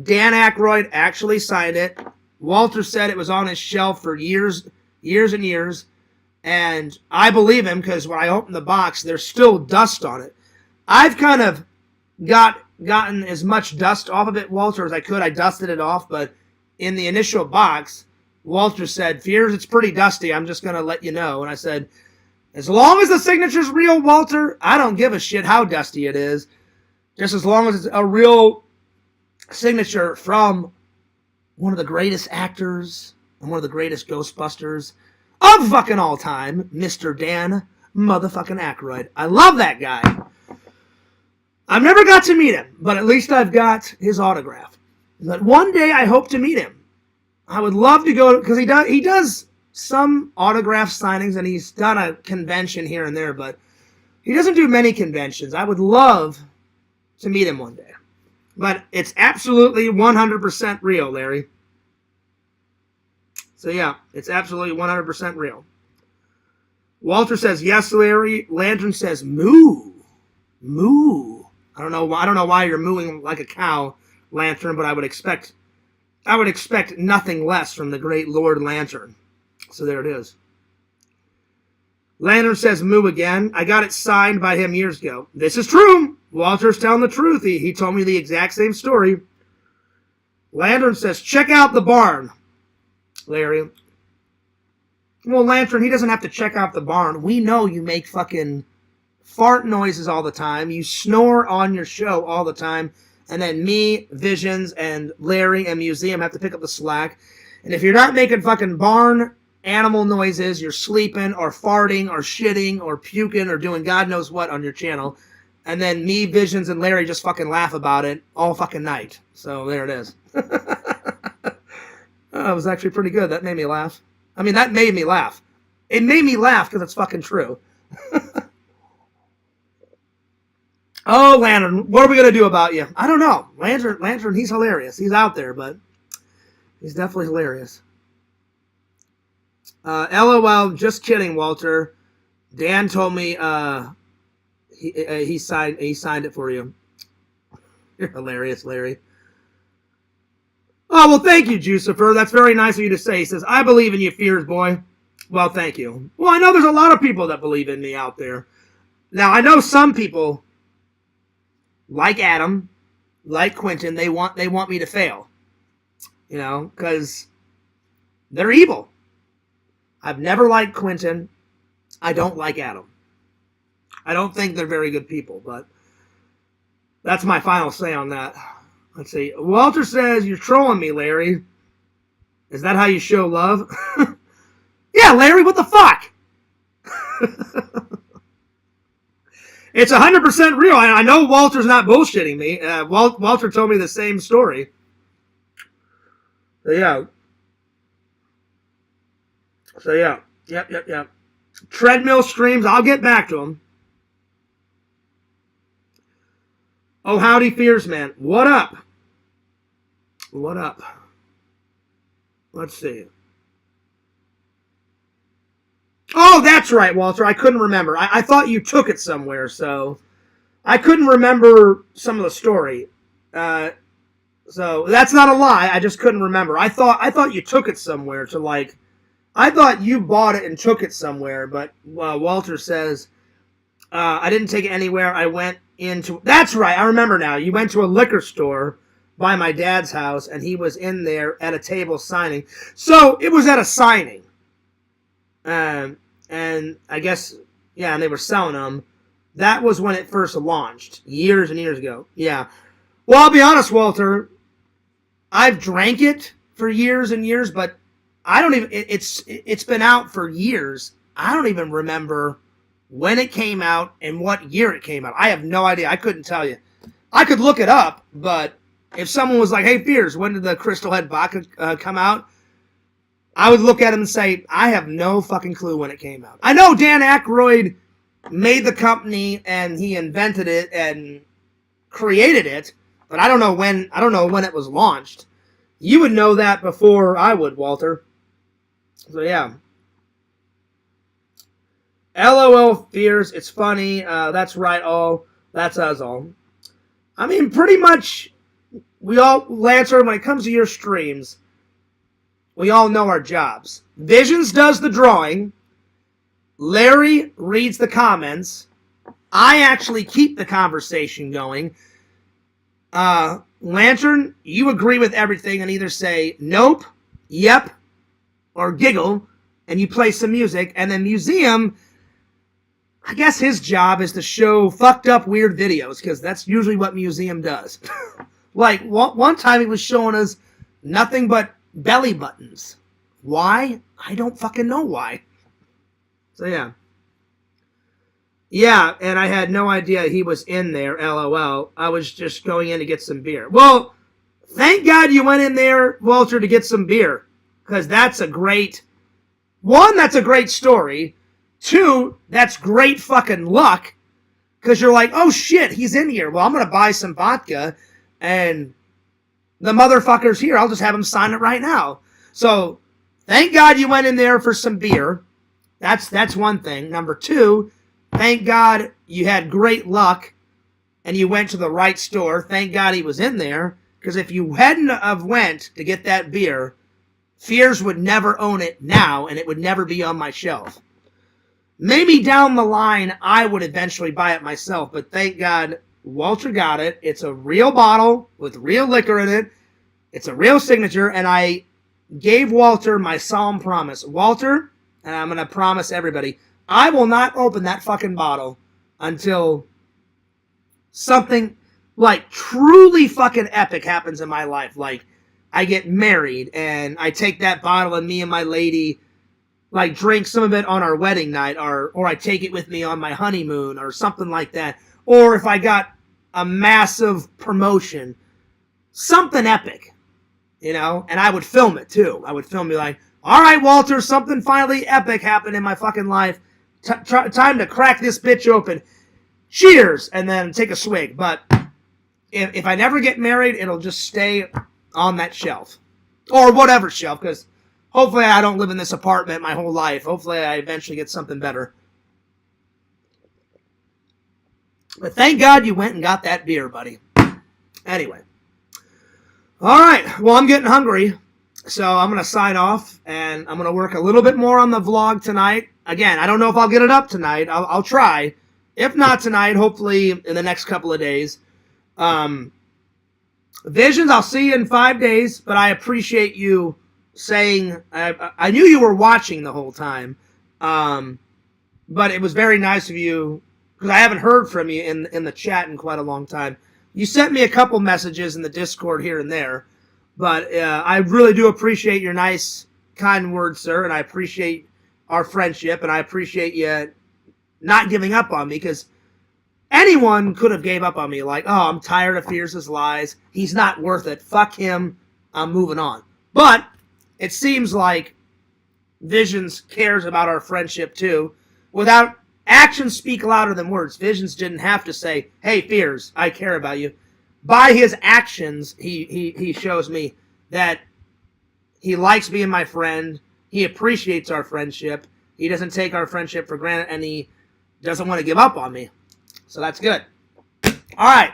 Dan Aykroyd actually signed it. Walter said it was on his shelf for years and years. And I believe him, because when I opened the box, there's still dust on it. I've kind of gotten as much dust off of it, Walter, as I could. I dusted it off, but in the initial box, Walter said, Fears, it's pretty dusty. I'm just going to let you know. And I said, as long as the signature's real, Walter, I don't give a shit how dusty it is. Just as long as it's a real signature from one of the greatest actors and one of the greatest Ghostbusters of fucking all time, Mr. Dan motherfucking Aykroyd. I love that guy. I've never got to meet him, but at least I've got his autograph. But one day I hope to meet him. I would love to go, because he does some autograph signings, and he's done a convention here and there, but he doesn't do many conventions. I would love to meet him one day. But it's absolutely 100% real, Larry. So yeah, it's absolutely 100% real. Walter says, yes, Larry. Lantern says, moo. Moo. I don't know why you're mooing like a cow, Lantern, but I would expect nothing less from the great Lord Lantern. So there it is. Lantern says moo again. I got it signed by him years ago. This is true. Walter's telling the truth. He told me the exact same story. Lantern says, check out the barn, Larry. Well, Lantern, he doesn't have to check out the barn. We know you make fucking fart noises all the time. You snore on your show all the time. And then me, Visions, and Larry and Museum have to pick up the slack. And if you're not making fucking barn animal noises, you're sleeping or farting or shitting or puking or doing God knows what on your channel. And then me, Visions, and Larry just fucking laugh about it all fucking night. So there it is. Oh, it was actually pretty good. That made me laugh. I mean, that made me laugh. It made me laugh because it's fucking true. Oh, Lantern, what are we going to do about you? I don't know. Lantern, he's hilarious. He's out there, but he's definitely hilarious. LOL, just kidding, Walter. Dan told me he signed it for you. You're hilarious, Larry. Oh, well, thank you, Jucifer. That's very nice of you to say. He says, I believe in you, Fears boy. Well, thank you. Well, I know there's a lot of people that believe in me out there. Now, I know some people, like Adam, like Quentin, they want me to fail. You know, because they're evil. I've never liked Quentin. I don't like Adam. I don't think they're very good people, but that's my final say on that. Let's see. Walter says, you're trolling me, Larry. Is that how you show love? Yeah, Larry, what the fuck? It's 100% real. I know Walter's not bullshitting me. Walter told me the same story. So, yeah. Yep. Treadmill streams, I'll get back to them. Oh, howdy, Fears Man. What up? What up? Let's see. Oh, that's right, Walter. I couldn't remember. I thought you took it somewhere, so I couldn't remember some of the story. So that's not a lie. I just couldn't remember. I thought you took it somewhere to like. I thought you bought it and took it somewhere, but Walter says I didn't take it anywhere. I went into. That's right. I remember now. You went to a liquor store by my dad's house, and he was in there at a table signing. So it was at a signing. And I guess, yeah, and they were selling them. That was when it first launched, years and years ago. Yeah. Well, I'll be honest, Walter. I've drank it for years and years, but I don't even, it's been out for years. I don't even remember when it came out and what year it came out. I have no idea. I couldn't tell you. I could look it up, but if someone was like, hey, Fears, when did the Crystal Head Vodka come out? I would look at him and say, I have no fucking clue when it came out. I know Dan Aykroyd made the company and he invented it and created it, but I don't know when it was launched. You would know that before I would, Walter. So yeah. LOL, Fears, it's funny. That's right, all. That's us all. I mean, pretty much, we all, Lancer, when it comes to your streams, we all know our jobs. Visions does the drawing. Larry reads the comments. I actually keep the conversation going. Lantern, you agree with everything and either say nope, yep, or giggle, and you play some music. And then Museum, I guess his job is to show fucked up weird videos, because that's usually what Museum does. Like, one time he was showing us nothing but belly buttons. Why? I don't fucking know why. So yeah. Yeah, and I had no idea he was in there, LOL. I was just going in to get some beer. Well, thank God you went in there, Walter, to get some beer. Because that's a great... One, that's a great story. Two, that's great fucking luck. Because you're like, oh shit, he's in here. Well, I'm going to buy some vodka. And the motherfucker's here. I'll just have him sign it right now. So, thank God you went in there for some beer. That's one thing. Number two, thank God you had great luck and you went to the right store. Thank God he was in there. Because if you hadn't have went to get that beer, Fears would never own it now and it would never be on my shelf. Maybe down the line I would eventually buy it myself. But thank God Walter got it. It's a real bottle with real liquor in it. It's a real signature. And I gave Walter my solemn promise. Walter, and I'm going to promise everybody, I will not open that fucking bottle until something... like, truly fucking epic happens in my life. Like, I get married, and I take that bottle, and me and my lady, like, drink some of it on our wedding night, or I take it with me on my honeymoon, or something like that. Or if I got a massive promotion, something epic, you know? And I would film it, too. I would film me like, all right, Walter, something finally epic happened in my fucking life. Time to crack this bitch open. Cheers! And then take a swig. But if I never get married, it'll just stay on that shelf. Or whatever shelf, because hopefully I don't live in this apartment my whole life. Hopefully I eventually get something better. But thank God you went and got that beer, buddy. Anyway. All right. Well, I'm getting hungry. So I'm going to sign off, and I'm going to work a little bit more on the vlog tonight. Again, I don't know if I'll get it up tonight. I'll try. If not tonight, hopefully in the next couple of days. Visions, I'll see you in 5 days, but I appreciate you saying, I knew you were watching the whole time, but it was very nice of you, because I haven't heard from you in the chat in quite a long time. You sent me a couple messages in the Discord here and there, but I really do appreciate your nice, kind words, sir, and I appreciate our friendship, and I appreciate you not giving up on me, because anyone could have gave up on me, like, oh, I'm tired of Fierce's lies, he's not worth it, fuck him, I'm moving on. But it seems like Visions cares about our friendship, too. Without actions speak louder than words. Visions didn't have to say, hey, Fierce, I care about you. By his actions, he shows me that he likes being my friend. He appreciates our friendship. He doesn't take our friendship for granted, and he doesn't want to give up on me. So that's good. All right.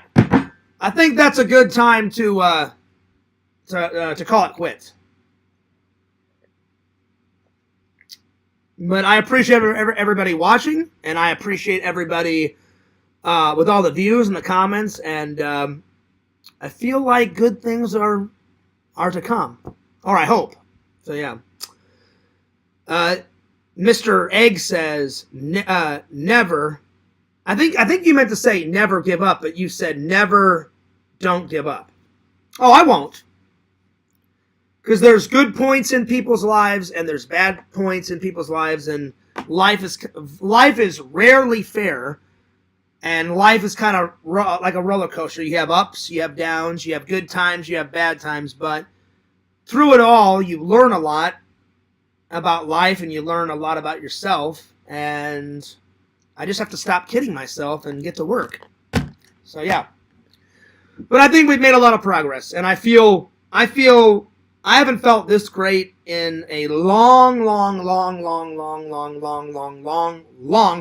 I think that's a good time to call it quits. But I appreciate everybody watching, and I appreciate everybody with all the views and the comments, and I feel like good things are to come, or I hope. So yeah. Mr. Egg says never. I think you meant to say never give up, but you said never don't give up. Oh, I won't. Because there's good points in people's lives, and there's bad points in people's lives, and life is rarely fair, and life is kind of like a roller coaster. You have ups, you have downs, you have good times, you have bad times, but through it all, you learn a lot about life, and you learn a lot about yourself, and I just have to stop kidding myself and get to work. So yeah. But I think we've made a lot of progress, and I feel I haven't felt this great in a long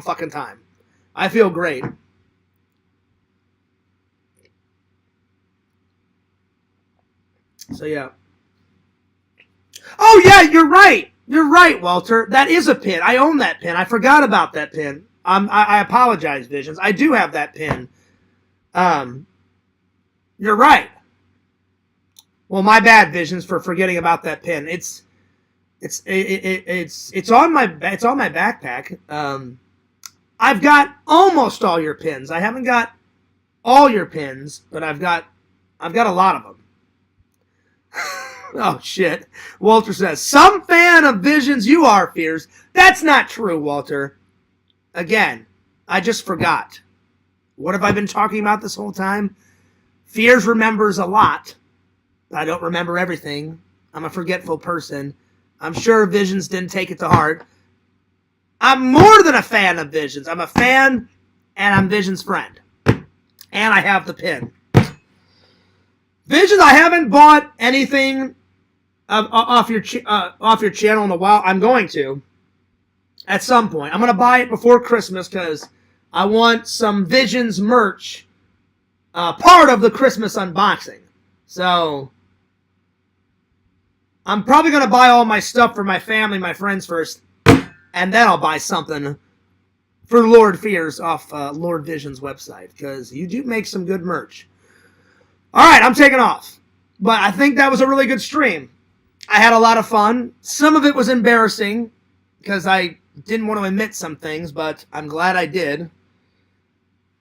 fucking time. I feel great. So yeah. Oh yeah, you're right. You're right, Walter. That is a pin. I own that pin. I forgot about that pin. I apologize, Visions. I do have that pin. You're right. Well, my bad, Visions, for forgetting about that pin. It's on my backpack. I've got almost all your pins. I haven't got all your pins, but I've got a lot of them. Oh shit. Walter says, some fan of Visions you are, Fears. That's not true, Walter. Again, I just forgot. What have I been talking about this whole time? Fears remembers a lot. I don't remember everything. I'm a forgetful person. I'm sure Visions didn't take it to heart. I'm more than a fan of Visions. I'm a fan, and I'm Visions' friend. And I have the pin. Visions, I haven't bought anything off your channel in a while. I'm going to. At some point. I'm going to buy it before Christmas because I want some Visions merch. Part of the Christmas unboxing. So I'm probably going to buy all my stuff for my family, my friends first, and then I'll buy something for Lord Fears off Lord Vision's website, because you do make some good merch. Alright, I'm taking off. But I think that was a really good stream. I had a lot of fun. Some of it was embarrassing, because I didn't want to admit some things, but I'm glad I did.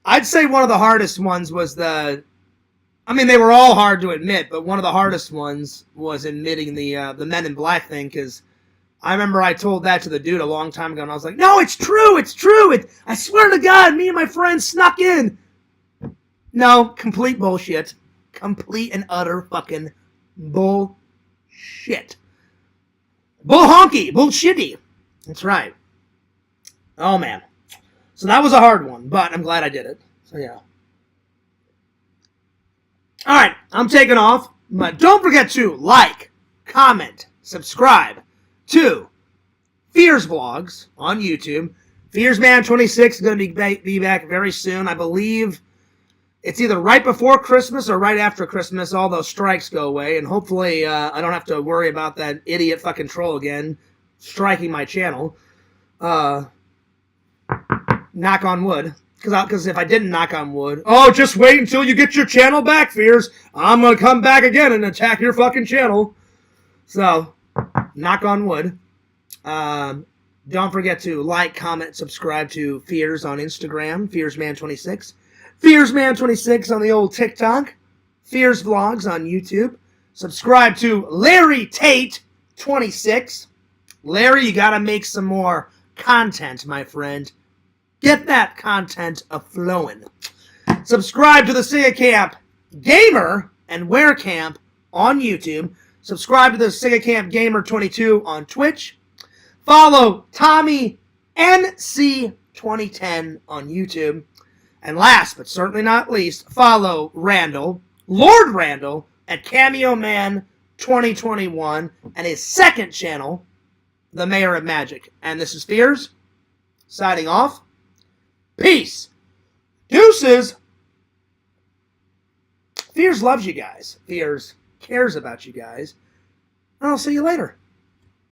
I'd say one of the hardest ones was the I mean, they were all hard to admit, but one of the hardest ones was admitting the Men in Black thing, because I remember I told that to the dude a long time ago, and I was like, no, it's true, it's true. I swear to God, me and my friends snuck in. No, complete bullshit. Complete and utter fucking bullshit. Bull honky, bullshitty. That's right. Oh, man. So that was a hard one, but I'm glad I did it. So, yeah. All right, I'm taking off. But don't forget to like, comment, subscribe to Fears Vlogs on YouTube. FearsMan26 is going to be back very soon. I believe it's either right before Christmas or right after Christmas. All those strikes go away, and hopefully I don't have to worry about that idiot fucking troll again striking my channel. Knock on wood. Because if I didn't knock on wood, oh, just wait until you get your channel back, Fears. I'm going to come back again and attack your fucking channel. So, knock on wood. Don't forget to like, comment, subscribe to Fears on Instagram, FearsMan26. FearsMan26 on the old TikTok. Fears Vlogs on YouTube. Subscribe to Larry Tate 26. Larry, you got to make some more content, my friend. Get that content a-flowing. Subscribe to the Sega Camp Gamer and Wear Camp on YouTube. Subscribe to the Sega Camp Gamer 22 on Twitch. Follow Tommy NC2010 on YouTube. And last but certainly not least, follow Randall, Lord Randall, at Cameo Man 2021 and his second channel, The Mayor of Magic. And this is Fears, signing off. Peace. Deuces. Fears loves you guys. Fears cares about you guys. And I'll see you later.